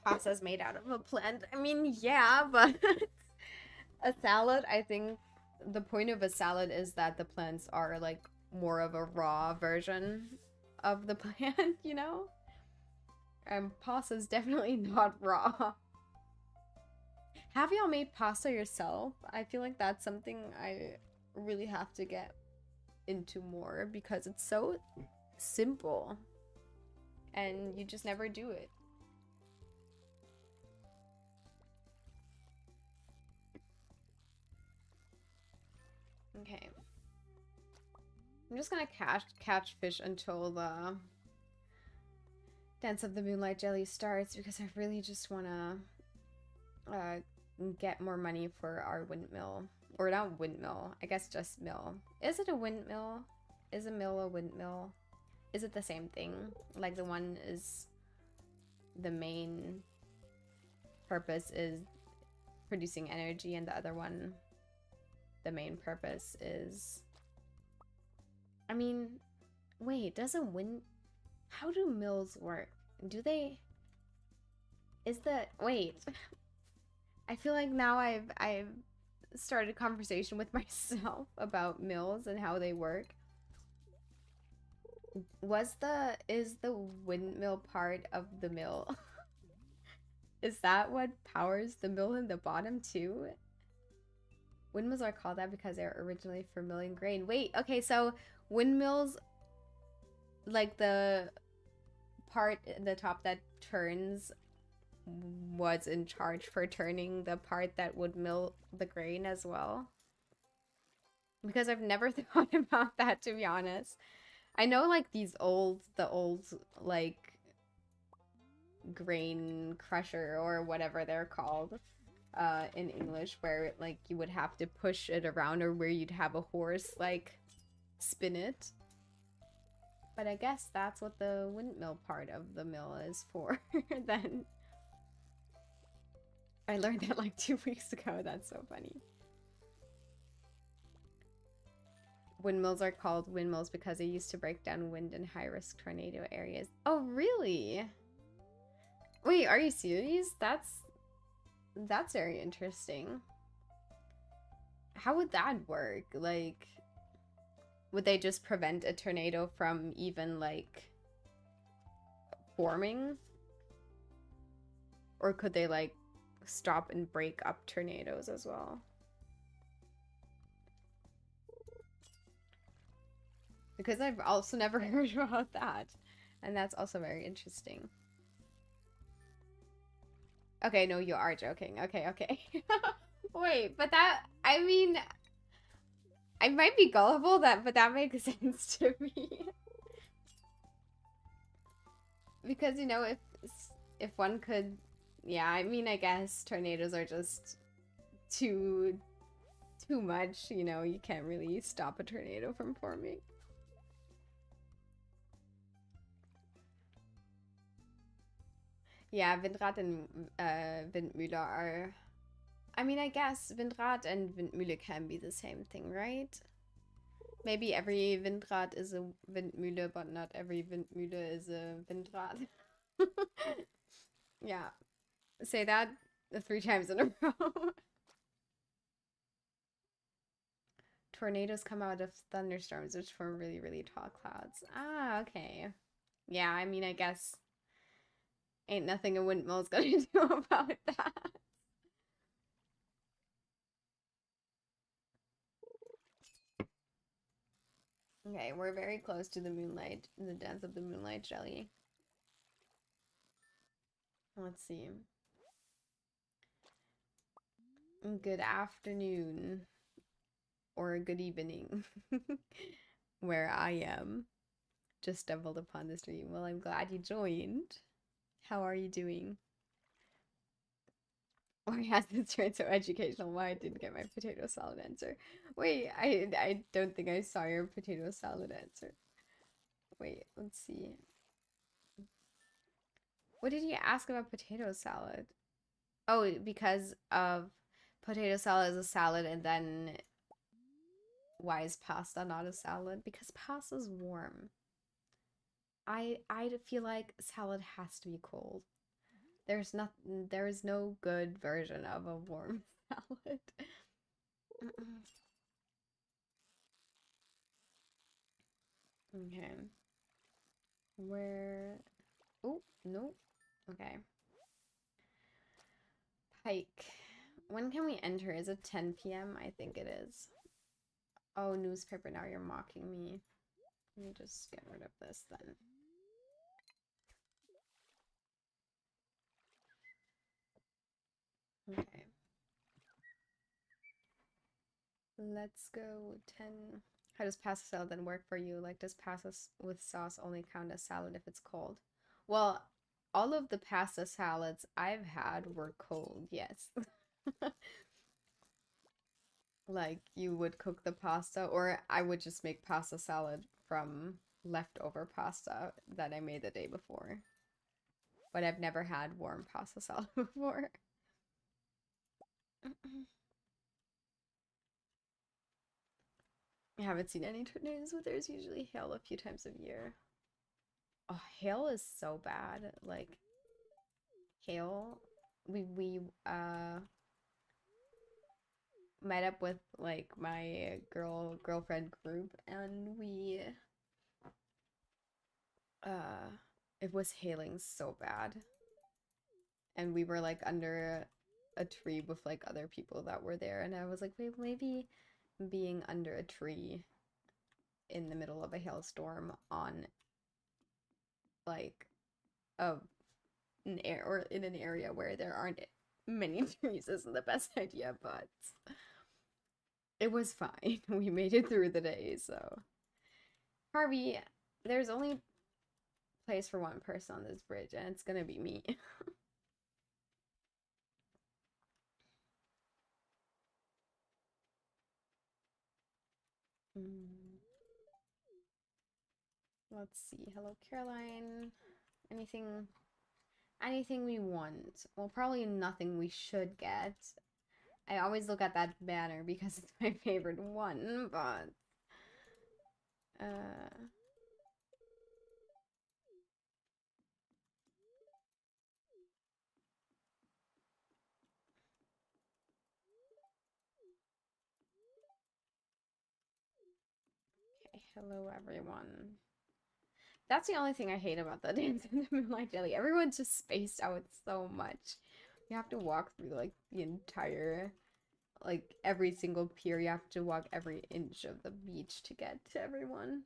Pasta's made out of a plant. I mean, yeah, but a salad, I think the point of a salad is that the plants are like more of a raw version of the plant, you know? And pasta's definitely not raw. Have y'all made pasta yourself? I feel like that's something I really have to get into more because it's so simple and you just never do it. Okay. I'm just gonna catch fish until the Dance of the Moonlight Jelly starts because I really just wanna get more money for our windmill. Or not windmill, I guess just mill. Is it a windmill? Is a mill a windmill? Is it the same thing? Like the one is the main purpose is producing energy and the other one, the main purpose is... I mean, wait, does a wind... How do mills work? Do they... Is the... Wait. I feel like now I've started a conversation with myself about mills and how they work. Is the windmill part of the mill? Is that what powers the mill in the bottom too? Windmills are called that because they were originally for milling grain. Wait, okay, so windmills, like the part at the top that turns was in charge for turning the part that would mill the grain as well? Because I've never thought about that, to be honest. I know like the old like grain crusher or whatever they're called in English where like you would have to push it around or where you'd have a horse like spin it. But I guess that's what the windmill part of the mill is for then. I learned that like 2 weeks ago. That's so funny. Windmills are called windmills because they used to break down wind in high-risk tornado areas. Oh, really? Wait, are you serious? That's very interesting. How would that work? Like, would they just prevent a tornado from even, like, forming? Or could they, like, stop and break up tornadoes as well? Because I've also never heard about that. And that's also very interesting. Okay, no, you are joking. Okay, okay. Wait, but that, I mean, I might be gullible, but that makes sense to me. Because, you know, if one could, yeah, I mean, I guess tornadoes are just too much, you know, you can't really stop a tornado from forming. Yeah, Windrad and Windmühle are... I mean, I guess Windrad and Windmühle can be the same thing, right? Maybe every Windrad is a Windmühle, but not every Windmühle is a Windrad. Yeah. Say that 3 times in a row. Tornadoes come out of thunderstorms, which form really, really tall clouds. Ah, okay. Yeah, I mean, I guess ain't nothing a windmill's gonna do about that. Okay, we're very close to the moonlight, the dance of the moonlight jelly. Let's see. Good afternoon. Or good evening. Where I am. Just stumbled upon the stream. Well, I'm glad you joined. How are you doing? Why has this turned so educational? Why I didn't get my potato salad answer. Wait, I don't think I saw your potato salad answer. Wait, let's see. What did you ask about potato salad? Oh, because of potato salad is a salad, and then why is pasta not a salad? Because pasta's warm. I feel like salad has to be cold. There is no good version of a warm salad. Okay. Where? Oh, no. Okay. Pike. When can we enter? Is it 10 p.m.? I think it is. Oh, newspaper, now you're mocking me. Let me just get rid of this then. Okay. Let's go 10. How does pasta salad then work for you? Like, does pasta with sauce only count as salad if it's cold? Well, all of the pasta salads I've had were cold, yes. Like, you would cook the pasta, or I would just make pasta salad from leftover pasta that I made the day before. But I've never had warm pasta salad before. I haven't seen any tornadoes, but there's usually hail a few times a year. Oh, hail is so bad. Like, hail, we met up with like my girlfriend group, and we uh it was hailing so bad, and we were like under a tree with like other people that were there, and I was like, wait, maybe being under a tree in the middle of a hailstorm on like a an air or in an area where there aren't many trees isn't the best idea, but it was fine. We made it through the day, so. Harvey, there's only place for one person on this bridge, and it's gonna be me. Mm. Let's see. Hello, Caroline. Anything we want? Well, probably nothing we should get. I always look at that banner because it's my favorite one, but okay, hello everyone. That's the only thing I hate about the Dance in the Moonlight Jelly. Everyone's just spaced out so much. You have to walk through like the entire, like every single pier. You have to walk every inch of the beach to get to everyone,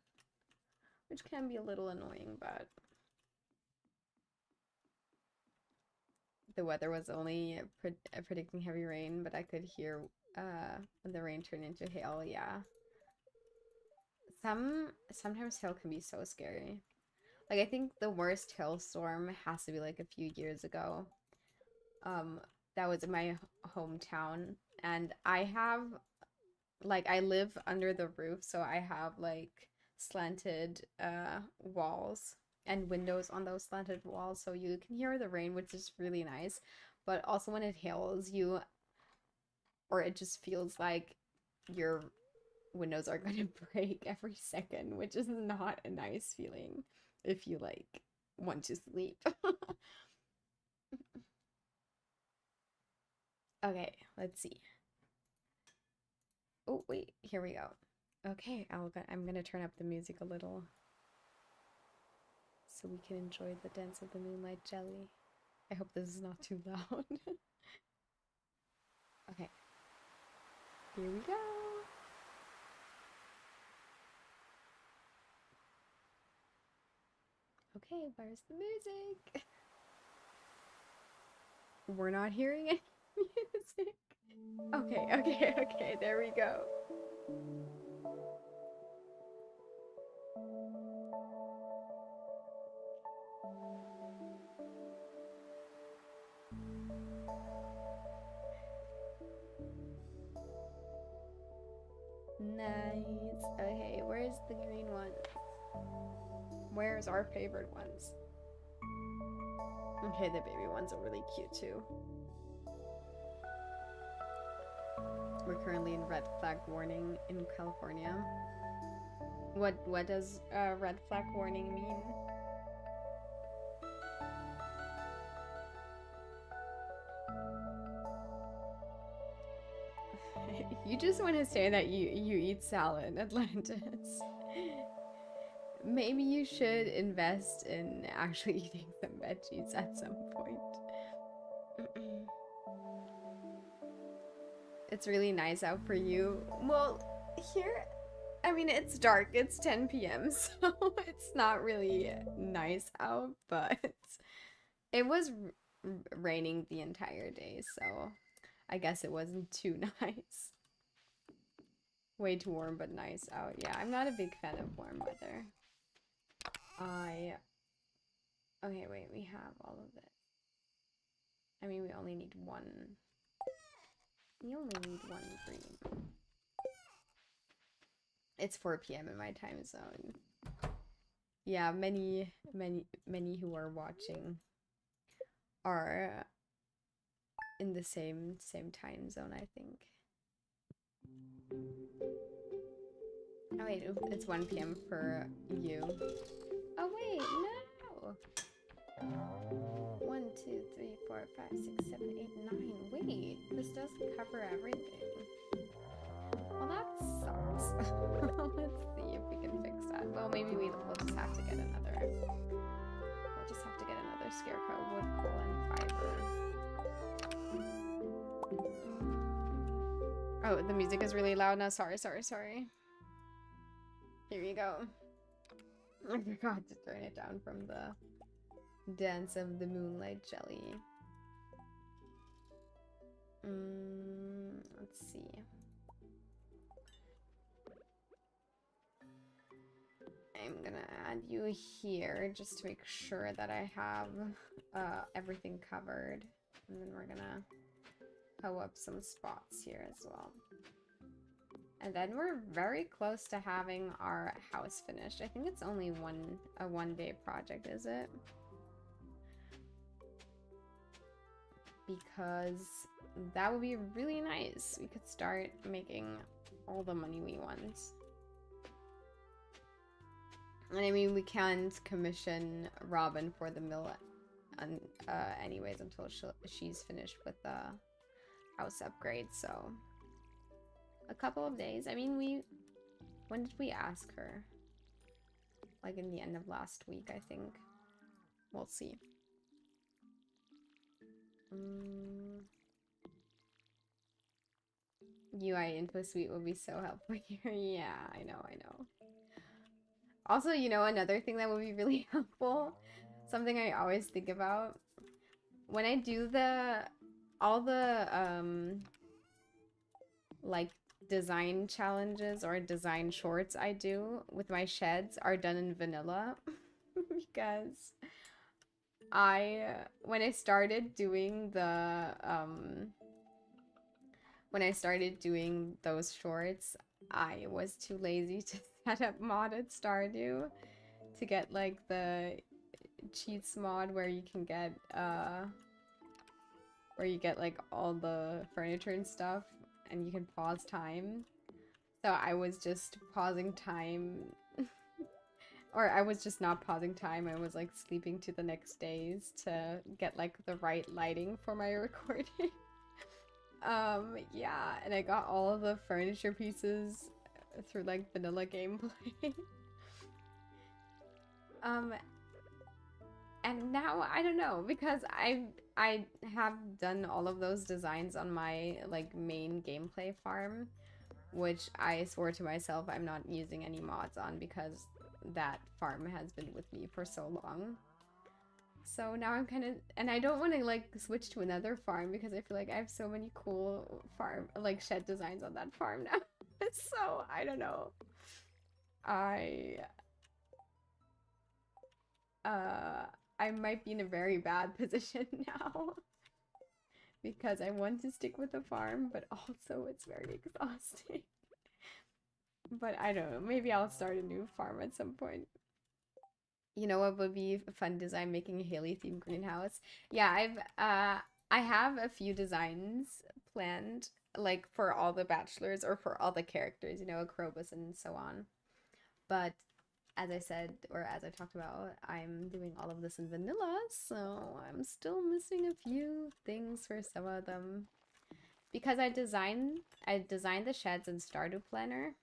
which can be a little annoying, but the weather was only predicting heavy rain, but I could hear when the rain turned into hail. Yeah, sometimes hail can be so scary. Like I think the worst hailstorm has to be like a few years ago. Um, that was in my hometown, and I have like I live under the roof, so I have like slanted walls and windows on those slanted walls, so you can hear the rain, which is really nice. But also when it hails you, or it just feels like your windows are gonna break every second, which is not a nice feeling if you like want to sleep. Okay, let's see. Oh, wait, here we go. Okay, I'm gonna turn up the music a little so we can enjoy the dance of the moonlight jelly. I hope this is not too loud. Okay, here we go. Okay, where's the music? We're not hearing any music. Okay, there we go. Nice. Okay, where's the green ones? Where's our favorite ones? Okay, the baby ones are really cute too. We're currently in red flag warning in California. What does red flag warning mean? You just want to say that you eat salad, Atlantis. Maybe you should invest in actually eating some veggies at some point. It's really nice out for you. Well, here, I mean, it's dark. It's 10 p.m., so it's not really nice out, but it was raining the entire day, so I guess it wasn't too nice. Way too warm, but nice out. Yeah, I'm not a big fan of warm weather. Okay, wait, we have all of it. I mean, we only need one. We only need one green. It's 4 p.m. in my time zone. Yeah, many who are watching are in the same time zone, I think. Oh wait, it's 1 p.m. for you. Oh wait, no! 1, 2, 3, 4, 5, 6, 7, 8, 9. Wait, this doesn't cover everything. Well, that sucks. Let's see if we can fix that. Well, maybe we'll just have to get another. We'll just have to get another scarecrow, wood, coal, and fiber. Oh, the music is really loud now. Sorry. Here you go. I forgot to turn it down from the dance of the moonlight jelly. Let's see. I'm gonna add you here just to make sure that I have everything covered. And then we're gonna hoe up some spots here as well. And then we're very close to having our house finished. I think it's only a one-day project, is it? Because that would be really nice. We could start making all the money we want. And I mean, we can't commission Robin for the mill anyways until she's finished with the house upgrade, so a couple of days. I mean, when did we ask her? Like in the end of last week, I think. We'll see. UI info suite will be so helpful here. Yeah, I know. Also, you know, another thing that would be really helpful, something I always think about, when I do all the like design challenges or design shorts I do with my sheds are done in vanilla because when I started doing those shorts, I was too lazy to set up modded Stardew to get like the cheats mod where you can get like all the furniture and stuff and you can pause time. So I was just pausing time or I was just not pausing time. I was like sleeping to the next days to get like the right lighting for my recording. Yeah, and I got all of the furniture pieces through like vanilla gameplay. And now I don't know, because I have done all of those designs on my like main gameplay farm, which I swore to myself I'm not using any mods on because that farm has been with me for so long. So now I'm kind of, and I don't want to like switch to another farm because I feel like I have so many cool shed designs on that farm now. So I don't know. I might be in a very bad position now because I want to stick with the farm, but also it's very exhausting. But I don't know, maybe I'll start a new farm at some point. You know what would be a fun design? Making a Haley themed greenhouse. Yeah, I have a few designs planned, like for all the bachelors or for all the characters, you know, Akrobus and so on. But as I said, or as I talked about, I'm doing all of this in vanilla, so I'm still missing a few things for some of them. Because I designed the sheds in Stardew Planner,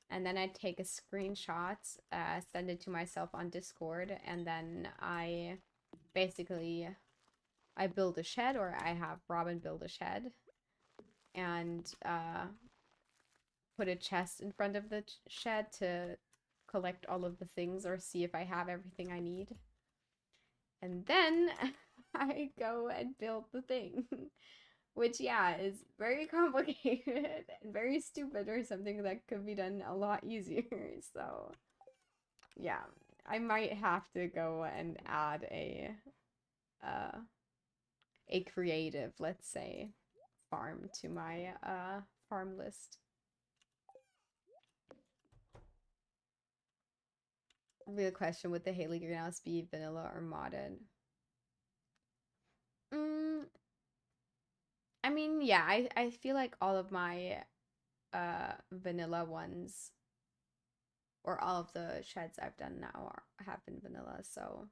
and then I take a screenshot, send it to myself on Discord, and then I build a shed, or I have Robin build a shed, and put a chest in front of the shed to collect all of the things or see if I have everything I need. And then I go and build the thing. Which, yeah, is very complicated and very stupid, or something that could be done a lot easier. So, yeah, I might have to go and add a creative, let's say, farm to my farm list. Real question, would the Haley greenhouse be vanilla or modded? I mean, yeah, I feel like all of my vanilla ones, or all of the sheds I've done now have been vanilla, so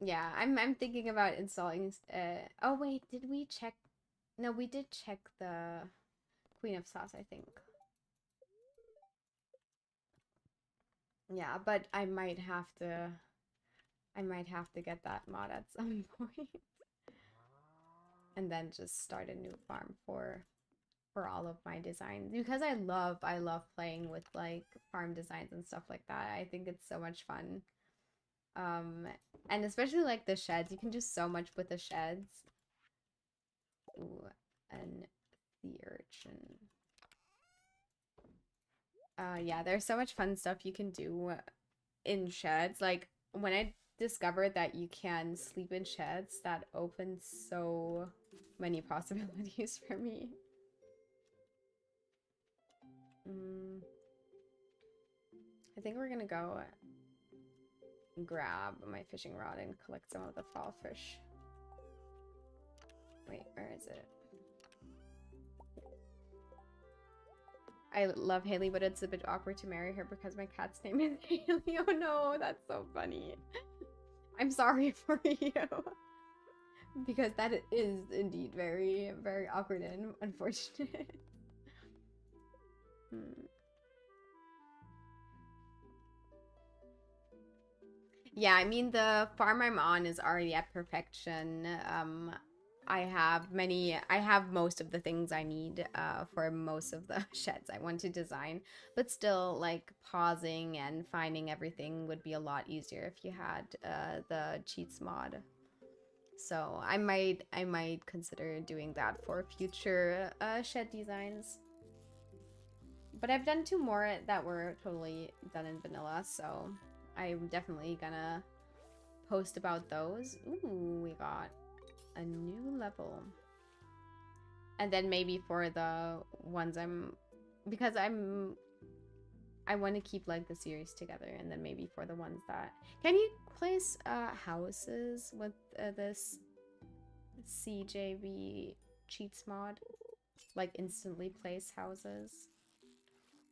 yeah, I'm thinking about installing oh wait, did we check? No, we did check the Queen of Sauce, I think. Yeah, but I might have to get that mod at some point. And then just start a new farm for all of my designs, because I love playing with like farm designs and stuff like that. I think it's so much fun. And especially like the sheds, you can do so much with the sheds. Ooh, and the urchin. Yeah, there's so much fun stuff you can do in sheds. Like when I discovered that you can sleep in sheds, that opened so many possibilities for me. Mm, I think we're gonna go grab my fishing rod and collect some of the fall fish. Wait, where is it? I love Haley, but it's a bit awkward to marry her because my cat's name is Haley. Oh no, that's so funny. I'm sorry for you. Because that is indeed very, very awkward and unfortunate. Yeah, I mean, the farm I'm on is already at perfection. I have most of the things I need for most of the sheds I want to design, but still, like, pausing and finding everything would be a lot easier if you had the cheats mod. So I might consider doing that for future shed designs. But I've done 2 more that were totally done in vanilla, so I'm definitely gonna post about those. Ooh, we got a new level. And then maybe for the ones I want to keep like the series together, and then maybe for the ones that can you place houses with this CJB cheats mod, like instantly place houses,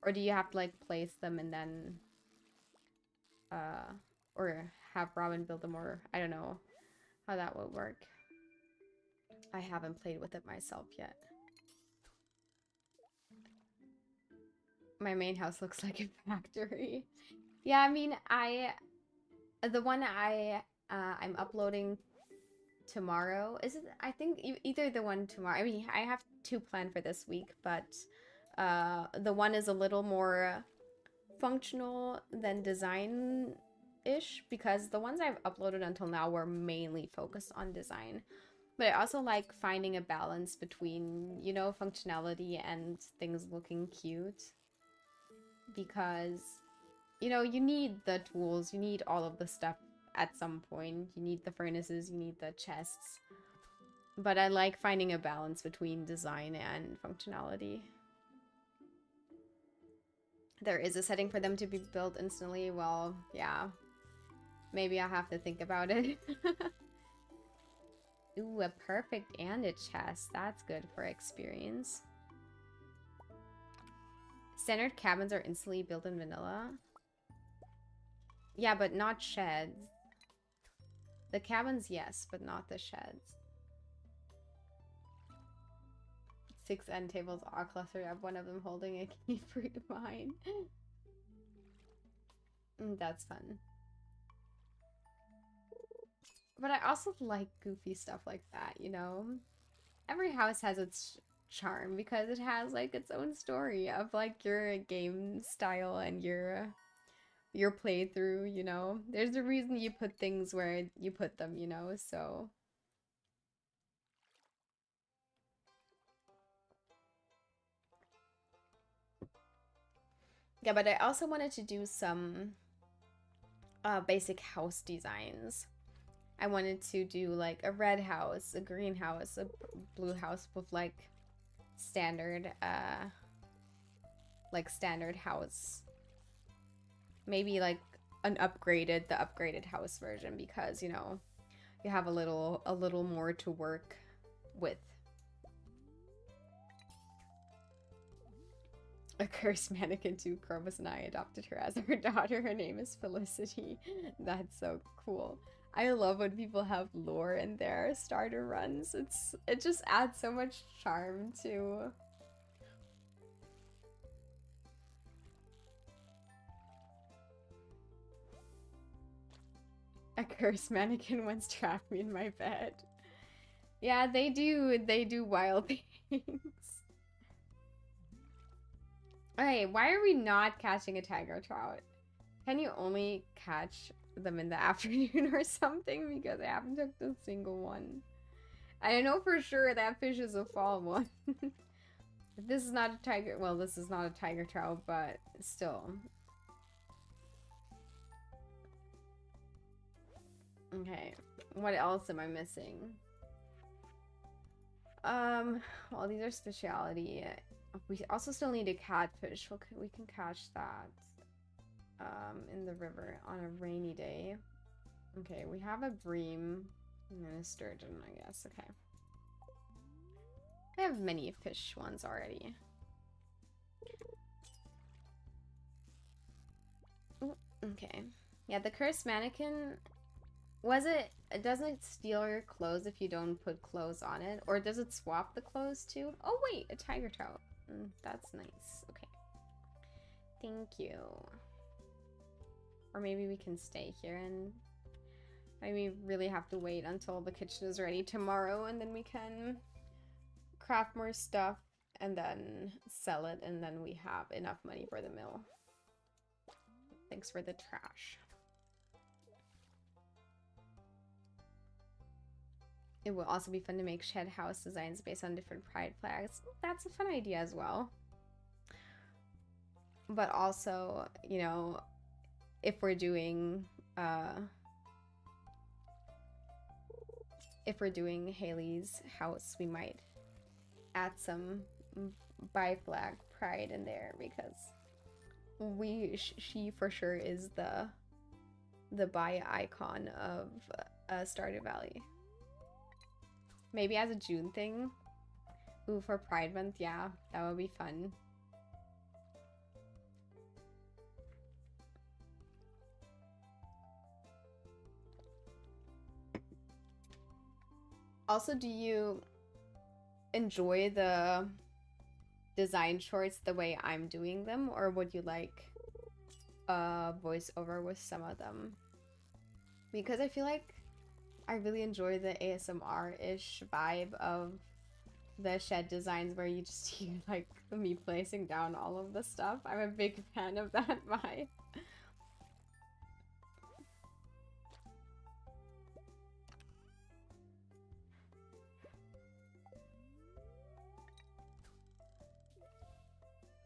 or do you have to like place them and then or have Robin build them, or I don't know how that would work. I haven't played with it myself yet. My main house looks like a factory. Yeah, I mean, the one I'm uploading tomorrow is it? I think either the one tomorrow. I mean, I have 2 planned for this week, but the one is a little more functional than design-ish because the ones I've uploaded until now were mainly focused on design. But I also like finding a balance between, you know, functionality and things looking cute. Because, you know, you need the tools, you need all of the stuff at some point. You need the furnaces, you need the chests. But I like finding a balance between design and functionality. There is a setting for them to be built instantly. Well, yeah. Maybe I'll have to think about it. Ooh, a perfect and a chest. That's good for experience. Standard cabins are instantly built in vanilla. Yeah, but not sheds. The cabins, yes, but not the sheds. 6 end tables are clustered up, one of them holding a key for mine. That's fun. But I also like goofy stuff like that, you know? Every house has its charm because it has like its own story of like your game style and your playthrough, you know? There's a reason you put things where you put them, you know? So yeah, but I also wanted to do some basic house designs. I wanted to do like a red house, a green house, a blue house with like standard house. Maybe like the upgraded house version because, you know, you have a little more to work with. A cursed mannequin too. Corvus and I adopted her as our daughter. Her name is Felicity. That's so cool. I love when people have lore in their starter runs. It just adds so much charm to a cursed mannequin once trapped me in my bed. Yeah, they do wild things. Okay, why are we not catching a tiger trout? Can you only catch them in the afternoon or something? Because I haven't took a single one. I know for sure that fish is a fall one. This is not a tiger. Well, this is not a tiger trout, but still. Okay, what else am I missing? Well, these are specialty. We also still need a catfish. We can catch that in the river on a rainy day. Okay, we have a bream and a sturgeon, I guess. Okay. I have many fish ones already. Ooh, okay. Yeah, the cursed mannequin, doesn't it steal your clothes if you don't put clothes on it? Or does it swap the clothes too? Oh wait, a tiger trout. That's nice. Okay. Thank you. Or maybe we can stay here and maybe really have to wait until the kitchen is ready tomorrow and then we can craft more stuff and then sell it and then we have enough money for the mill. Thanks for the trash. It will also be fun to make shed house designs based on different pride flags. That's a fun idea as well. But also, you know, if we're doing Haley's house, we might add some bi flag pride in there because she for sure is the bi icon of Stardew Valley. Maybe as a June thing. Ooh, for Pride Month, yeah, that would be fun. Also, do you enjoy the design shorts the way I'm doing them, or would you like a voiceover with some of them? Because I feel like I really enjoy the ASMR-ish vibe of the shed designs where you just hear like me placing down all of the stuff. I'm a big fan of that vibe.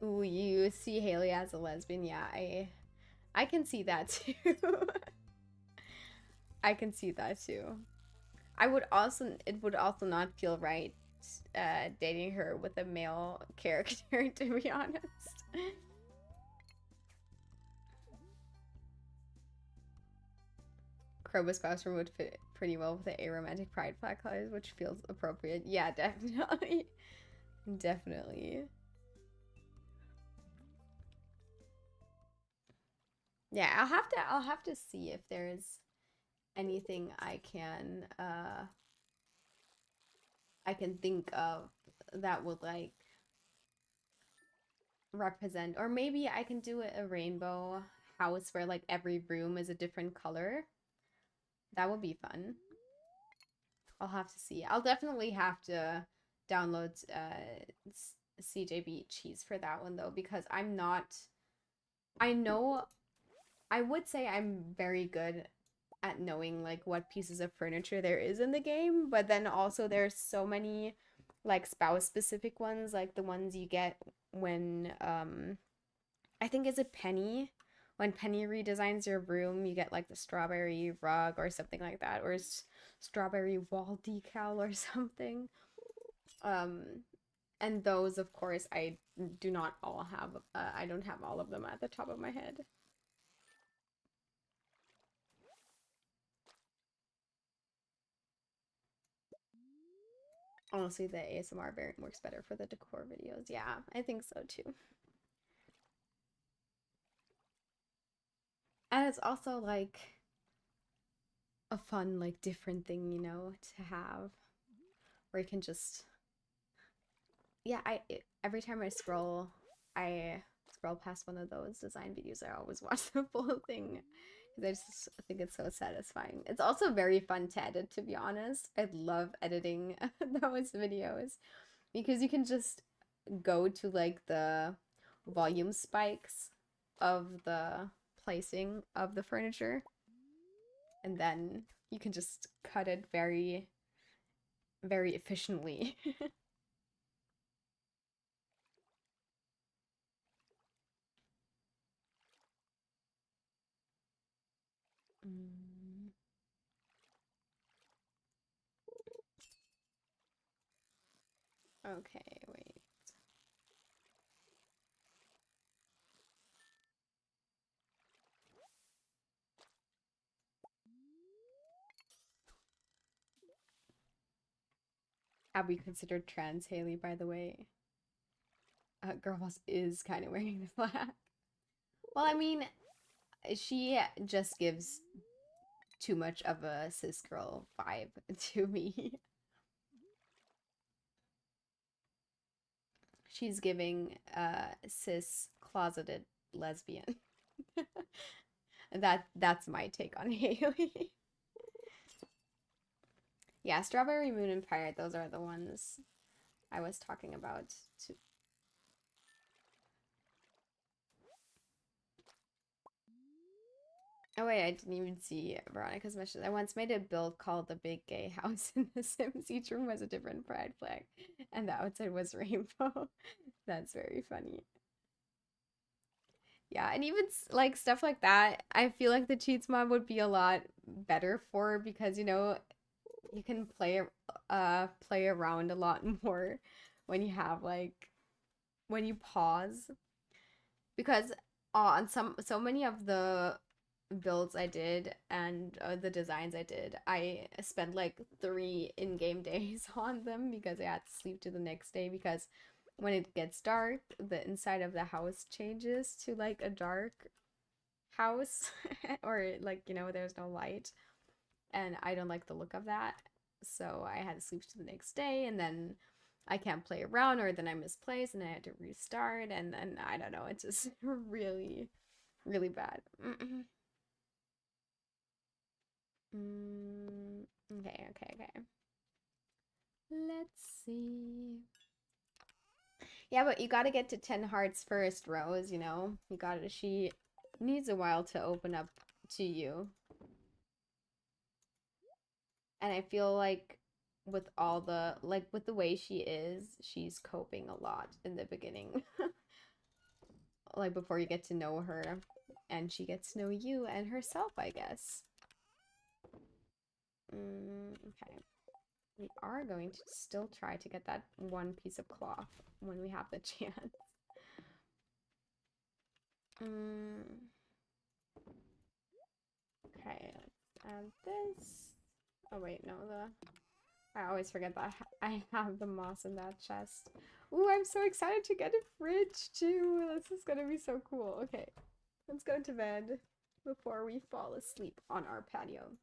Ooh, you see Haley as a lesbian? Yeah, I can see that too. I can see that too. It would also not feel right dating her with a male character, to be honest. Crow's Bowser would fit pretty well with the aromantic pride flag colors, which feels appropriate. Yeah, definitely. Definitely. Yeah, I'll have to see if there's anything I can think of that would like represent, or maybe I can do a rainbow house where like every room is a different color. That would be fun. I'll have to see. I'll definitely have to download CJB cheese for that one though, because I'm not. I know. I would say I'm very good at knowing like what pieces of furniture there is in the game, but then also there's so many like spouse specific ones, like the ones you get when I think is it Penny, when Penny redesigns your room, you get like the strawberry rug or something like that, or strawberry wall decal or something. Um, and those, of course, I do not all have. I don't have all of them at the top of my head. Honestly, the ASMR variant works better for the decor videos. Yeah, I think so too. And it's also like a fun, like different thing, you know, to have where you can just yeah, every time I scroll past one of those design videos, I always watch the full thing because I just think it's so satisfying. It's also very fun to edit, to be honest. I love editing those videos because you can just go to like the volume spikes of the placing of the furniture and then you can just cut it very, very efficiently. Mm. Okay, wait. Have we considered trans Haley, by the way? Girl Boss is kind of wearing the flag. Well, I mean, she just gives too much of a cis girl vibe to me. She's giving cis closeted lesbian. That's my take on Haley. Yeah, Strawberry Moon and Pirate, those are the ones I was talking about. Oh wait, I didn't even see Veronica's message. I once made a build called the Big Gay House in The Sims. Each room was a different pride flag, and the outside was rainbow. That's very funny. Yeah, and even like stuff like that, I feel like the cheats mod would be a lot better for because you know you can play around a lot more when you have like when you pause because on so many of the builds I did and the designs I did, I spent like 3 in-game days on them because I had to sleep to the next day because when it gets dark, the inside of the house changes to like a dark house or like, you know, there's no light and I don't like the look of that. So I had to sleep to the next day and then I can't play around or then I misplaced and I had to restart and then I don't know, it's just really, really bad. Okay. Let's see. Yeah, but you gotta get to 10 hearts first, Rose, you know? You gotta, she needs a while to open up to you. And I feel like with all the, like with the way she is, she's coping a lot in the beginning. Like before you get to know her. And she gets to know you and herself, I guess. Okay. We are going to still try to get that one piece of cloth when we have the chance. Okay, let's add this. Oh wait, no, I always forget that I have the moss in that chest. Ooh, I'm so excited to get a fridge too. This is gonna be so cool. Okay, let's go to bed before we fall asleep on our patio.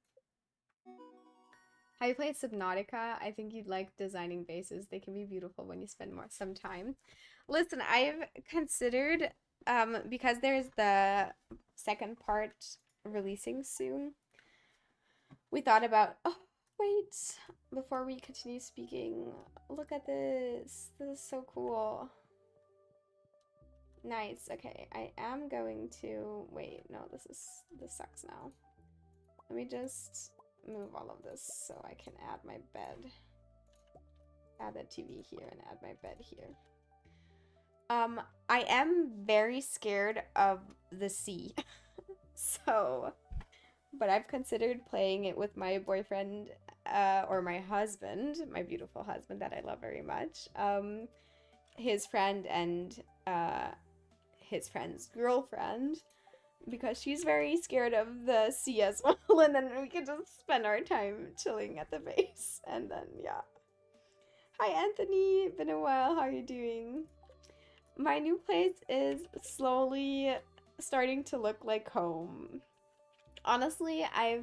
Have you played Subnautica? I think you'd like designing bases. They can be beautiful when you spend some time. Listen, I've considered, because there's the second part releasing soon, we thought about, oh, wait, before we continue speaking, look at this. This is so cool. Nice. Okay, I am going to, wait, no, this sucks now. Let me just move all of this so I can add my bed. Add the TV here and add my bed here. I am very scared of the sea. So, but I've considered playing it with my boyfriend, or my husband, my beautiful husband that I love very much. His friend and, his friend's girlfriend. Because she's very scared of the sea as well, and then we can just spend our time chilling at the base, and then, yeah. Hi, Anthony! Been a while, how are you doing? My new place is slowly starting to look like home. Honestly, I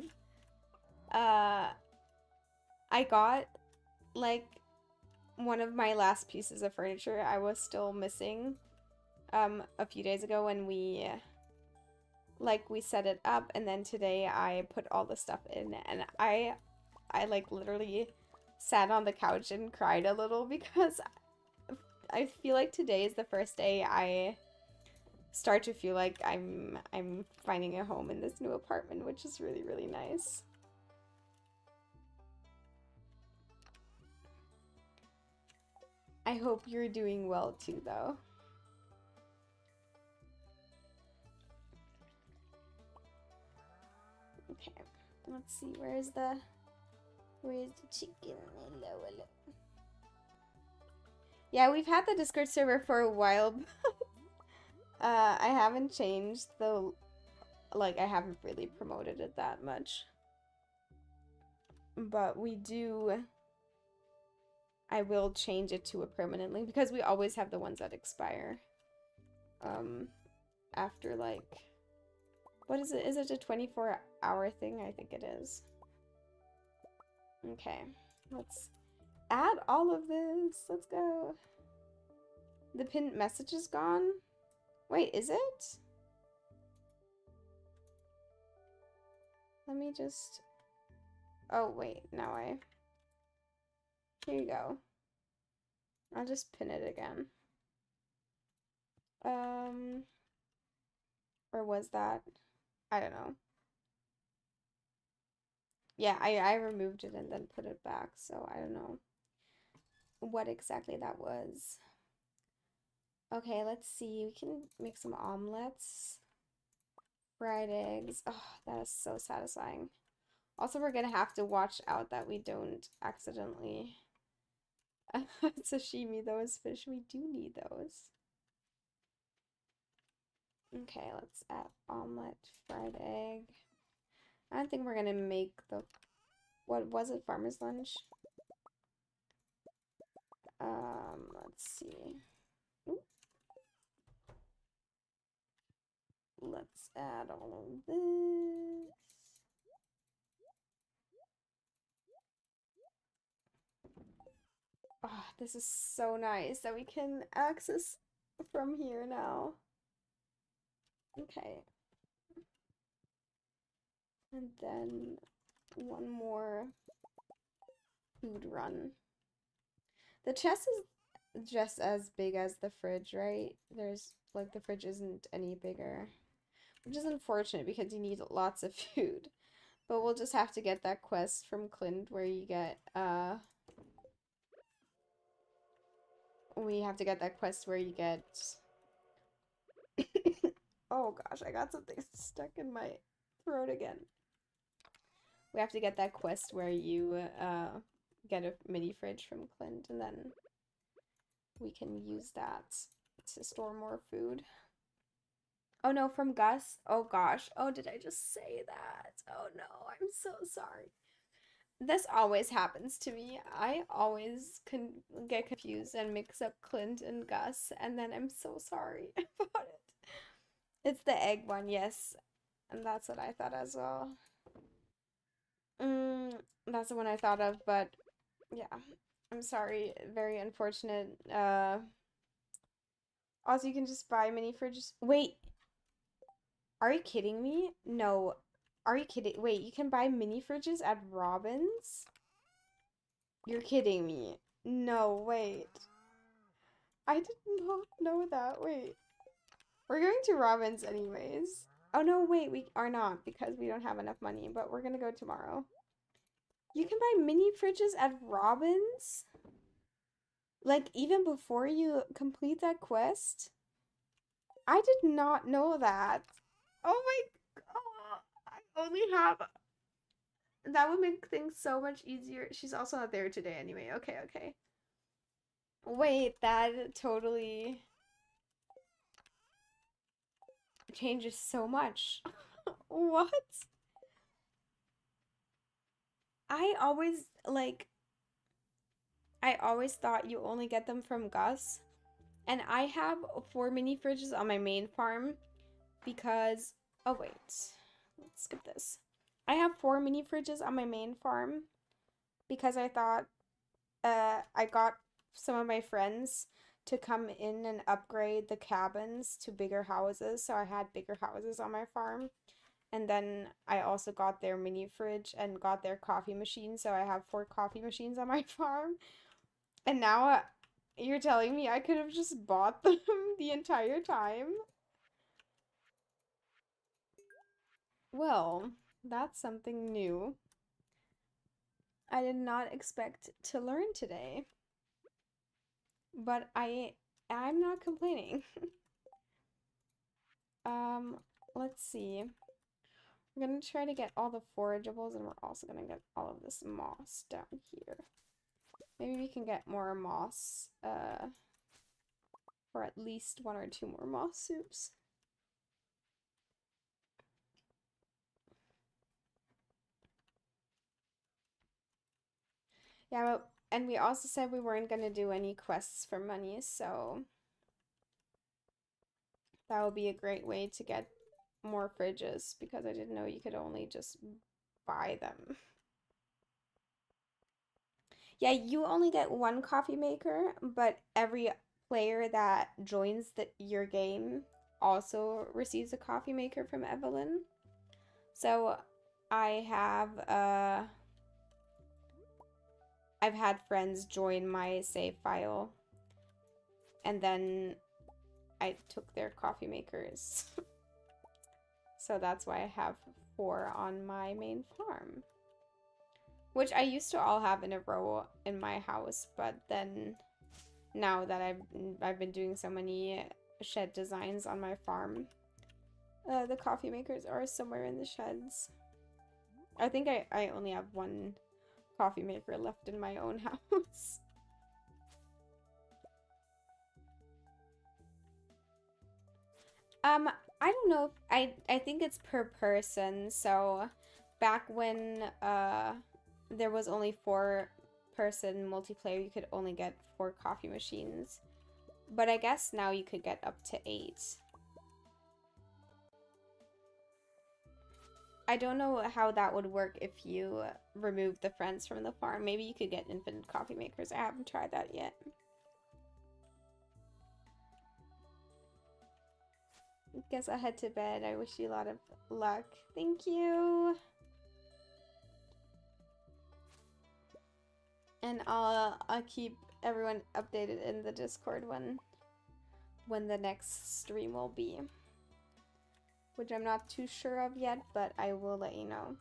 got, like, one of my last pieces of furniture I was still missing, a few days ago when we set it up, and then today I put all the stuff in, and I like literally sat on the couch and cried a little because I feel like today is the first day I start to feel like I'm finding a home in this new apartment, which is really, really nice. I hope you're doing well too, though. Okay, let's see, where's the chicken? Hello. Yeah, we've had the Discord server for a while. I haven't changed the, like, I haven't really promoted it that much. But we do I will change it to a permanent link because we always have the ones that expire. After like, what is it? Is it a 24-hour thing? I think it is. Okay, let's add all of this. Let's go. The pinned message is gone. Wait, is it? Let me just... Oh, wait. Now I... Here you go. I'll just pin it again. Or was that? I don't know. Yeah, I removed it and then put it back, so I don't know what exactly that was. Okay, let's see. We can make some omelets. Fried eggs. Oh, that is so satisfying. Also, we're gonna have to watch out that we don't accidentally sashimi those fish. We do need those. Okay, let's add omelet, fried egg. I don't think we're gonna make the... What was it? Farmer's lunch? Let's see. Ooh. Let's add all of this. Oh, this is so nice that we can access from here now. Okay. And then one more food run. The chest is just as big as the fridge, right? There's like the fridge isn't any bigger, which is unfortunate because you need lots of food. But we'll just have to get that quest from Clint where you get we have to get that quest where you get oh gosh, I got something stuck in my throat again. We have to get that quest where you get a mini fridge from Clint, and then we can use that to store more food. Oh no, from Gus? Oh gosh. Oh, did I just say that? Oh no, I'm so sorry. This always happens to me. I always get confused and mix up Clint and Gus, and then I'm so sorry about it. It's the egg one, yes. And that's what I thought as well. That's the one I thought of, but yeah. I'm sorry. Very unfortunate. Also, you can just buy mini fridges. Wait, are you kidding me? No. Are you kidding? Wait, you can buy mini fridges at Robin's? You're kidding me. No, wait. I did not know that. Wait. We're going to Robin's anyways. Oh no, wait, we are not because we don't have enough money, but we're gonna go tomorrow. You can buy mini fridges at Robin's? Like, even before you complete that quest? I did not know that. Oh my god. I only have... That would make things so much easier. She's also not there today anyway. Okay, okay. Wait, that totally changes so much. What? I always, like, I always thought you only get them from Gus. And I have 4 mini fridges on my main farm because... Oh, wait. Let's skip this. I have 4 mini fridges on my main farm because I thought I got some of my friends to come in and upgrade the cabins to bigger houses. So I had bigger houses on my farm. And then I also got their mini fridge and got their coffee machine. So I have 4 coffee machines on my farm. And now you're telling me I could have just bought them the entire time? Well, that's something new. I did not expect to learn today. But I'm not complaining. Let's see. We're gonna try to get all the forageables, and we're also gonna get all of this moss down here. Maybe we can get more moss, or at least 1 or 2 more moss soups. Yeah, but And we also said we weren't gonna do any quests for money, so that would be a great way to get more fridges because I didn't know you could only just buy them. Yeah, you only get one coffee maker, but every player that joins your game also receives a coffee maker from Evelyn. So I have I've had friends join my save file and then I took their coffee makers. So that's why I have 4 on my main farm. Which I used to all have in a row in my house, but then now that I've been doing so many shed designs on my farm, the coffee makers are somewhere in the sheds. I think I only have 1 coffee maker left in my own house. I don't know. I think it's per person. So back when there was only 4-person multiplayer, you could only get 4 coffee machines. But I guess now you could get up to 8. I don't know how that would work if you remove the friends from the farm. Maybe you could get infinite coffee makers. I haven't tried that yet. Guess I'll head to bed. I wish you a lot of luck. Thank you. And I'll keep everyone updated in the Discord when the next stream will be. Which I'm not too sure of yet, but I will let you know.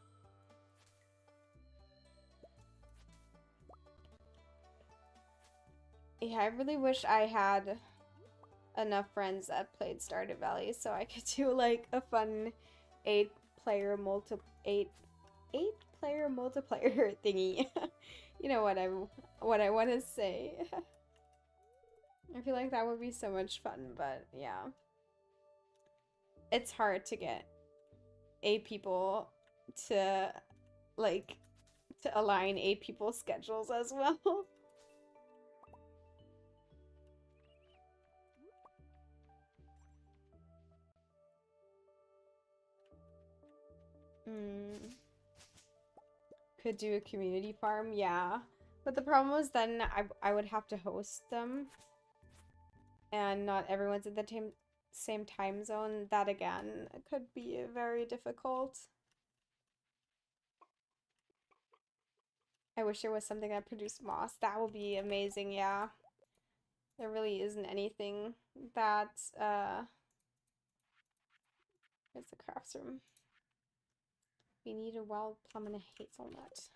Yeah, I really wish I had enough friends that played Stardew Valley so I could do like a fun 8-player multiplayer thingy. You know what I want to say. I feel like that would be so much fun, but yeah. It's hard to get 8 people to like to align 8 people's schedules as well. Could do a community farm, yeah. But the problem was then I would have to host them. And not everyone's in the same time zone. That again could be very difficult. I wish there was something that produced moss. That would be amazing, yeah. There really isn't anything that, where's the crafts room? We need a wild plum and a hazelnut.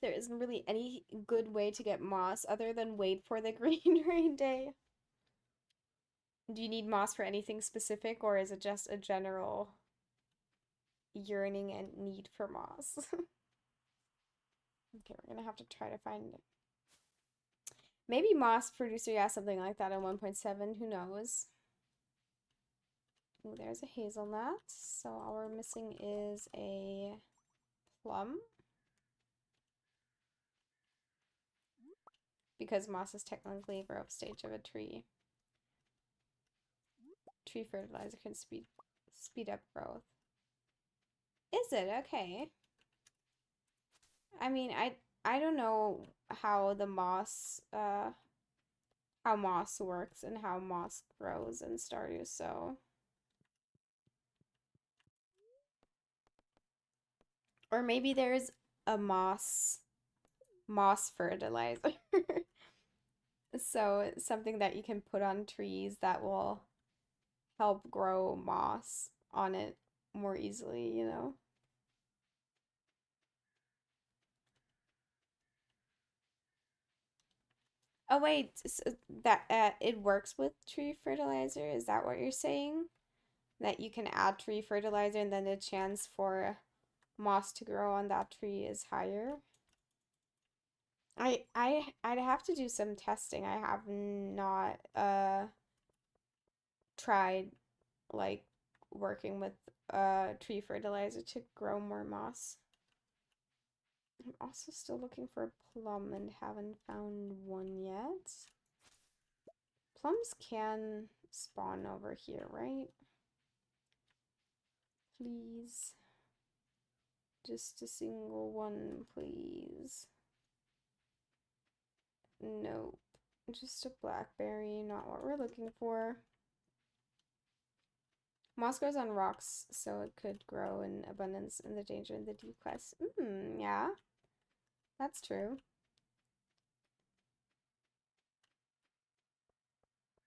There isn't really any good way to get moss other than wait for the green rain day. Do you need moss for anything specific, or is it just a general yearning and need for moss? Okay, we're gonna have to try to find it. Maybe moss producer, yeah, something like that in 1.7, who knows? Ooh, there's a hazelnut. So all we're missing is a plum. Because moss is technically a growth stage of a tree. Tree fertilizer can speed up growth. Is it? Okay. I mean, I don't know how the moss how moss works and how moss grows in Stardew, so or maybe there's a moss fertilizer. So it's something that you can put on trees that will help grow moss on it more easily, you know? Oh wait, so that it works with tree fertilizer? Is that what you're saying? That you can add tree fertilizer and then the chance for moss to grow on that tree is higher? I'd have to do some testing. I have not tried like working with tree fertilizer to grow more moss. I'm also still looking for a plum and haven't found one yet. Plums can spawn over here, right? Please. Just a single one, please. Nope. Just a blackberry, not what we're looking for. Moss grows on rocks, so it could grow in abundance in the danger in the deep quest. Yeah. That's true.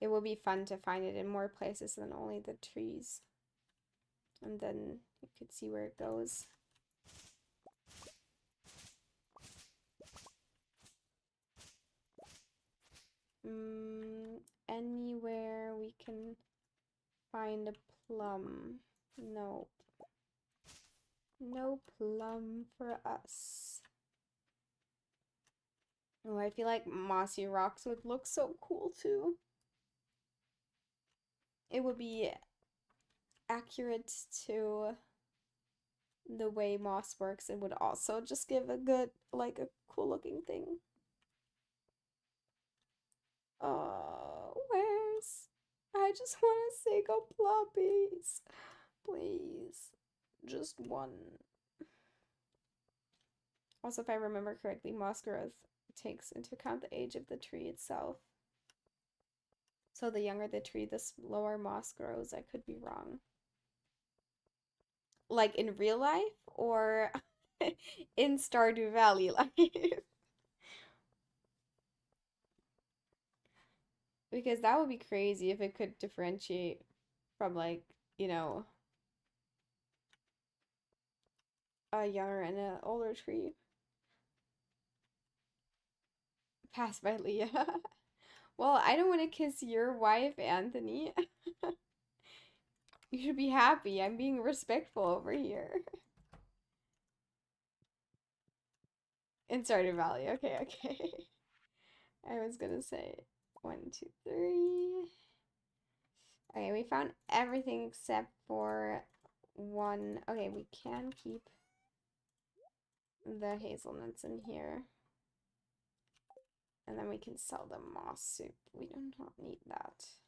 It would be fun to find it in more places than only the trees. And then you could see where it goes. Anywhere we can find a plum. No. No plum for us. Oh, I feel like mossy rocks would look so cool too. It would be accurate to the way moss works. It would also just give a good, like a cool looking thing. Where's? I just want to say go ploppies. Please. Just one. Also, if I remember correctly, moss growth takes into account the age of the tree itself. So the younger the tree, the slower moss grows. I could be wrong. Like in real life or in Stardew Valley life? Because that would be crazy if it could differentiate from like, you know, a younger and an older tree. Passed by Leah. Well, I don't want to kiss your wife, Anthony. You should be happy. I'm being respectful over here. In Stardew Valley. Okay, okay. I was gonna say 1, 2, 3. Okay, we found everything except for one. Okay, we can keep the hazelnuts in here. And then we can sell the moss soup. We do not need that.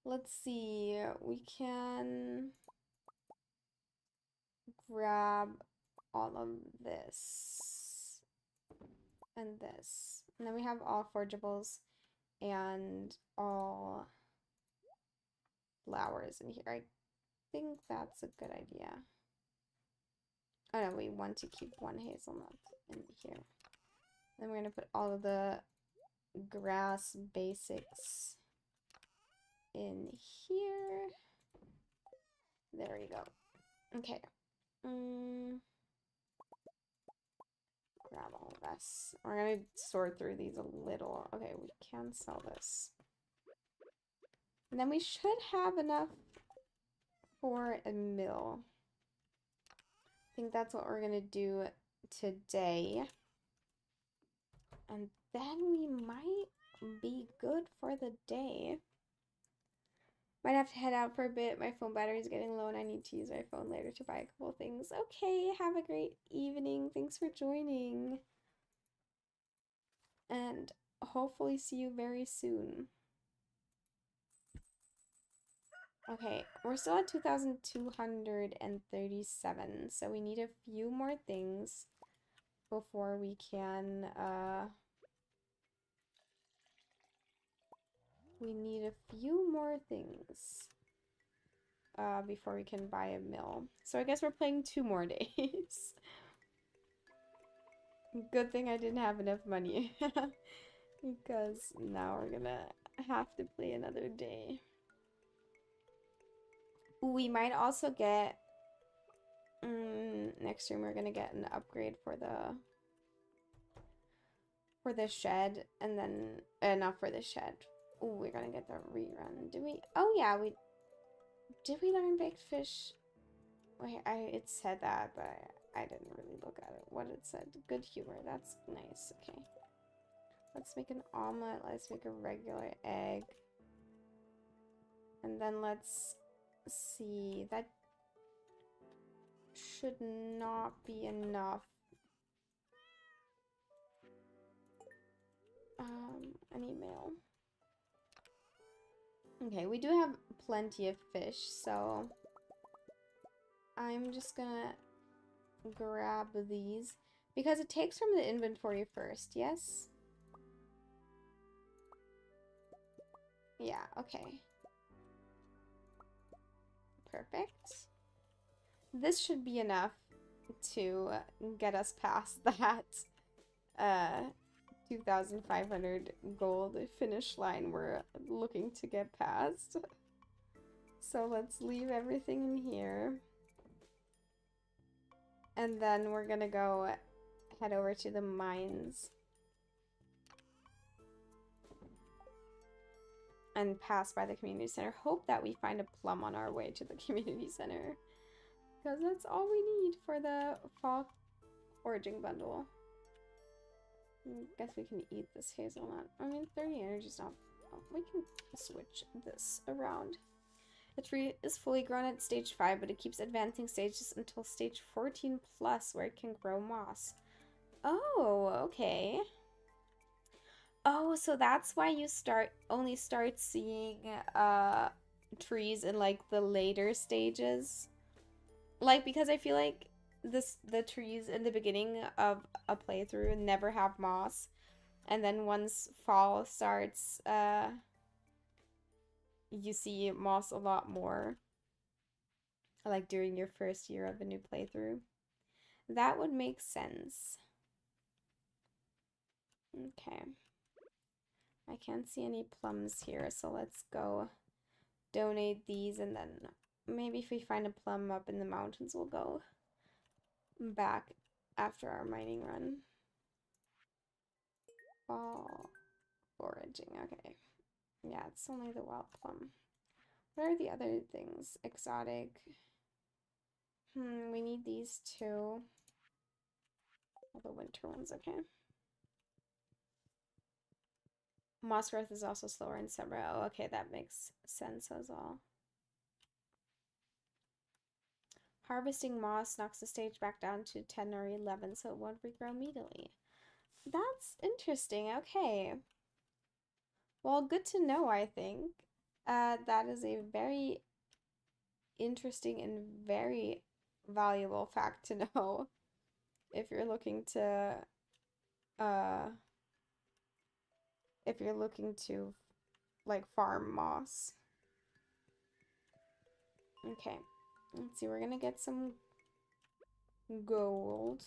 Let's see. We can grab all of this and this. And then we have all forgeables and all flowers in here. I think that's a good idea. Oh no, we want to keep one hazelnut in here. Then we're going to put all of the grass basics in here. There you go. Okay. Grab all of this. We're going to sort through these a little. Okay, we can sell this. And then we should have enough for a mill. I think that's what we're going to do today. And then we might be good for the day. Might have to head out for a bit. My phone battery is getting low and I need to use my phone later to buy a couple things. Okay, have a great evening. Thanks for joining. And hopefully see you very soon. Okay, we're still at 2,237, so we need a few more things before we can, we need a few more things, before we can buy a mill. So I guess we're playing 2 more days. Good thing I didn't have enough money, because now we're gonna have to play another day. We might also get, next stream we're gonna get an upgrade for the shed, and then, not for the shed. Ooh, we're gonna get the rerun. Did we? Oh yeah, did we learn baked fish? Wait, it said that, but I didn't really look at it. What it said. Good humor. That's nice. Okay. Let's make an omelet. Let's make a regular egg. And then let's see. That should not be enough. I need mail. Okay, we do have plenty of fish, so I'm just gonna grab these because it takes from the inventory first, yes? Yeah, okay. Perfect. This should be enough to get us past that 2,500 gold finish line we're looking to get past. So let's leave everything in here. And then we're gonna go head over to the mines. And pass by the community center. Hope that we find a plum on our way to the community center. Because that's all we need for the fall foraging bundle. Guess we can eat this hazelnut. I mean, 30 energy is not... Oh, we can switch this around. The tree is fully grown at stage 5, but it keeps advancing stages until stage 14 plus, where it can grow moss. Oh, okay. Oh, so that's why you only start seeing trees in like the later stages. Like, because I feel like the trees in the beginning of a playthrough never have moss. And then once fall starts, you see moss a lot more. Like during your first year of a new playthrough. That would make sense. Okay. I can't see any plums here, so let's go donate these, and then maybe if we find a plum up in the mountains, we'll go back after our mining run. Fall foraging, okay. Yeah, it's only the wild plum. What are the other things? Exotic. We need these two. All the winter ones, okay. Moss growth is also slower in summer. Oh, okay, that makes sense as well. Harvesting moss knocks the stage back down to 10 or 11, so it won't regrow immediately. That's interesting. Okay. Well, good to know, I think. That is a very interesting and very valuable fact to know if you're looking to like farm moss. Okay. Let's see, we're gonna get some gold.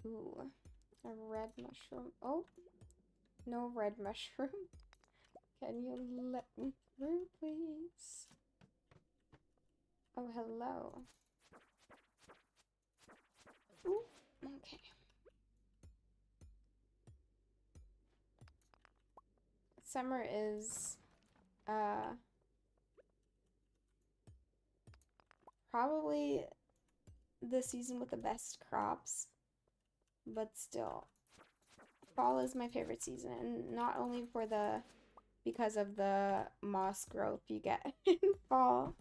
Ooh, a red mushroom. Oh, no red mushroom. Can you let me through, please? Oh, hello. Ooh, okay. Summer is probably the season with the best crops, but still, fall is my favorite season, and not only because of the moss growth you get in fall.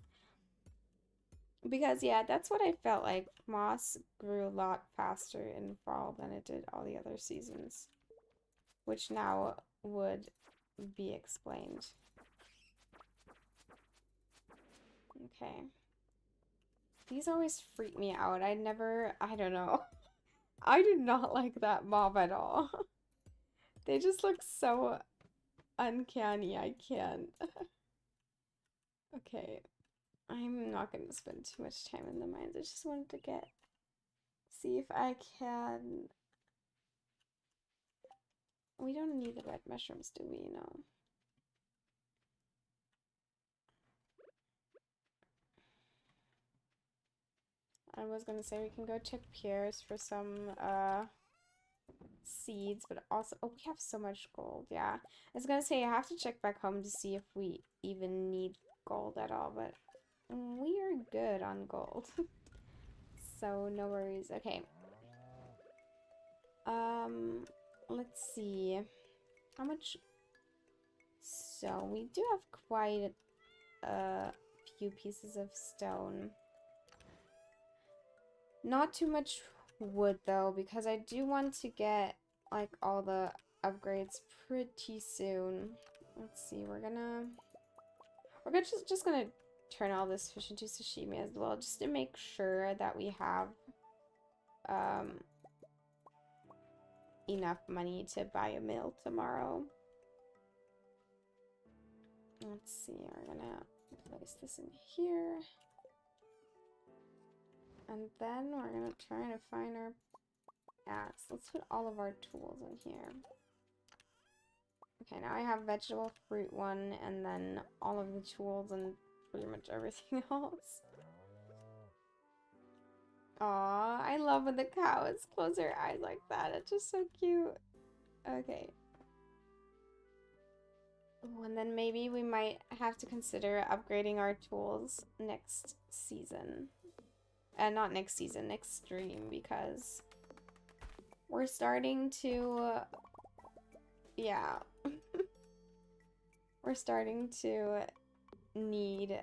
Because yeah, that's what I felt like. Moss grew a lot faster in fall than it did all the other seasons, which now would be explained. Okay. These always freak me out. I don't know. I do not like that mob at all. They just look so uncanny. I can't. Okay. I'm not going to spend too much time in the mines. I just wanted to see if I can... We don't need the red mushrooms, do we? No. I was going to say we can go check Pierre's for some seeds, but also... Oh, we have so much gold, yeah. I was going to say I have to check back home to see if we even need gold at all, but we are good on gold. So no worries. Okay. Let's see. How much? So we do have quite a few pieces of stone. Not too much wood though, because I do want to get like all the upgrades pretty soon. Let's see, we're gonna just gonna turn all this fish into sashimi as well, just to make sure that we have enough money to buy a mill tomorrow. Let's see, we're gonna place this in here. And then we're gonna try to find our axe. Let's put all of our tools in here. Okay, now I have vegetable, fruit one, and then all of the tools and pretty much everything else. Aw, I love when the cows close their eyes like that. It's just so cute. Okay. Ooh, and then maybe we might have to consider upgrading our tools next season. Not next season, next stream, because we're starting to, yeah. We're starting to need,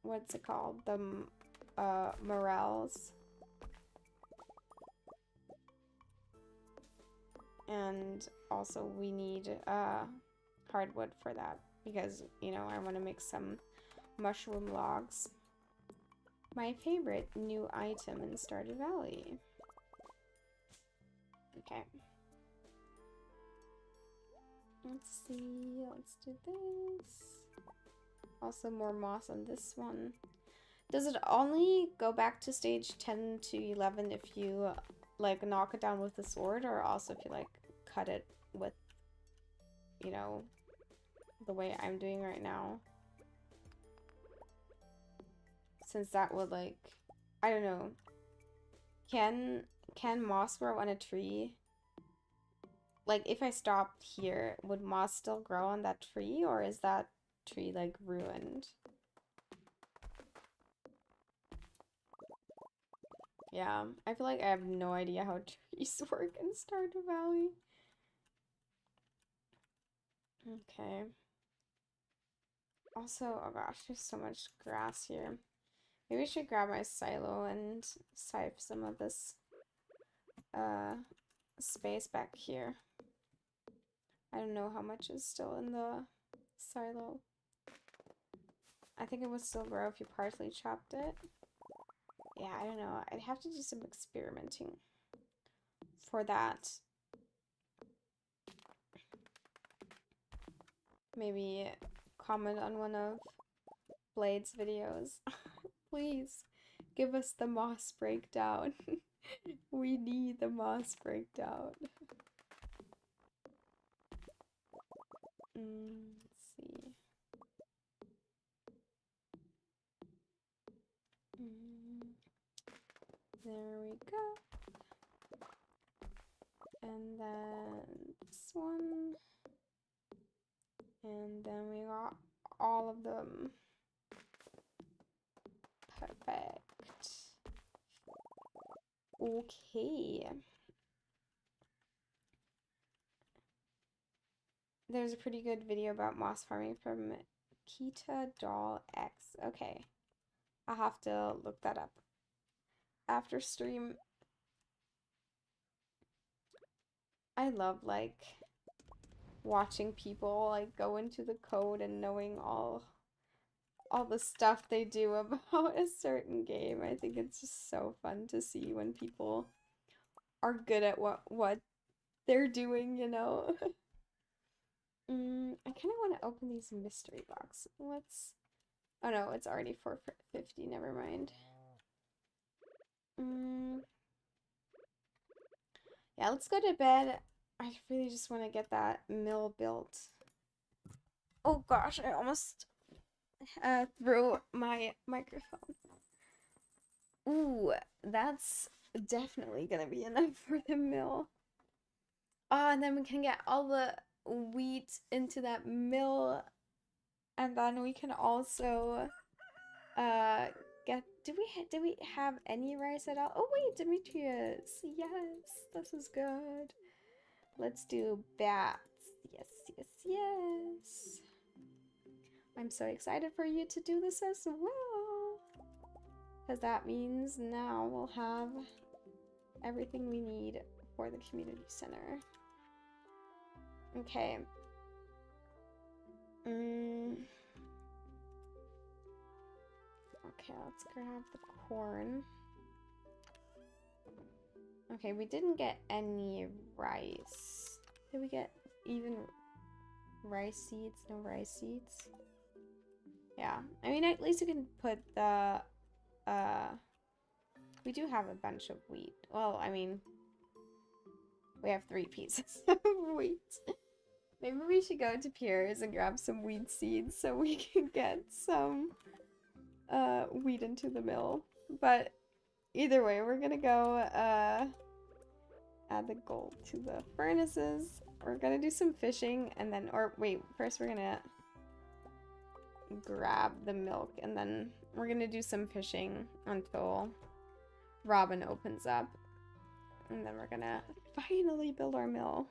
what's it called? The, morels. And also we need, hardwood for that, because, you know, I want to make some mushroom logs. My favorite new item in Stardew Valley. Okay. Let's see, let's do this. Also more moss on this one. Does it only go back to stage 10 to 11 if you, like, knock it down with a sword, or also if you, like, cut it with, you know, the way I'm doing right now? Since that would, like, I don't know. Can moss grow on a tree? Like, if I stopped here, would moss still grow on that tree, or is that tree, like, ruined? Yeah, I feel like I have no idea how trees work in Stardew Valley. Okay. Also, oh gosh, there's so much grass here. Maybe I should grab my silo and scythe some of this space back here. I don't know how much is still in the silo. I think it would still grow if you partially chopped it. Yeah, I don't know. I'd have to do some experimenting for that. Maybe comment on one of Blade's videos. Please give us the moss breakdown. We need the moss breakdown. Let's see. There we go. And then this one. And then we got all of them. Perfect. Okay. There's a pretty good video about moss farming from Kita Doll X. Okay. I'll have to look that up after stream. I love, like, watching people, like, go into the code and knowing all the stuff they do about a certain game. I think it's just so fun to see when people are good at what they're doing, you know? I kind of want to open these mystery boxes. Let's... Oh no, it's already 4:50. Never mind. Yeah, let's go to bed. I really just want to get that mill built. Oh gosh, I almost threw my microphone. Ooh, that's definitely gonna be enough for the mill. Oh, and then we can get all the wheat into that mill, and then we can also get... Did we have any rice at all? Oh wait, Demetrius. Yes, this is good. Let's do bats. Yes, yes, yes. I'm so excited for you to do this as well. because that means now we'll have everything we need for the community center. Okay. Okay, let's grab the corn. Okay, we didn't get any rice. Did we get even rice seeds? No rice seeds? Yeah, I mean, at least we can put the, we do have a bunch of wheat. Well, I mean, we have 3 pieces of wheat. Maybe we should go to Pierre's and grab some wheat seeds so we can get some, wheat into the mill. But either way, we're gonna go, add the gold to the furnaces. We're gonna do some fishing and then, or wait, first we're gonna grab the milk and then we're gonna do some fishing until Robin opens up. And then we're gonna finally build our mill,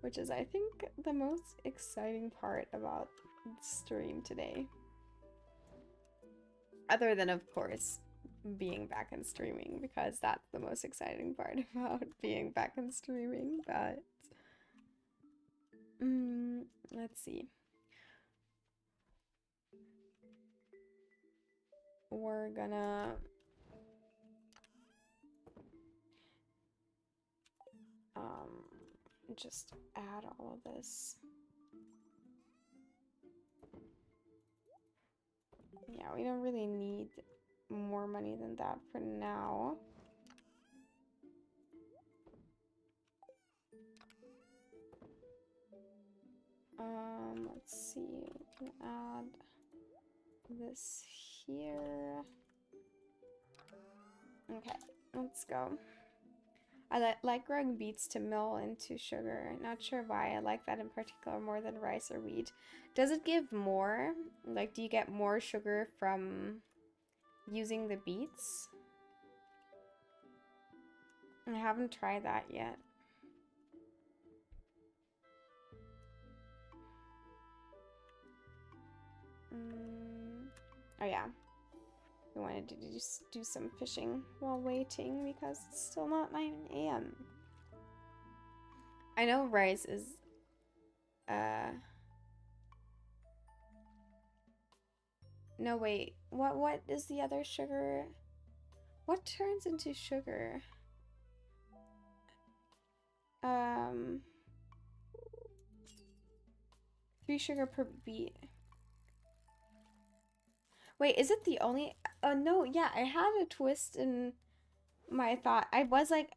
which is, I think, the most exciting part about the stream today. Other than, of course, being back and streaming, because that's the most exciting part about being back and streaming, but let's see. We're gonna just add all of this. Yeah, we don't really need more money than that for now. Let's see, we can add this here. Okay, let's go. I like growing beets to mill into sugar. Not sure why I like that in particular more than rice or wheat. Does it give more? Like, do you get more sugar from using the beets? I haven't tried that yet. Oh yeah. We wanted to just do some fishing while waiting because it's still not 9 a.m. I know rice is no wait. What is the other sugar? What turns into sugar? 3 sugar per beet. Wait, is it the only... Oh, no, yeah, I had a twist in my thought. I was like,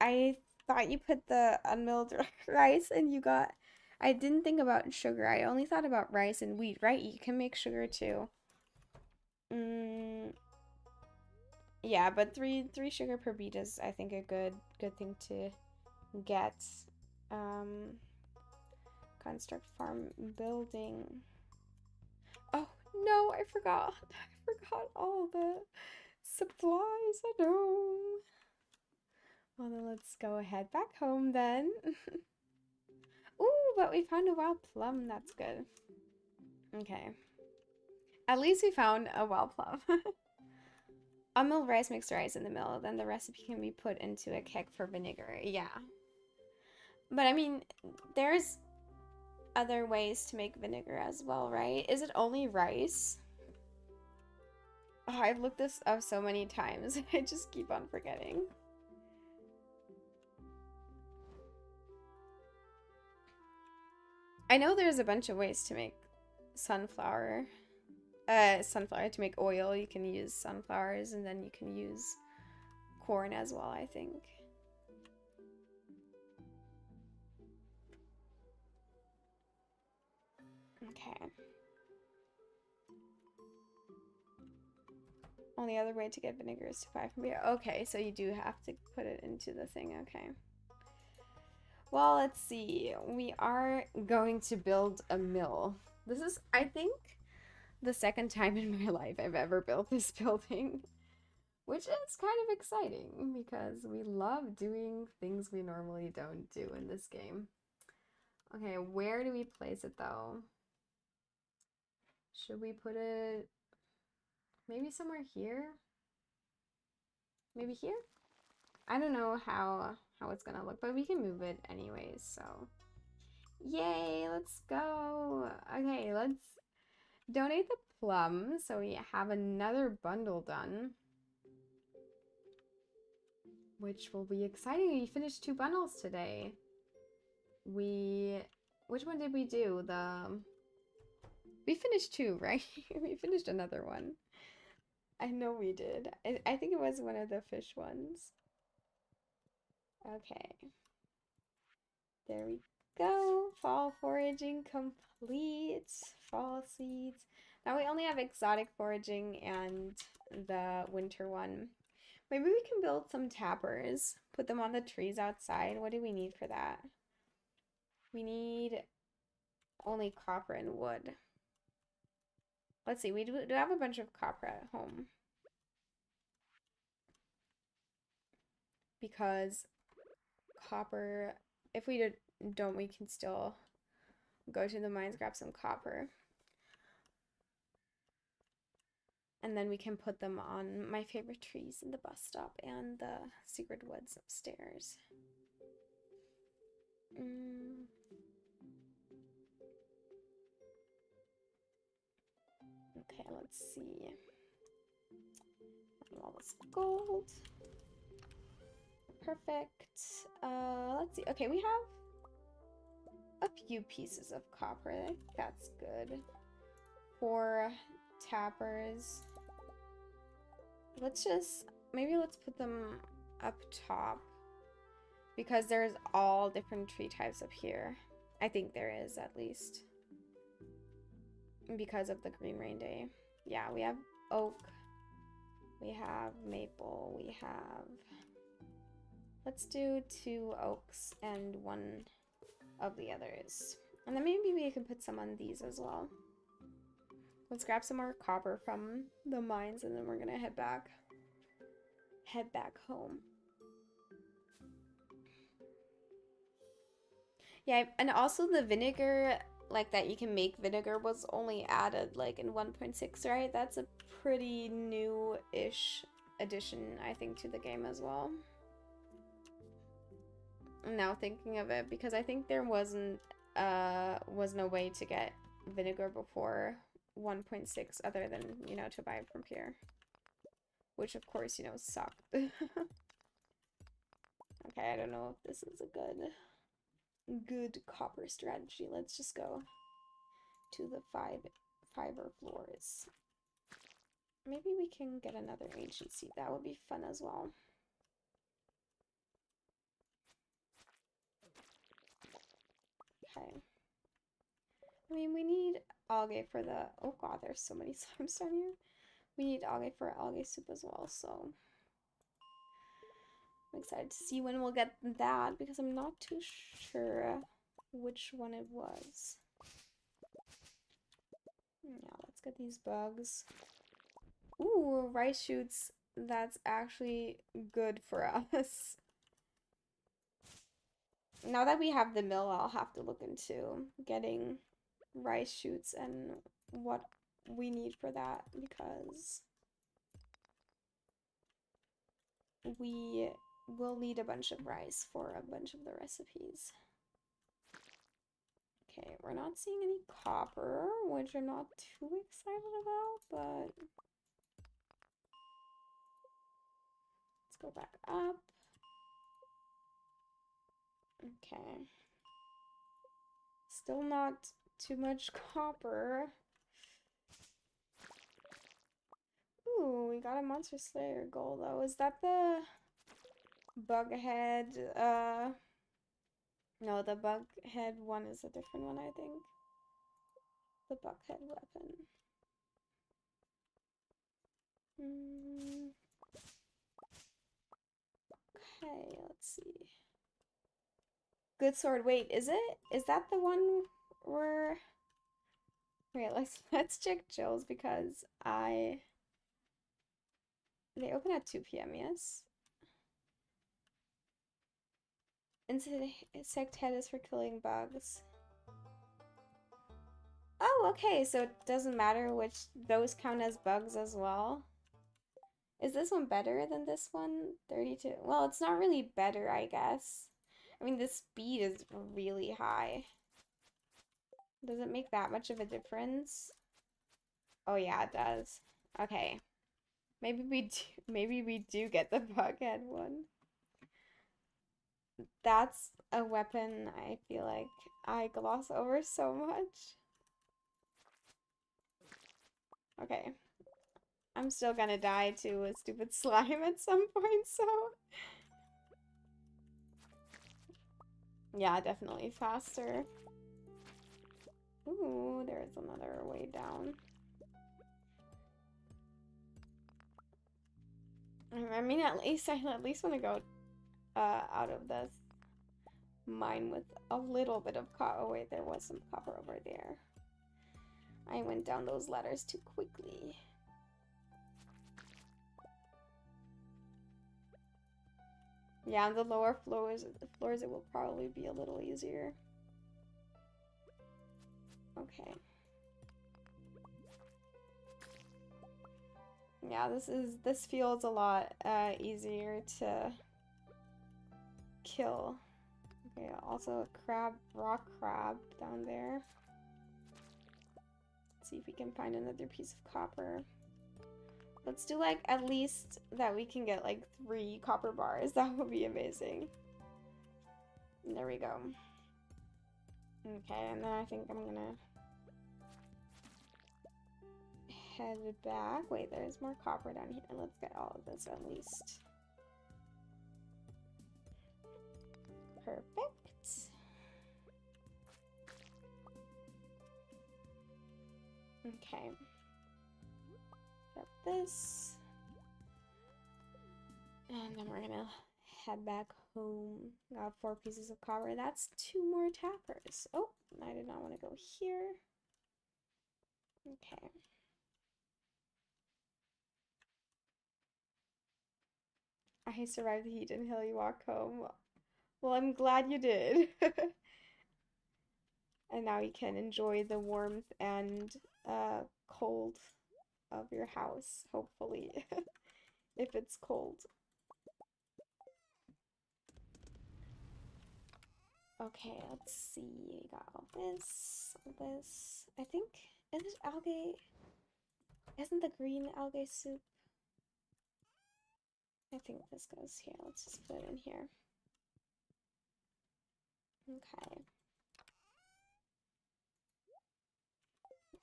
I thought you put the unmilled rice and you got... I didn't think about sugar. I only thought about rice and wheat, right? You can make sugar too. Yeah, but three sugar per beet is, I think, a good thing to get. Construct farm building. Oh, no, I forgot. I forgot all the supplies. I know. Well, then let's go ahead back home then. Ooh, but we found a wild plum. That's good. Okay. At least we found a wild plum. Unmilled rice mixed rice in the mill. Then the recipe can be put into a keg for vinegar. Yeah. But I mean, there's other ways to make vinegar as well, right? Is it only rice? Oh, I've looked this up so many times. I just keep on forgetting. I know there's a bunch of ways to make sunflower to make oil. You can use sunflowers and then you can use corn as well, I think. Okay. Only other way to get vinegar is to buy from beer. Okay, so you do have to put it into the thing. Okay. Well, let's see. We are going to build a mill. This is, I think, the second time in my life I've ever built this building, which is kind of exciting because we love doing things we normally don't do in this game. Okay, where do we place it though? Should we put it Maybe somewhere here? Maybe here? I don't know how it's gonna look, but we can move it anyways, so. Yay, let's go. Okay, let's donate the plum so we have another bundle done. Which will be exciting. We finished 2 bundles today. Which one did we do? We finished 2, right? We finished another one. I know we did. I think it was one of the fish ones. Okay. There we go. Fall foraging complete. Fall seeds. Now we only have exotic foraging and the winter one. Maybe we can build some tappers. Put them on the trees outside. What do we need for that? We need only copper and wood. Let's see. We do have a bunch of copper at home. Because copper, if we don't, we can still go to the mines, grab some copper. And then we can put them on my favorite trees in the bus stop and the secret woods upstairs. Okay, let's see. All this gold. Perfect. Let's see. Okay, we have a few pieces of copper. I think that's good. 4 tappers. Maybe let's put them up top. Because there's all different tree types up here. I think there is, at least. Because of the Green Rain Day. Yeah, we have oak. We have maple. We have... Let's do 2 oaks and 1 of the others. And then maybe we can put some on these as well. Let's grab some more copper from the mines and then we're gonna head back home. Yeah, and also the vinegar, like that you can make vinegar, was only added like in 1.6, right? That's a pretty new-ish addition, I think, to the game as well. Now thinking of it, because I think there was no way to get vinegar before 1.6 other than, you know, to buy it from here. Which of course, you know, sucked. Okay, I don't know if this is a good copper strategy. Let's just go to the 5 floors. Maybe we can get another ancient seed. That would be fun as well. Okay. I mean, we need algae for the... Oh god, there's so many slimes down here. We need algae for algae soup as well, so... I'm excited to see when we'll get that, because I'm not too sure which one it was. Yeah, let's get these bugs. Ooh, rice shoots. That's actually good for us. Now that we have the mill, I'll have to look into getting rice shoots and what we need for that, because we will need a bunch of rice for a bunch of the recipes. Okay, we're not seeing any copper, which I'm not too excited about, but let's go back up. Okay. Still not too much copper. Ooh, we got a Monster Slayer goal though. Is that the Bughead? No, the Bughead one is a different one, I think. The Bughead weapon. Okay, let's see. Good sword. Wait, is it? Is that the one where... Wait, let's check Jill's because they open at 2 p.m., yes? Insect head is for killing bugs. Oh, Oh, okay, so it doesn't matter which, those count as bugs as well. Is this one better than this one? 32. Well, it's not really better, I guess. I mean, the speed is really high. Does it make that much of a difference? Oh yeah, it does. Okay. Maybe we do get the bughead one. That's a weapon I feel like I gloss over so much. Okay. I'm still gonna die to a stupid slime at some point, so... Yeah, definitely faster. Ooh, there's another way down. I mean, I at least want to go out of this mine with a little bit of copper. Oh wait, there was some copper over there. I went down those ladders too quickly. Yeah, on the lower floors it will probably be a little easier. Okay. Yeah, this feels a lot easier to kill. Okay, also a rock crab down there. Let's see if we can find another piece of copper. Let's do like at least that we can get like 3 copper bars. That would be amazing. And there we go. Okay, and then I think I'm gonna head back. Wait, there's more copper down here. Let's get all of this at least. Perfect. Okay. Grab this. And then we're gonna head back home. Got 4 pieces of copper. That's 2 more tappers. Oh, I did not want to go here. Okay. I survived the heat until you walk home. Well, I'm glad you did. And now you can enjoy the warmth and cold of your house, hopefully, if it's cold. Okay, let's see. We got all this, this. I think, is it algae? Isn't the green algae soup? I think this goes here. Let's just put it in here. Okay.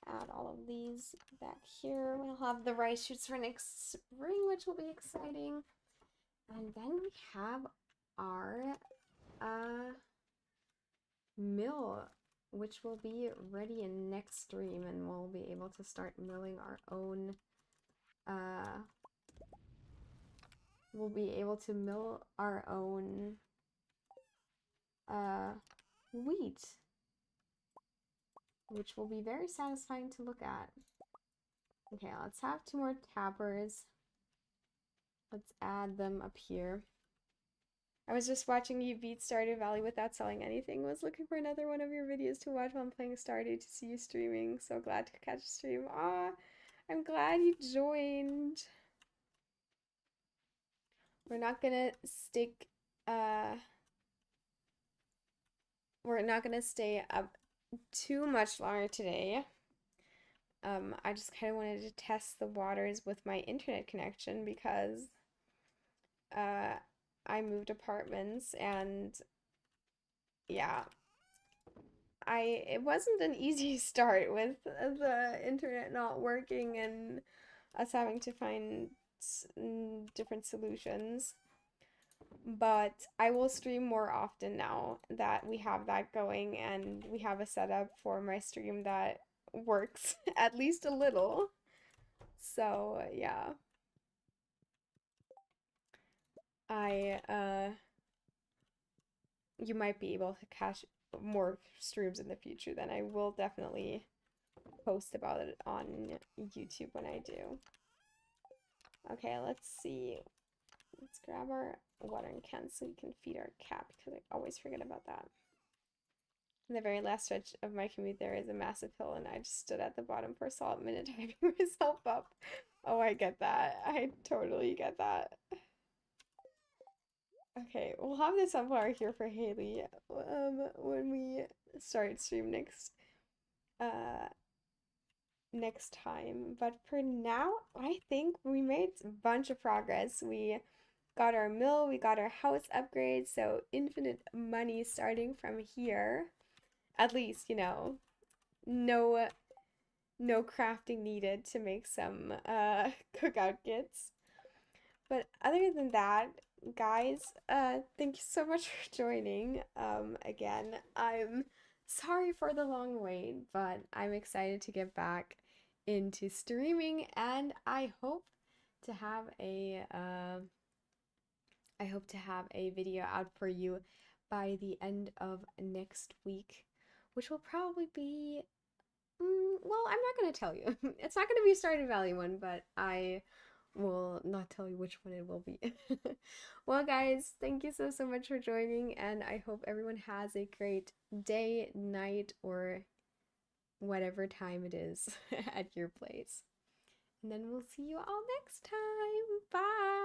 Add all of these back here. We'll have the rice shoots for next spring, which will be exciting. And then we have our mill, which will be ready in next stream, and we'll be able to start milling our own we'll be able to mill our own wheat, which will be very satisfying to look at. Okay, let's have 2 more tappers. Let's add them up here. I was just watching you beat Stardew Valley without selling anything. Was looking for another one of your videos to watch while I'm playing Stardew to see you streaming. So glad to catch a stream. Ah, I'm glad you joined. We're not gonna stick, we're not gonna stay up too much longer today. I just kind of wanted to test the waters with my internet connection because I moved apartments and yeah, it wasn't an easy start with the internet not working and us having to find different solutions. But I will stream more often now that we have that going and we have a setup for my stream that works at least a little. So, yeah. You might be able to catch more streams in the future, then I will definitely post about it on YouTube when I do. Okay, let's see. Let's grab our watering can so we can feed our cat because I always forget about that. In the very last stretch of my commute, there is a massive hill, and I just stood at the bottom for a solid minute hyping myself up. Oh, I get that. I totally get that. Okay, we'll have the sunflower here for Haley when we start stream uh next time. But for now, I think we made a bunch of progress. We got our mill, we got our house upgrade, so infinite money starting from here. At least, no no crafting needed to make some cookout kits. But other than that, guys, thank you so much for joining. Again, I'm sorry for the long wait, but I'm excited to get back into streaming, and to have a I hope to have a video out for you by the end of next week, which will probably be well, I'm not gonna tell you. It's not gonna be a Stardew Valley one, but I will not tell you which one it will be. Well, guys, thank you so much for joining, and I hope everyone has a great day, night, or whatever time it is at your place. And then we'll see you all next time. Bye!